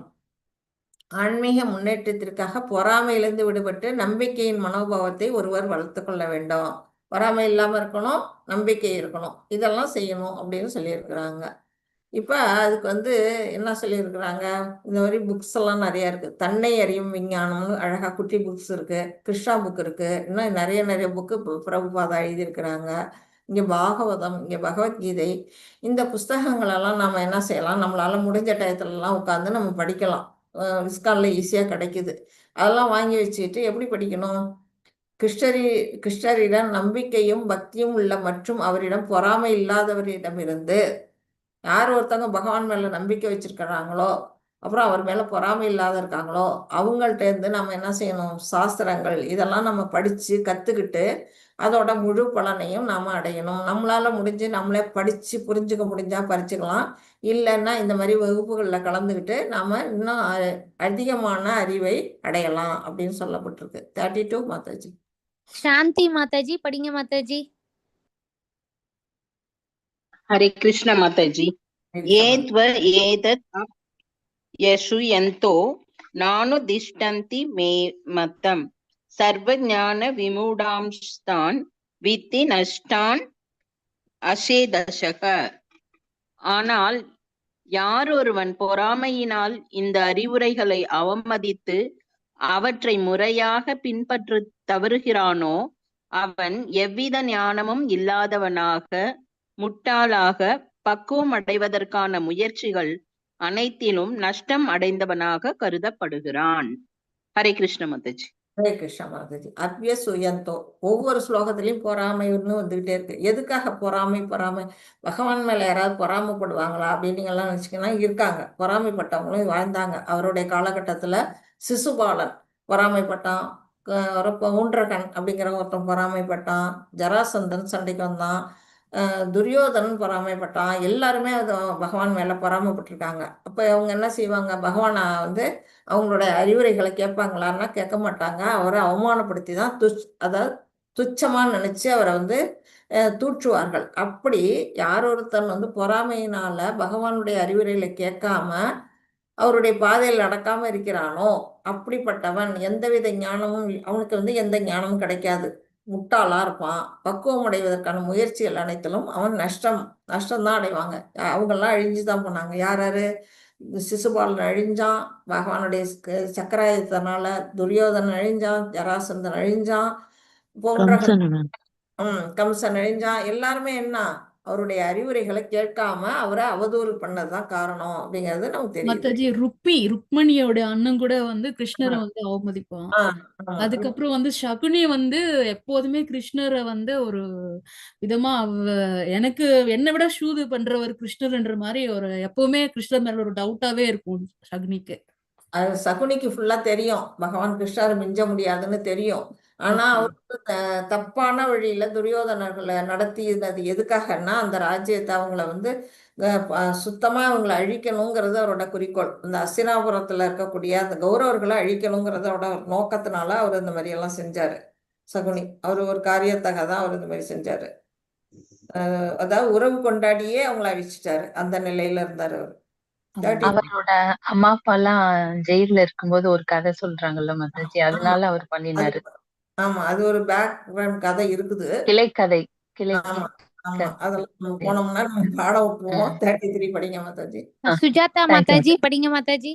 ஆன்மீக முன்னேற்றத்திற்காக பொறாமையிலிருந்து விடுபட்டு நம்பிக்கையின் மனோபாவத்தை ஒருவர் வளர்த்து கொள்ள வேண்டும். பொறாமை இல்லாமல் இருக்கணும், நம்பிக்கை இருக்கணும், இதெல்லாம் செய்யணும் அப்படின்னு சொல்லியிருக்கிறாங்க. இப்போ அதுக்கு வந்து என்ன சொல்லியிருக்கிறாங்க? இந்த மாதிரி புக்ஸ் எல்லாம் நிறையா இருக்குது. தன்னை அறியும் விஞ்ஞானம்னு அழகாக குட்டி புக்ஸ் இருக்குது, கிருஷ்ணா புக் இருக்குது, இன்னும் நிறைய புக்கு பிரபுபாதா எழுதியிருக்கிறாங்க. இங்கே பாகவதம், இங்கே பகவத்கீதை, இந்த புஸ்தகங்களெல்லாம் நம்ம என்ன செய்யலாம்? நம்மளால் முடிஞ்ச டயத்துலலாம் உட்காந்து நம்ம படிக்கலாம். இஸ்கானில் ஈஸியாக கிடைக்குது. அதெல்லாம் வாங்கி வச்சுட்டு எப்படி படிக்கணும்? கிருஷ்ணரிடம் நம்பிக்கையும் பக்தியும் உள்ள மற்றும் அவரிடம் பொறாமை இல்லாதவரிடமிருந்து, யார் ஒருத்தவங்க பகவான் மேலே நம்பிக்கை வச்சிருக்கிறாங்களோ, அப்புறம் அவர் மேலே பொறாமை இல்லாத இருக்காங்களோ, அவங்கள்ட்ட இருந்து நம்ம என்ன செய்யணும்? சாஸ்திரங்கள் இதெல்லாம் நம்ம படித்து கற்றுக்கிட்டு அதோட முழு பலனையும் நாம் அடையணும். நம்மளால் முடிஞ்சு நம்மளே படித்து புரிஞ்சுக்க முடிஞ்சால் பறிச்சுக்கலாம், இல்லைன்னா இந்த மாதிரி வகுப்புகளில் கலந்துக்கிட்டு நாம் இன்னும் அதிகமான அறிவை அடையலாம் அப்படின்னு சொல்லப்பட்டிருக்கு. 32 மாதாஜி. சாந்தி மாதாஜி படிங்க மாதாஜி. ஹரே கிருஷ்ண மாதாஜி. ஏத்வ ஏதத் யசுயந்தோ நானுதிஷ்டந்தி மே மத்தம் சர்வஞான விமூடாம்ஸ்தான் வித்தி நஷ்டான் அசேதசக. ஆனால் யார் ஒருவன் பொறாமையினால் இந்த அறிவுரைகளை அவமதித்து அவற்றை முறையாக பின்பற்ற தவறுகிறானோ அவன் எவ்வித ஞானமும் இல்லாதவனாக, முட்டாளாக, பக்குவம் அடைவதற்கான முயற்சிகள் அனைத்திலும் நஷ்டம் அடைந்தவனாக கருதப்படுகிறான். ஹரே கிருஷ்ண மாதாஜி. ஹரே கிருஷ்ண மாதாஜி. அவ்விய சுயந்தோ, ஒவ்வொரு ஸ்லோகத்திலையும் பொறாமைன்னு வந்துகிட்டே இருக்கு. எதுக்காக பொறாமை? பகவான் மேல யாராவது பொறாமைப்படுவாங்களா அப்படின்னு நீங்கெல்லாம் நினைச்சிங்கன்னா இருக்காங்க. பொறாமைப்பட்டவங்களும் வாழ்ந்தாங்க. அவருடைய காலகட்டத்துல சிசுபாலன் பொறாமைப்பட்டான், ஊன்றகன் அப்படிங்கிற ஒருத்தன் பொறாமைப்பட்டான், ஜராசந்தன் சண்டைக்கு வந்தான், துரியோதனன் பொறாமைப்பட்டான், எல்லாருமே அது பகவான் மேல பொறாமைப்பட்டிருக்காங்க. அப்ப அவங்க என்ன செய்வாங்க, பகவானை வந்து அவங்களுடைய அறிவுரைகளை கேட்பாங்களான்னா கேட்க மாட்டாங்க. அவரை அவமானப்படுத்தி தான் அதாவது துச்சமா நினைச்சு அவரை வந்து தூற்றுவார்கள். அப்படி யார் ஒருத்தன் வந்து பொறாமையினால பகவானுடைய அறிவுரைகளை கேட்காம அவருடைய பாதையில் நடக்காம இருக்கிறானோ, அப்படிப்பட்டவன் எந்தவித ஞானமும் அவனுக்கு வந்து எந்த ஞானமும் கிடைக்காது. முட்டாளா இருப்பான். பக்குவம் அடைவதற்கான முயற்சிகள் அனைத்திலும் அவன் நஷ்டம்தான் அடைவாங்க. அவங்கெல்லாம் அழிஞ்சுதான் போனாங்க. யாரு? சிசுபாலன் அழிஞ்சான் பகவானுடைய சக்கராயுதத்தினால, துரியோதனன் அழிஞ்சான், ஜராசந்தன் அழிஞ்சான், போன்ற கம்சன் அழிஞ்சான். எல்லாருமே என்ன, அவருடைய அறிவுரைகளை கேட்காம அவரை அவதூறு பண்ணதுதான் காரணம் அப்படிங்கிறது நமக்கு தெரியுது. மாதாஜி ருக்மணியோட அண்ணன் கூட வந்து கிருஷ்ணரை வந்து அவமதிப்பான். அதுக்கப்புறம் வந்து சகுனி வந்து எப்போதுமே கிருஷ்ணரை வந்து ஒரு விதமா எனக்கு என்னை விட சூது பண்றவர் கிருஷ்ணர்ன்ற மாதிரி ஒரு எப்பவுமே கிருஷ்ணர் மேல ஒரு டவுட்டாவே இருக்கும் சகுனிக்கு. அது சகுனிக்கு ஃபுல்லா தெரியும் பகவான் கிருஷ்ணரை மிஞ்ச முடியாதுன்னு தெரியும். ஆனா அவருக்கு தப்பான வழியில துரியோதனர்களை நடத்தினது எதுக்காகன்னா அந்த ராஜ்யத்தை அவங்கள வந்து சுத்தமா அவங்களை அழிக்கணுங்கிறது அவரோட குறிக்கோள். இந்த அஸ்தினாபுரத்துல இருக்கக்கூடிய அந்த கௌரவர்களை அழிக்கணுங்கிறது அவரோட நோக்கத்தினால அவர் இந்த மாதிரி எல்லாம் செஞ்சாரு. சகுனி அவர் ஒரு காரியத்தாக தான் அவர் இந்த மாதிரி செஞ்சாரு. அதாவது உறவு கொண்டாடியே அவங்கள அழிச்சிட்டாரு. அந்த நிலையில இருந்தாரு அவர். அவரோட அம்மா அப்பா எல்லாம் ஜெயில இருக்கும்போது ஒரு கதை சொல்றாங்கல்ல மாதாஜி, அதனால அவர் பண்ணினாரு. ஆமா, அது ஒரு பேக்ரவுண்ட் கதை இருக்குது. கிளைக்கதை. ஆமா ஆமா, அதெல்லாம் போனோம்னா நம்ம பாட விட்டுருவோம். 33 படிங்க மாதாஜி. சுஜாதா மாதாஜி படிங்க மாதாஜி.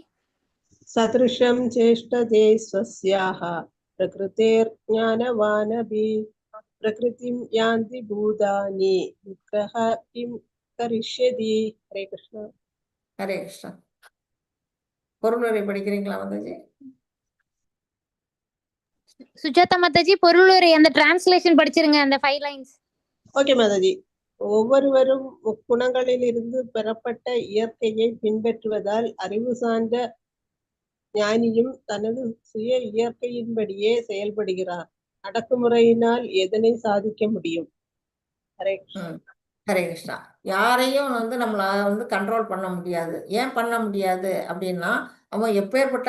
சத்ருஷம் சேஷ்டதே ஸ்வஸ்யாஹ பிரகிருதேர் ஞானவானபி பிரகிருதிம் யாந்தி பூதானி விக்ரஹ கிம் கரிஷ்யதி. ஹரே கிருஷ்ணா. ஹரே கிருஷ்ணா. பொருளுரை படிக்கிறீங்களா மாதாஜி? சுஜாதா மாதாஜி பொருளுரை அந்த டிரான்ஸ்லேஷன் படிச்சிருங்க, அந்த 5 லைன்ஸ். ஓகே மாதாஜி. ஒவ்வொருவரும் முக்குணங்களில் இருந்து பெறப்பட்ட இயற்கையை பின்பற்றுவதால் அறிவு சார்ந்த ஞானியும் தனது சுய இயற்கையின்படியே செயல்படுகிறார். அடக்குமுறையினால் எதனை சாதிக்க முடியும்? ஹரே கிருஷ்ணா. ஹரே கிருஷ்ணா. யாரையும் வந்து நம்மள வந்து கண்ட்ரோல் பண்ண முடியாது. ஏன் பண்ண முடியாது அப்படின்னா, அவன் எப்பேற்பட்ட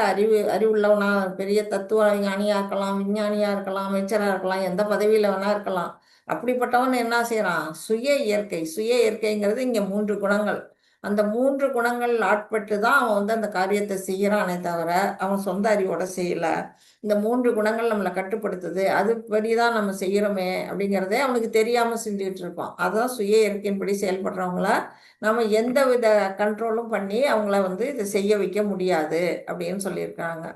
அறிவுள்ளவனா, பெரிய தத்துவ ஞானியா இருக்கலாம், விஞ்ஞானியா இருக்கலாம், அமைச்சரா இருக்கலாம், எந்த பதவியில வேணா இருக்கலாம். அப்படிப்பட்டவன் என்ன செய்யறான்? சுய இயற்கைங்கிறது இங்க 3 குணங்கள். அந்த 3 குணங்கள் ஆட்பட்டு தான் அவன் வந்து அந்த காரியத்தை செய்யறானே தவிர அவன் சொந்த அறிவோட செய்யல. இந்த 3 குணங்கள் நம்மளை கட்டுப்படுத்துது, அது படிதான் நம்ம செய்யறோமே அப்படிங்கிறதே அவனுக்கு தெரியாம செஞ்சுக்கிட்டு இருப்பான். அதான் சுய இயற்கையின்படி செயல்படுறவங்கள நம்ம எந்த வித கண்ட்ரோலும் பண்ணி அவங்கள வந்து இதை செய்ய வைக்க முடியாது அப்படின்னு சொல்லியிருக்காங்க.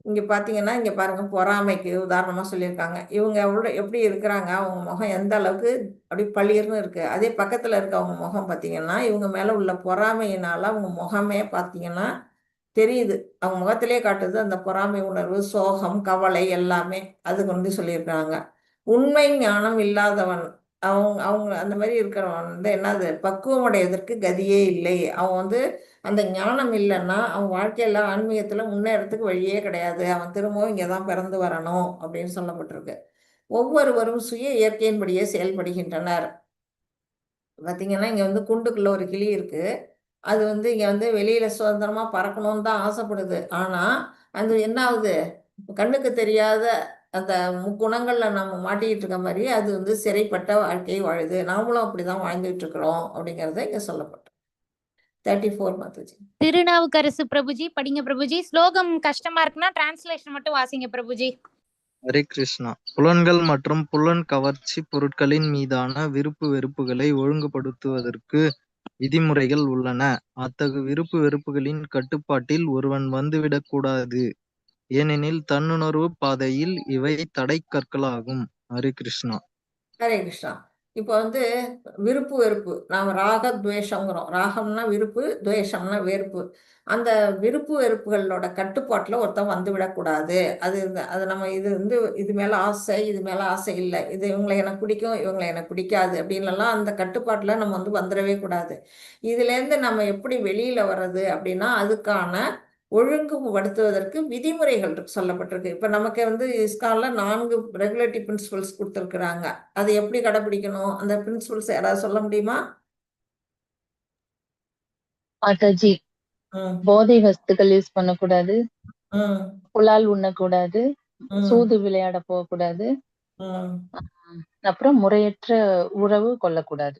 இங்க பாத்தீங்கன்னா இங்க பாருங்க, பொறாமைக்கு உதாரணமா சொல்லியிருக்காங்க. இவங்க எப்படி இருக்கிறாங்க, அவங்க முகம் எந்த அளவுக்கு அப்படி பளிர்னு இருக்கு. அதே பக்கத்துல இருக்க அவங்க முகம் பாத்தீங்கன்னா இவங்க மேல உள்ள பொறாமையினால அவங்க முகமே பாத்தீங்கன்னா தெரியுது. அவங்க முகத்திலே காட்டுது அந்த பொறாமை உணர்வு, சோகம், கவலை எல்லாமே. அது கொண்டு சொல்லியிருக்காங்க. உண்மை ஞானம் இல்லாதவன் அவங்க அந்த மாதிரி இருக்கிறவன் வந்து என்னது, பக்குவம் அடைவதற்கு கதியே இல்லை. அவன் வந்து அந்த ஞானம் இல்லைன்னா அவன் வாழ்க்கையில ஆன்மீகத்துல முன்னேறதுக்கு வழியே கிடையாது. அவன் திரும்பவும் இங்கதான் பிறந்து வரணும் அப்படின்னு சொல்லப்பட்டிருக்கு. ஒவ்வொருவரும் சுய இயற்கையின்படியே செயல்படுகின்றனர். பார்த்தீங்கன்னா இங்க வந்து கூண்டுக்குள்ள ஒரு கிளி இருக்கு. அது வந்து இங்க வந்து வெளியில சுதந்திரமா பறக்கணும்னு தான் ஆசைப்படுது. ஆனா அது என்ன ஆகுது, கண்ணுக்கு தெரியாத அந்த முக்குணங்கள்ல நம்ம மாட்டிக்கிட்டு இருக்க மாதிரி அது வந்து சிறைப்பட்ட வாழ்க்கையை வாழுது. நாமளும் அப்படிதான் வாழ்ந்துட்டு இருக்கிறோம் அப்படிங்கறத இங்க சொல்லப்பட்டது. 34 மாதாஜி. திருநாவுக்கரசு பிரபுஜி படிங்க பிரபுஜி. ஸ்லோகம் கஷ்டமா இருக்குன்னா டிரான்ஸ்லேஷன் மட்டும் வாசிங்க பிரபுஜி. ஹரே கிருஷ்ணா. புலன்கள் மற்றும் புலன் கவர்ச்சி பொருட்களின் மீதான விருப்பு வெறுப்புகளை ஒழுங்குபடுத்துவதற்கு விதிமுறைகள் உள்ளன. அத்தகு விருப்பு வெறுப்புகளின் கட்டுப்பாட்டில் ஒருவன் வந்துவிடக் கூடாது. ஏனெனில் தன்னுணர்வு பாதையில் இவை தடை கற்களாகும். ஹரே கிருஷ்ணா. ஹரே கிருஷ்ணா. இப்போ வந்து விருப்பு வெறுப்பு, நாம் ராக துவேஷங்கிறோம். ராகம்னா விருப்பு, துவேஷம்னா வெறுப்பு. அந்த விருப்பு வெறுப்புகளோட கட்டுப்பாட்டுல ஒருத்தன் வந்து விடக்கூடாது. அது நம்ம இது வந்து இது மேல ஆசை, இது மேல ஆசை இல்லை, இது இவங்களை எனக்கு பிடிக்கும், இவங்களை எனக்கு பிடிக்காது அப்படின்லாம் அந்த கட்டுப்பாட்டுல நம்ம வந்து வந்துடவே கூடாது. இதுல இருந்து நம்ம எப்படி வெளியில வர்றது அப்படின்னா அதுக்கான ஒழுங்குபடுத்துவதற்கு விதிமுறைகள் சொல்லப்பட்டிருக்கு. இப்ப நமக்கு வந்து இஸ்கான்ல 4 ரெகுலேட்டிவ் பிரின்சிபல்ஸ் கொடுத்துருக்குறாங்க. அதை எப்படி கடைபிடிக்கணும்? அந்த பிரின்சிபல்ஸ் யாராவது சொல்ல முடியுமா? மாதாஜி, போதை வஸ்துக்கள் யூஸ் பண்ணக்கூடாது, புலால் உண்ணக்கூடாது, சூது விளையாட போகக்கூடாது, அப்புறம் முறையற்ற உறவு கொள்ளக்கூடாது.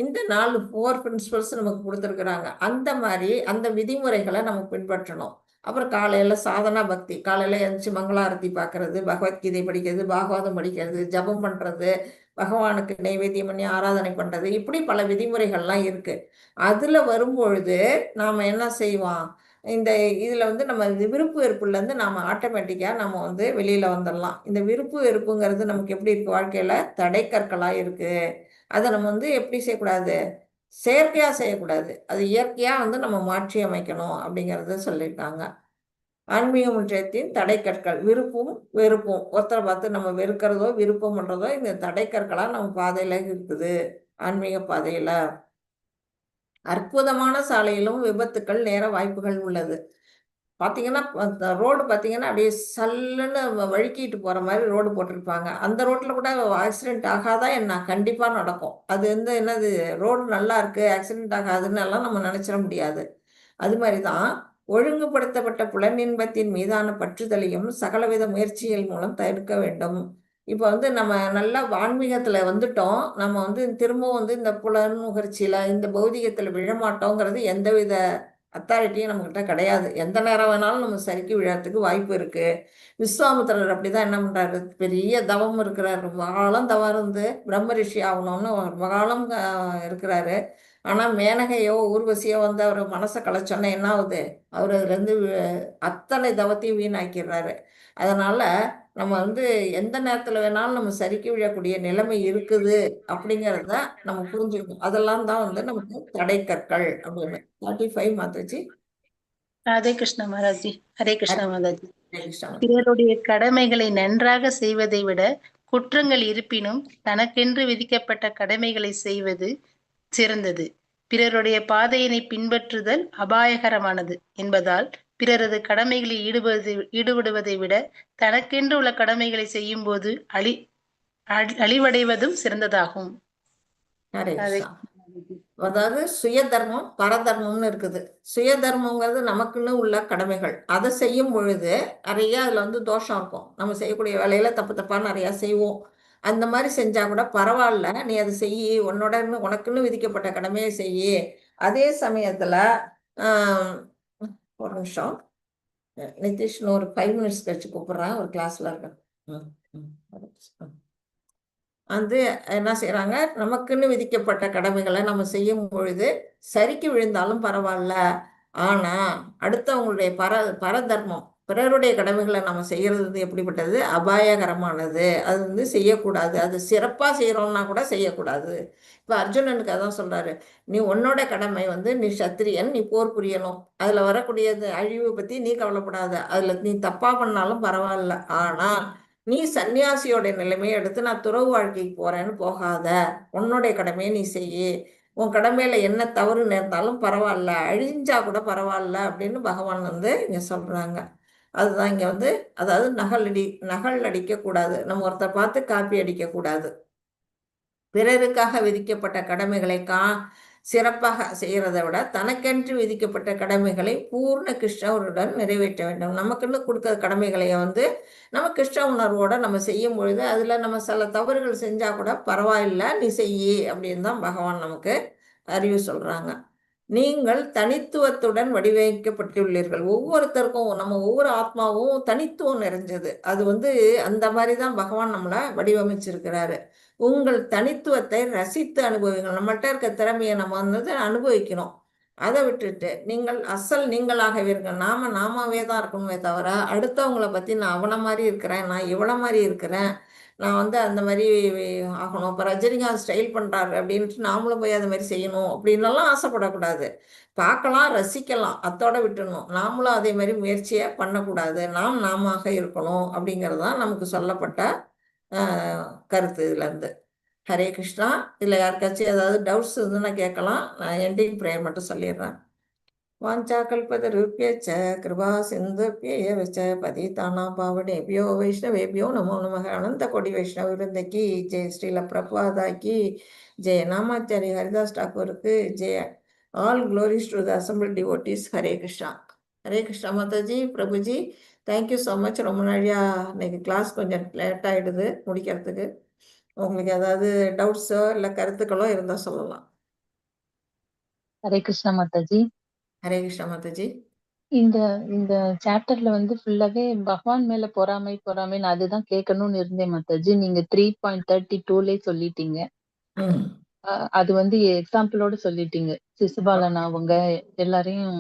இந்த 4 பிரின்சிபல்ஸ் நமக்கு கொடுத்துருக்குறாங்க. அந்த மாதிரி அந்த விதிமுறைகளை நம்ம பின்பற்றணும். அப்புறம் காலையில சாதனா பக்தி, காலையில எழுந்துச்சு மங்களாரத்தி பார்க்கறது, பகவத்கீதை படிக்கிறது, பாகவதம் படிக்கிறது, ஜபம் பண்றது, பகவானுக்கு நைவேத்தியம் பண்ணி ஆராதனை பண்றது, இப்படி பல விதிமுறைகள்லாம் இருக்கு. அதுல வரும்பொழுது நாம என்ன செய்வோம்? இந்த இதுல வந்து நம்ம விருப்பு வெறுப்புல இருந்து நாம ஆட்டோமேட்டிக்கா நம்ம வந்து வெளியில வந்துடலாம். இந்த விருப்பு வெறுப்புங்கிறது நமக்கு எப்படி இருக்கு? வாழ்க்கையில தடைக்கற்களா இருக்கு. அதை நம்ம வந்து எப்படி செய்யக்கூடாது? செயற்கையா செய்யக்கூடாது. அது இயற்கையா வந்து நம்ம மாற்றி அமைக்கணும் அப்படிங்கறத சொல்லியிருக்காங்க. ஆன்மீக முன்னேற்றத்தின் தடைக்கற்கள் விருப்பும் வெறுப்பும். ஒருத்தரை பார்த்து நம்ம வெறுக்கிறதோ விருப்பம் பண்றதோ இந்த தடைக்கற்களா நம்ம பாதையில இருக்குது. ஆன்மீக பாதையில அற்புதமான சாலையிலும் விபத்துக்கள் நேர வாய்ப்புகள் உள்ளது. பார்த்தீங்கன்னா ரோடு பார்த்தீங்கன்னா அப்படியே சல்லுன்னு வழுக்கிட்டு போகிற மாதிரி ரோடு போட்டிருப்பாங்க. அந்த ரோட்டில் கூட ஆக்சிடென்ட் ஆகாதா என்ன? கண்டிப்பாக நடக்கும். அது வந்து என்னது, ரோடு நல்லா இருக்கு ஆக்சிடென்ட் ஆகாதுன்னு எல்லாம் நம்ம நினச்சிட முடியாது. அது மாதிரி தான் ஒழுங்குபடுத்தப்பட்ட புலனின்பத்தின் மீதான பற்றுதலையும் சகலவித முயற்சிகள் மூலம் தவிர்க்க வேண்டும். இப்போ வந்து நம்ம நல்லா ஆன்மீகத்தில் வந்துட்டோம், நம்ம வந்து திரும்பவும் வந்து இந்த புலன் முகர்ச்சியில் இந்த பௌதிகத்தில் விழமாட்டோங்கிறது எந்தவித அத்தாரிட்டியும் நம்மகிட்ட கிடையாது. எந்த நேரம் வேணாலும் நம்ம சரிக்கு விழறதுக்கு வாய்ப்பு இருக்கு. விஸ்வாமித்திரர் அப்படிதான் என்ன பண்றாரு? பெரிய தவம் இருக்கிறார், ரொம்ப காலம் தவம் இருந்து பிரம்ம ரிஷி ஆகணும்னு ரொம்ப காலம் இருக்கிறாரு. ஆனா மேனகையோ ஊர்வசியோ வந்து அவர் மனசை கலைச்சோன்னா என்ன ஆகுது? அவர் அதுல இருந்து அத்தனை தவத்தையும் வீணாக்கிறாரு. அதனால நம்ம வந்து எந்த நேரத்துல வேணாலும் நம்ம சரிக்கு விழக்கூடிய நிலைமை இருக்குது அப்படிங்கிறத நம்ம புரிஞ்சுக்கணும். அதெல்லாம் தான் வந்து நமக்கு தடைக்கற்கள் அப்படின்னு. 35 மாதாஜி. ராதே கிருஷ்ண மகாராஜி. ஹரே கிருஷ்ண மகாராஜி. ஹரே கிருஷ்ணா. பிறருடைய கடமைகளை நன்றாக செய்வதை விட குற்றங்கள் இருப்பினும் தனக்கென்று விதிக்கப்பட்ட கடமைகளை செய்வது சிறந்தது. பிறருடைய பாதையினை பின்பற்றுதல் அபாயகரமானது என்பதால் பிறரது கடமைகளில் ஈடுபடுவதை விட தனக்கென்று உள்ள கடமைகளை செய்யும் போது அழிவடைவதும் சிறந்ததாகும். அதாவது சுய தர்மம் பரதர்மம்னு இருக்குது. சுய தர்மங்கிறது நமக்குன்னு உள்ள கடமைகள். அதை செய்யும் பொழுது நிறைய அதுல வந்து தோஷம் இருக்கும். நம்ம செய்யக்கூடிய வேலையில தப்பு தப்பா நிறைய செய்வோம். அந்த மாதிரி செஞ்சா கூட பரவாயில்ல, நீ அதை செய்யி, உனக்குன்னு விதிக்கப்பட்ட கடமையை செய்யி. அதே சமயத்துல ஒரு நிமிஷம் நிதிஷ்னு ஒரு 5 minutes கழிச்சு கூப்பிடுறேன், ஒரு கிளாஸ்ல இருக்கேன். வந்து என்ன செய்யறாங்க? நமக்குன்னு விதிக்கப்பட்ட கடமைகளை நம்ம செய்யும் பொழுது சரிக்கு விழுந்தாலும் பரவாயில்ல, ஆனா அடுத்தவங்களுடைய பரதர்மம் பிறருடைய கடமைகளை நம்ம செய்யறது எப்படிப்பட்டது? அபாயகரமானது. அது வந்து செய்யக்கூடாது. அது சிறப்பா செய்யறோம்னா கூட செய்யக்கூடாது. இப்ப அர்ஜுனனுக்கு அதான் சொல்றாரு, நீ உன்னோட கடமை வந்து நீ சத்திரியன், நீ போர் புரியணும். அதுல வரக்கூடிய அழிவை பத்தி நீ கவலைப்படாத. அதுல நீ தப்பா பண்ணாலும் பரவாயில்ல, ஆனா நீ சன்னியாசியோட நிலைமையை எடுத்து நான் துறவு வாழ்க்கைக்கு போறேன்னு போகாத. உன்னுடைய கடமையை நீ செய்யி. உன் கடமையில என்ன தவறு நேர்ந்தாலும் பரவாயில்ல, அழிஞ்சா கூட பரவாயில்ல அப்படின்னு பகவான் வந்து இங்க சொல்றாங்க. அதுதான் இங்க வந்து, அதாவது நகல் அடிக்க கூடாது. நம்ம ஒருத்தர் பார்த்து காப்பி அடிக்க கூடாது. பிறருக்காக விதிக்கப்பட்ட கடமைகளை சிறப்பாக செய்யறதை விட தனக்கென்று விதிக்கப்பட்ட கடமைகளை பூர்ண கிருஷ்ணருடன் நிறைவேற்ற வேண்டும். நமக்குன்னு கொடுக்கிற கடமைகளை வந்து நம்ம கிருஷ்ண உணர்வோட நம்ம செய்யும் பொழுது அதுல நம்ம சில தவறுகள் செஞ்சா கூட பரவாயில்ல, நீ செய்யி அப்படின்னு தான் பகவான் நமக்கு அறிவு சொல்றாங்க. நீங்கள் தனித்துவத்துடன் வடிவமைக்கப்பட்டுள்ளீர்கள். ஒவ்வொருத்தருக்கும் நம்ம ஒவ்வொரு ஆத்மாவும் தனித்துவம் நிறைஞ்சது. அது வந்து அந்த மாதிரி தான் பகவான் நம்மளை வடிவமைச்சிருக்கிறாரு. உங்கள் தனித்துவத்தை ரசித்து அனுபவிங்கள். நம்மள்கிட்ட இருக்க திறமையை நம்ம வந்து அனுபவிக்கணும். அதை விட்டுட்டு நீங்கள் அசல் நீங்களாகவே இருக்க. நாமாவே தான் இருக்கணுமே தவிர அடுத்தவங்களை பத்தி நான் அவனை மாதிரி இருக்கிறேன், நான் இவனை மாதிரி இருக்கிறேன், நான் வந்து அந்த மாதிரி ஆகணும், இப்போ ரஜினிகாந்த் ஸ்டைல் பண்ணுறாரு அப்படின்ட்டு நாமளும் போய் அது மாதிரி செய்யணும் அப்படின்லாம் ஆசைப்படக்கூடாது. பார்க்கலாம், ரசிக்கலாம், அத்தோட விட்டுடணும். நாமளும் அதே மாதிரி முயற்சியை பண்ணக்கூடாது. நாம இருக்கணும் அப்படிங்கிறது தான் நமக்கு சொல்லப்பட்ட கருத்து இதுலேருந்து. ஹரே கிருஷ்ணா. இதில் யாருக்காச்சும் ஏதாவது டவுட்ஸ் இருந்துன்னா கேட்கலாம். நான் எண்டிங் ப்ரேயர் மட்டும் சொல்லிடுறேன். வாஞ்சா கல்பதருப்யச்ச கிருபா சிந்துப்யேவ ச பதிதானாம் பாவனேபியோ வைஷ்ணவேபியோ நமோ நமः. அனந்த கோடி வைஷ்ணவ விருந்தகி ஜெய். ஸ்ரீல பிரபாதா கி ஜெய். நாமாச்சாரி ஹரிதாஸ் டாக்கூருக்கு ஜெய். All glories to the assembled devotees. Hare Krishna. Hare Krishna Mataji. Prabhuji thank you so much. ரொம்ப நாளியா இன்னைக்கு கிளாஸ் கொஞ்சம் லேட் ஆகிடுது முடிக்கிறதுக்கு. உங்களுக்கு ஏதாவது டவுட்ஸோ இல்லை கருத்துக்களோ இருந்தால் சொல்லலாம். ஹரே கிருஷ்ணா மாதாஜி. ஹரே கிருஷ்ணா மாதாஜி. இந்த இந்த சாப்டர்ல வந்து ஃபுல்லாவே பகவான் மேல பொறாமைன்னு அதுதான் கேட்கணும்னு இருந்தேன் மாதாஜி. நீங்க 3.32 சொல்லிட்டீங்க. அது வந்து எக்ஸாம்பிளோட சொல்லிட்டீங்க. சிசுபாலன் அவங்க எல்லாரையும்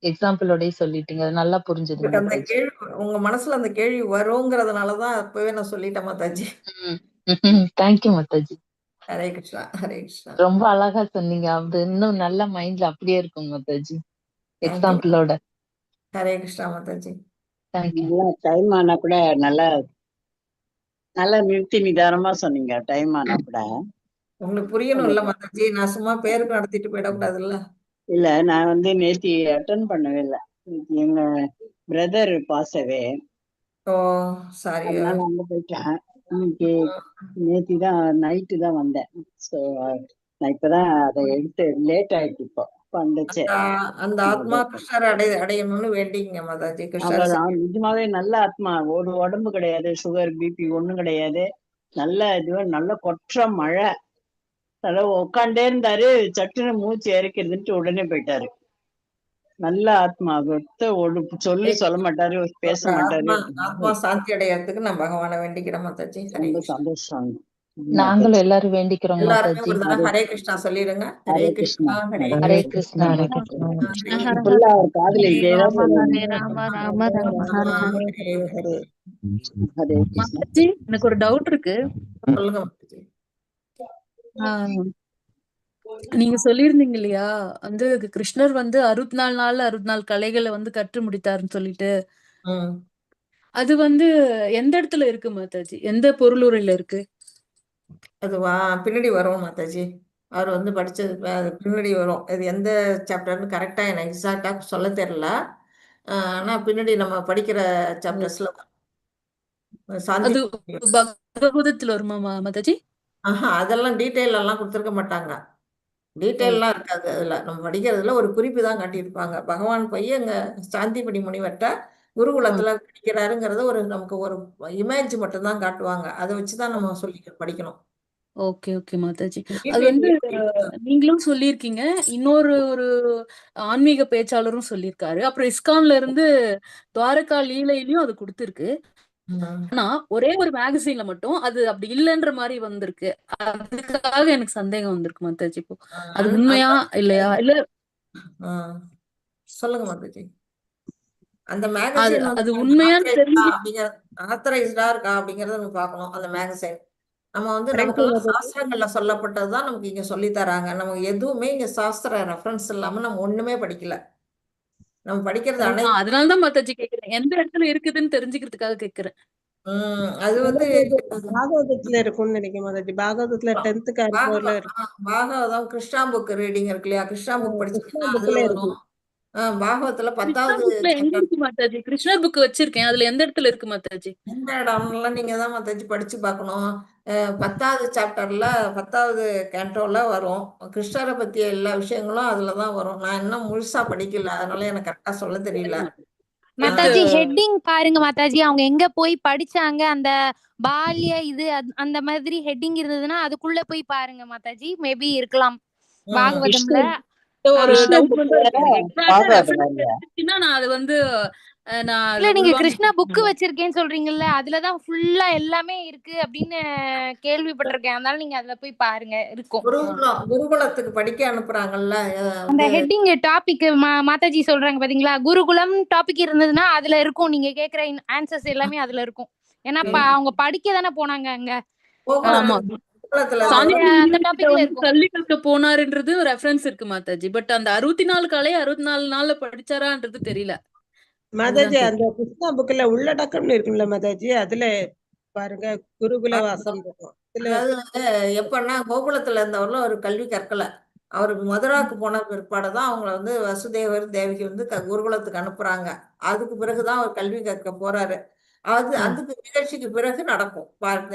எக்ஸாம்பிளோடய சொல்லிட்டீங்க. அது நல்லா புரிஞ்சது அந்த மாதாஜி. கேள்வி உங்க மனசுல அந்த கேள்வி வருங்கிறதுனாலதான் அப்பவே நான் சொல்லிட்டேன் மாதாஜி. தேங்க்யூ மாதாஜி. ஹரே கிருஷ்ணா. ஹரே கிருஷ்ணா. ரொம்ப அழகா சொன்னீங்க. அது இன்னும் நல்ல மைண்ட்ல அப்படியே இருக்கும் மாதாஜி எக்ஸாம்பிளோட. ஹரே கிருஷ்ணா மாதாஜி. நல்லா டைம் ஆனா கூட நல்லா நல்லா நிறுத்தி நிதானமா சொன்னீங்க. டைம் ஆனா கூட உங்களுக்கு புரியணும் இல்ல மாதாஜி. நான் சும்மா பேருக்கு நடத்திட்டு போயிடக்கூடாதுல்ல. இல்ல நான் வந்து நேத்தி அட்டன் பண்ணவே இல்லை. எங்க பிரதர் பாசவே. ஓ சாரி. அதனால அங்க போயிட்டேன். இன்னைக்கு நேத்தி தான் நைட்டு தான் வந்தேன். ஸோ நான் இப்பதான் அதை எடுத்து லேட் ஆயிடுச்சு. இப்போ வந்துச்சு. அந்த ஆத்மா கிருஷ்ணர் அடையணும்னு வேண்டிங்க மாதாஜி. அவ்வளவுதான். நிஜமாவே நல்ல ஆத்மா. ஒரு உடம்பு கிடையாது, சுகர் பிபி ஒண்ணும் கிடையாது. நல்ல இதுவா நல்ல கொற்ற மழை. நல்லா உட்காண்டே இருந்தாரு. சட்டுன்னு மூச்சு இறக்கிறதுன்ட்டு உடனே போயிட்டாரு. நல்ல ஆத்மா. சொல்லி சொல்ல மாட்டாரு, பேச மாட்டாரு. ஆத்மா சாந்தி அடையறதுக்கு நான் பகவானை வேண்டிக்கிறேன் மாதாஜி. ரொம்ப சந்தோஷம். நாங்களும் எல்லாரும் வேண்டிக்கிறோம் எல்லாருமே மாதாஜி. ஒரு தடவை ஹரே கிருஷ்ணா சொல்லிடுங்க. ஹரே கிருஷ்ணா. ஹரே கிருஷ்ணா. ஃபுல்லா ஒரு காதுல இதேதான் மாதாஜி எனக்கு ஒரு டவுட் இருக்கு. சொல்லுங்க மாதாஜி. நீங்க சொல்லியிருந்தீங்க இல்லையா வந்து கிருஷ்ணர் வந்து 64 நாள்ல 64 கலைகளை வந்து கற்று முடித்தாருன்னு சொல்லிட்டு, அது வந்து எந்த இடத்துல இருக்கு மாதாஜி? எந்த பொருளுரையில இருக்கு? அதுவா பின்னாடி வரும் மாதாஜி. அவர் வந்து படிச்சது பின்னாடி வரும். இது எந்த சாப்டர்னு கரெக்டா எனக்கு எக்ஸாக்டா சொல்ல தெரியல. ஆனா பின்னாடி நம்ம படிக்கிற சாப்டர்ஸ்ல சாந்தி பகவதத்துல வருமா மாதாஜி? அதெல்லாம் டீட்டெயில் எல்லாம் கொடுத்துருக்க மாட்டாங்க. டீட்டெயில்லாம் இருக்காது. அதுல நம்ம படிக்கிறதுல ஒரு குறிப்பு தான் காட்டியிருப்பாங்க. பகவான் போய் அங்க சாந்திபடி முனிவர்கிட்ட குருகுலத்துல படிக்கிறாருங்கிறத ஒரு நமக்கு ஒரு இமேஜ் மட்டும் தான் காட்டுவாங்க. அதை வச்சுதான் நம்ம சொல்லி படிக்கணும். Okay okay Mataji. அது வந்து நீங்களும் சொல்லியிருக்கீங்க, இன்னொரு ஒரு ஆன்மீக பேச்சாளரும் சொல்லியிருக்காரு. அப்புறம் இஸ்கான்ல இருந்து துவாரகா லீலையிலயும் அது கொடுத்திருக்கு. ஆனா ஒரே ஒரு மேகசின்ல மட்டும் அது அப்படி இல்லைன்ற மாதிரி வந்திருக்கு. அதுக்காக எனக்கு சந்தேகம் வந்திருக்கு மாதாஜி. இப்போ அது உண்மையா இல்லையா? இல்ல சொல்லுங்க மாதாஜி. அந்த மேகசின் அது உண்மையான்னு தெரிஞ்சு ஆத்தரைஸ்டா இருக்கா அப்படிங்கறத நம்ம பார்க்கணும். அந்த மேகசின் நம்ம வந்து நமக்கு சாஸ்திரங்கள்ல சொல்லப்பட்டதுதான் நமக்கு இங்க சொல்லி தராங்க. நமக்கு எதுவுமே இங்க சாஸ்திர ரெஃபரன்ஸ் இல்லாம நம்ம ஒண்ணுமே படிக்கல. நம்ம படிக்கிறது அதனாலதான் மாதாஜி கேக்குறேன். எந்த இடத்துல இருக்குதுன்னு தெரிஞ்சுக்கிறதுக்காக கேக்குறேன். அது வந்து பாகவதத்துல இருக்கும்னு நினைக்கிறேன் மாதாஜி. பாகவதத்துல 10th காண்போல இருக்கு. பாகவதம் கிருஷ்ணா புக் ரீடிங் இருக்கு இல்லையா? கிருஷ்ணா புக் படிச்சீங்கன்னா அதுல வரும். பாகவத்துல 10வது எங்க இருக்கு மாதாஜி? கிருஷ்ணர் புக் வச்சிருக்கேன். அதுல எந்த இடத்துல இருக்கு மாதாஜி? எந்த இடம்லாம் நீங்க தான் மாதாஜி படிச்சு பார்க்கணும். 10வது சாப்டர்ல 10வது கேண்டோல வரும். கிருஷ்ணரை பத்திய எல்லா விஷயங்களும் அதுலதான் வரும். நான் இன்னும் முழுசா படிக்கல, அதனால எனக்கு கரெக்டா சொல்ல தெரியல. மாதாஜி ஹெட்டிங் பாருங்க மாதாஜி. அவங்க எங்க போய் படிச்சாங்க, அந்த பால்ய இது அந்த மாதிரி ஹெட்டிங் இருந்ததுன்னா அதுக்குள்ள போய் பாருங்க மாதாஜி. மேபி இருக்கலாம் பாகவதம்ல. ஒரு டவுட் வந்து நான் அது வந்து இல்ல நீங்க கிருஷ்ணா புக் வச்சிருக்கேன்னு சொல்றீங்கல்ல, அதுலதான் ஃபுல்லா எல்லாமே இருக்கு அப்படின்னு கேள்விப்பட்டிருக்கேன். அதனால நீங்க அதுல போய் பாருங்க, இருக்கும். குருகுலத்துக்கு படிக்க அனுப்புறாங்கல்ல, அந்த ஹெட்டிங் டாபிக் மாதாஜி சொல்றாங்க பாத்தீங்களா, குருகுலம் டாபிக் இருந்ததுன்னா அதுல இருக்கும். நீங்க கேக்குற ஆன்சர்ஸ் எல்லாமே அதுல இருக்கும். ஏன்னா அவங்க படிக்க தானே போனாங்க அங்க. கல்வி கற்க போனாருன்றது ரெஃபரன்ஸ் இருக்கு மாதாஜி. பட் அந்த 64 கலை 64 நாள்ல படிச்சாரான்றது தெரியல மாதாஜி. அந்த கிருஷ்ணா புக்ல உள்ளடக்கம்னு இருக்குல்ல மாதாஜி, அதுல பாருங்க குருகுல வாசம் இருக்கும். எப்பன்னா கோகுலத்துல இருந்தவர்களும் ஒரு கல்வி கற்கல. அவர் மதுராவுக்கு போன பிற்பாடு தான் அவங்கள வந்து வசுதேவர் தேவிக்கு வந்து குருகுலத்துக்கு அனுப்புறாங்க. அதுக்கு பிறகுதான் அவர் கல்வி கற்க போறாரு. அது அதுக்கு நிகழ்ச்சிக்கு பிறகு நடக்கும்.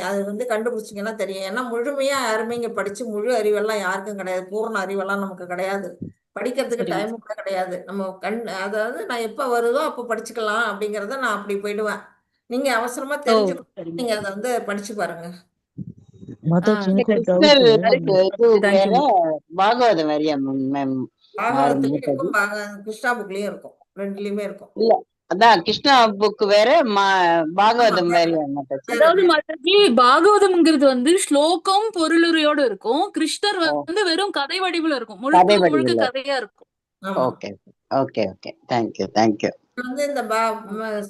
அது வந்து கண்டுபிடிச்சிங்கன்னா தெரியும். ஏன்னா முழுமையா யாருமே இங்க படிச்சு முழு அறிவெல்லாம் யாருக்கும் கிடையாது. பூர்ண அறிவெல்லாம் நமக்கு கிடையாது. படிக்கிறதுக்கு டைம் கூட கிடையாது. நம்ம அதாவது நான் எப்ப வருதோ அப்ப படிச்சுக்கலாம் அப்படிங்கறத நான் அப்படி போயிடுவேன். நீங்க அவசரமா தெரிஞ்சுக்கணும். நீங்க அதை வந்து படிச்சு பாருங்க. மாதாஜி எனக்கு ஒரு கிருஷ்ணர் டவுட். இது வேற பாகவதம் வேறையா மேம்? பாகவதத்துலயும் இருக்கும், கிருஷ்ணா புக்லயும் இருக்கும், ரெண்டுலயுமே இருக்கும். இல்ல அதான் கிருஷ்ணா புக் வேற பாகவதம் வேறையா மாதாஜி? அதாவது மாதாஜி பாகவதம்ங்கிறது வந்து ஸ்லோகம் பொருளுரையோட இருக்கும். கிருஷ்ணர் வந்து வெறும் கதை வடிவுல இருக்கும். கதை முழுக்க வடிவில் கதையா இருக்கும். Okay okay okay thank you. வந்து இந்த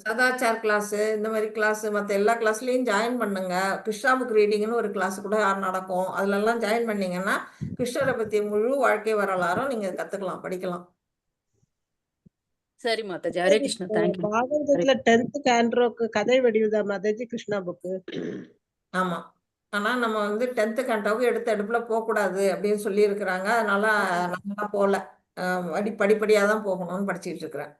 சதாச்சார் கிளாஸ், இந்த மாதிரி கிளாஸ், மற்ற எல்லா கிளாஸ்லயும் ஜாயின் பண்ணுங்க. கிருஷ்ணா புக் ரீடிங்னு ஒரு கிளாஸ் கூட நடக்கும். அதுல எல்லாம் ஜாயின் பண்ணீங்கன்னா கிருஷ்ணரை பத்தி முழு வாழ்க்கை வரலாறும் நீங்க கத்துக்கலாம், படிக்கலாம். சரி மாதாஜி. ஹரே கிருஷ்ணா. தேங்க்யூ. பாகவதத்துல 10th கேண்ட்ரோக்கு கதை வடிவுதான் மாதாஜி கிருஷ்ணா புக்கு. ஆமா. ஆனா நம்ம வந்து 10th கேண்டோவுக்கு எடுத்த அடுப்புல போகக்கூடாது அப்படின்னு சொல்லி இருக்கிறாங்க. அதனால நம்ம போல படிப்படியா தான் போகணும்னு படிச்சுட்டு இருக்கிறேன்.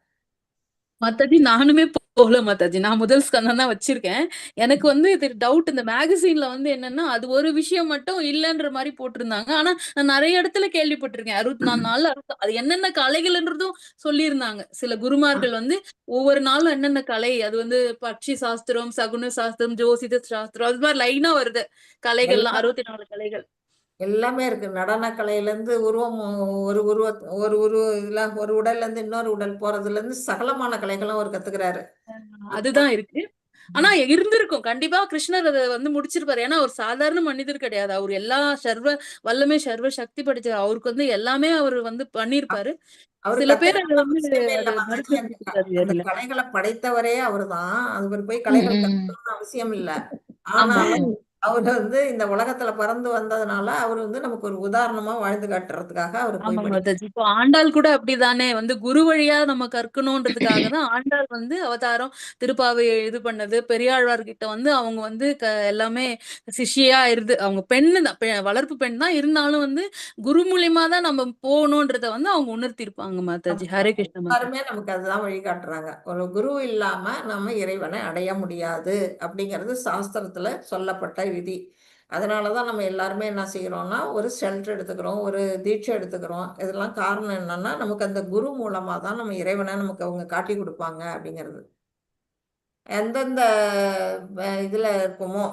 மாதாஜி நானுமே போகல மாதாஜி. நான் முதல் ஸ்கந்தம் தான் வச்சிருக்கேன். எனக்கு வந்து இது டவுட், இந்த மேகசின்ல வந்து என்னன்னா அது ஒரு விஷயம் மட்டும் இல்லன்ற மாதிரி போட்டிருந்தாங்க. ஆனா நான் நிறைய இடத்துல கேள்விப்பட்டிருக்கேன். 64 நாள் அது என்னென்ன கலைகள்ன்றதும் சொல்லியிருந்தாங்க. சில குருமார்கள் வந்து ஒவ்வொரு நாளும் என்னென்ன கலை, அது வந்து பட்சி சாஸ்திரம், சகுன சாஸ்திரம், ஜோசித சாஸ்திரம், அது மாதிரி லைனா வருது கலைகள்லாம். 64 கலைகள் எல்லாமே இருக்கு. நடன கலையில இருந்து உருவம், ஒரு உடல்ல இருந்து இன்னொரு உடல் போறதுல இருந்து சகலமான கலைகளும் அவர் கத்துக்கிறாரு. அதுதான் இருக்கு. ஆனா இருந்திருக்கும் கண்டிப்பா. கிருஷ்ணர் அதை வந்து முடிச்சிருப்பாரு. ஏன்னா அவர் சாதாரண மனிதர் கிடையாது. அவர் எல்லா சர்வ வல்லமை, சர்வ சக்தி படைச்ச அவருக்கு வந்து எல்லாமே அவர் வந்து பண்ணிருப்பாரு. சில பேர் அது வந்து அந்த கலைகளை படைத்தவரே அவர்தான். அவர் போய் கலைகள் கத்துக்கணும்னு அவசியம் இல்ல. ஆனாலும் அவர் வந்து இந்த உலகத்துல பறந்து வந்ததுனால அவர் வந்து நமக்கு ஒரு உதாரணமா வாழ்ந்து காட்டுறதுக்காக அவர் போய் இப்போ ஆண்டாள் கூட அப்படிதானே, வந்து குரு வழியா நம்ம கற்கணும்ன்றதுக்காக தான் ஆண்டாள் வந்து அவதாரம் திருப்பாவை இது பண்ணது. பெரியாழ்வார் கிட்ட வந்து அவங்க வந்து எல்லாமே சிஷ்யா இருந்து, அவங்க பெண்ணு தான், வளர்ப்பு பெண் தான், இருந்தாலும் வந்து குரு மூலியமா தான் நம்ம போகணும்ன்றத வந்து அவங்க உணர்த்திருப்பாங்க மாதாஜி. ஹரே கிருஷ்ண. எல்லாருமே நமக்கு அதுதான் வழிகாட்டுறாங்க. ஒரு குரு இல்லாம நம்ம இறைவனை அடைய முடியாது அப்படிங்கிறது சாஸ்திரத்துல சொல்லப்பட்ட விதி. அதனாலதான் நம்ம எல்லாருமே என்ன செய்யறோம்னா ஒரு ஷெல்டர் எடுத்துக்கிறோம், ஒரு தீட்சை எடுத்துக்கிறோம். இதெல்லாம் காரணம் என்னன்னா நமக்கு அந்த குரு மூலமா தான் நம்ம இறைவனை நமக்கு அவங்க காட்டி கொடுப்பாங்க அப்படிங்கிறது. எந்தெந்த இதுல இருப்போமோ,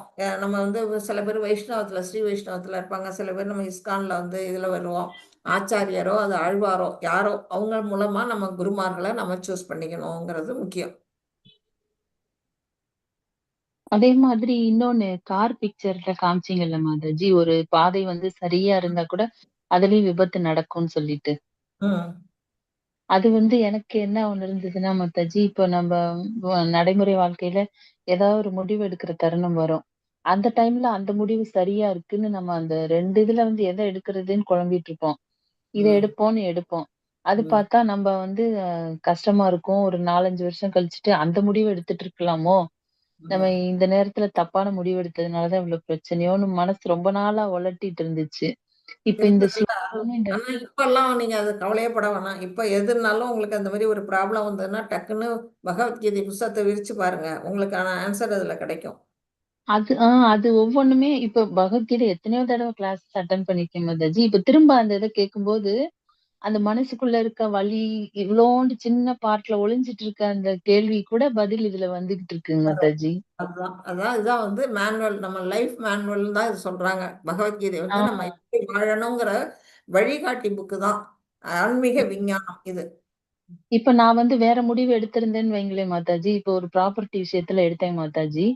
நம்ம வந்து சில பேர் வைஷ்ணவத்துல, ஸ்ரீ வைஷ்ணவத்துல இருப்பாங்க. சில பேர் நம்ம இஸ்கான்ல வந்து இதுல வருவோம். ஆச்சாரியரோ அது ஆழ்வாரோ யாரோ அவங்க மூலமா நம்ம குருமார்களை நம்ம சூஸ் பண்ணிக்கணுங்கிறது முக்கியம். அதே மாதிரி இன்னொன்னு கார் பிக்சர்ல காமிச்சீங்கல்ல மாதாஜி, ஒரு பாதை வந்து சரியா இருந்தா கூட அதுலயும் விபத்து நடக்கும்னு சொல்லிட்டு. அது வந்து எனக்கு என்ன ஒண்ணு இருந்ததுன்னா மாதாஜி, இப்போ நம்ம நடைமுறை வாழ்க்கையில ஏதாவது ஒரு முடிவு எடுக்கிற தருணம் வரும். அந்த டைம்ல அந்த முடிவு சரியா இருக்குன்னு நம்ம அந்த 2 இதுல வந்து எதை எடுக்கிறதுன்னு குழம்பிட்டு இருப்போம். இதை எடுப்போம். அது பார்த்தா நம்ம வந்து கஷ்டமா இருக்கும். ஒரு 4-5 வருஷம் கழிச்சுட்டு அந்த முடிவு எடுத்துட்டு இருக்கலாமோ, நம்ம இந்த நேரத்துல தப்பான முடிவு எடுத்ததுனாலதான் இவ்வளவு பிரச்சனையோன்னு மனசு ரொம்ப நாளா உலட்டிட்டு இருந்துச்சு. இப்ப இந்த ஆனா இப்ப எல்லாம் நீங்க அது கவலையப்பட வேணாம். இப்ப எதுனாலும் உங்களுக்கு அந்த மாதிரி ஒரு ப்ராப்ளம் வந்ததுன்னா டக்குன்னு பகவத்கீதை புஸ்தகத்தை விரிச்சு பாருங்க, உங்களுக்கான ஆன்சர் அதுல கிடைக்கும். அது ஒவ்வொன்னுமே இப்ப பகவத்கீதை எத்தனையோ தடவை கிளாஸ் அட்டன் பண்ணிருக்கேன் மாதாஜி. இப்ப திரும்ப அந்த இதை கேட்கும்போது அந்த மனசுக்குள்ள இருக்க வலி, இவ்வளோண்டு சின்ன பார்ட்ல ஒளிஞ்சிட்டு இருக்க அந்த கேள்வி கூட பதில் இதுல வந்துகிட்டு இருக்குங்க மாதாஜி. இதான் வந்து மேனுவல், நம்ம லைஃப் மேனுவல் தான் இது சொல்றாங்க. பகவத்கீதை வந்து நம்ம எப்படி வாழணுங்கிற வழிகாட்டி புக்கு தான். ஆன்மீக விஞ்ஞானம் இது. இப்ப நான் வந்து வேற முடிவு எடுத்திருந்தேன்னு வைங்களேன் மாதாஜி, இப்ப ஒரு ப்ராப்பர்ட்டி விஷயத்துல எடுத்தேன் மாதாஜி,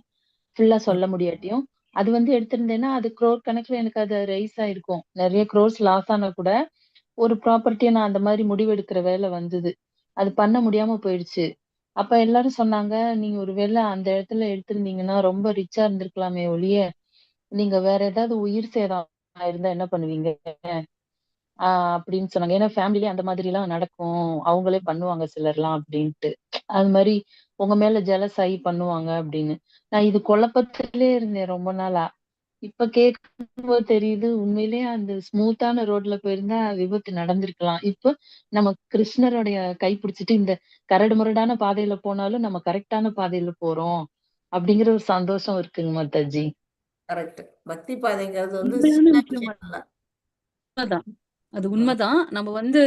ஃபுல்லா சொல்ல முடியாட்டியும் அது வந்து எடுத்திருந்தேன்னா அது crore கணக்குல எனக்கு அது ரைஸ் ஆயிருக்கும். நிறைய crores லாஸ் ஆனா கூட ஒரு ப்ராப்பர்ட்டியை நான் அந்த மாதிரி முடிவெடுக்கிற வேலை வந்தது. அது பண்ண முடியாம போயிடுச்சு. அப்ப எல்லாரும் சொன்னாங்க, நீங்க ஒரு வேளை அந்த இடத்துல எடுத்திருந்தீங்கன்னா ரொம்ப ரிச்சா இருந்திருக்கலாமே ஒழிய, நீங்க வேற ஏதாவது உயிர் சேதம் இருந்தா என்ன பண்ணுவீங்க அப்படின்னு சொன்னாங்க. ஏன்னா ஃபேமிலியே அந்த மாதிரி எல்லாம் நடக்கும், அவங்களே பண்ணுவாங்க சிலர்லாம் அப்படின்ட்டு. அது மாதிரி உங்க மேல ஜெலஸ் ஆகி பண்ணுவாங்க அப்படின்னு. நான் இது குழப்பத்திலே இருந்தேன் ரொம்ப நாளா. இப்ப கேட்கும்போது தெரியுது உண்மையிலேயே அந்த ஸ்மூத்தான ரோட்ல போயிருந்தா விபத்து நடந்திருக்கலாம். இப்போ நம்ம கிருஷ்ணருடைய கை பிடிச்சிட்டு இந்த கரடு முரடான பாதையில போனாலும் நம்ம கரெக்டான பாதையில போறோம். அப்படிங்கிற ஒரு சந்தோஷம் இருக்குங்க மாதாஜி. கரெக்ட். பக்தி பாதைங்கிறது வந்து உண்மையான சின்ன விஷயம் விஷயம் இல்ல. உண்மைதான். அது உண்மைதான். நம்ம வந்து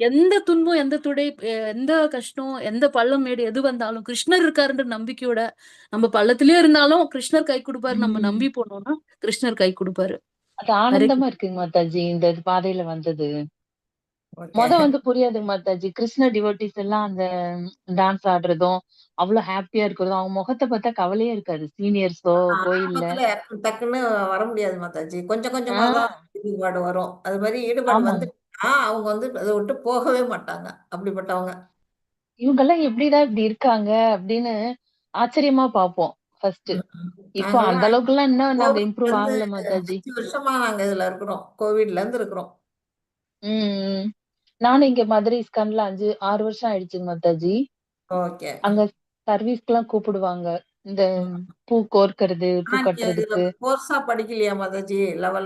எந்த துன்பம், எந்த துடை, எந்த கஷ்டம், எந்த பள்ளம் மேடு எது வந்தாலும் கிருஷ்ணர் இருக்காருன்ற நம்பிக்கையோட நம்ம பள்ளத்திலேயே இருந்தாலும் கிருஷ்ணர் கை கொடுப்பாரு. நம்ம நம்பி போனோம்னா கிருஷ்ணர் கை கொடுப்பாரு. அது ஆனந்தமா இருக்குங்க மாதாஜி இந்த பாதையில வந்தது. ஓகே. வந்து புரியாதுங்க மாதாஜி. கிருஷ்ண டிவோட்டிஸ் எல்லாம் அந்த டான்ஸ் ஆடுறதும், அவ்வளவு ஹாப்பியா இருக்கிறதும், அவங்க முகத்த பார்த்தா கவலையே இருக்காது. சீனியர்ஸோ கோயில்ல. ஆரம்பத்துல டக்குன்னு வர முடியாது மாதாஜி. கொஞ்சம் கொஞ்சமா ஆ, தான் ஈடுபாடு வரும். அது மாதிரி ஈடுபாடு ஆமாங்க. வந்துட்டுனா அவங்க வந்து அதை விட்டு போகவே மாட்டாங்க. அப்படிப்பட்டவங்க. இவங்கெல்லாம் எப்படிதான் இப்படி இருக்காங்க அப்படின்னு ஆச்சரியமா பார்ப்போம் ஃபர்ஸ்ட். இப்போ அந்த நாங்கெல்லாம் அளவுக்குலாம் இன்னும் நாங்க கோவிட்ல இம்ப்ரூவ் இருந்து ஆகல மாதாஜி. 5 வருஷமா நாங்க இதுல இருக்கிறோம். கோவிட்ல இருந்து இருக்கிறோம். ம். நானும் இங்க மதுரை இஸ்கான்ல 6 வருஷம் ஆயிடுச்சுங்க மாதாஜி. ஓகே. அங்க சர்வீஸ்க்குலாம் கூப்பிடுவாங்க. இந்த பூ கோர்க்கறது, பூ ஆனா நீங்க இதுல கட்டுறதுக்கு. கோர்ஸா படிக்கலையா மாதாஜி? லெவல்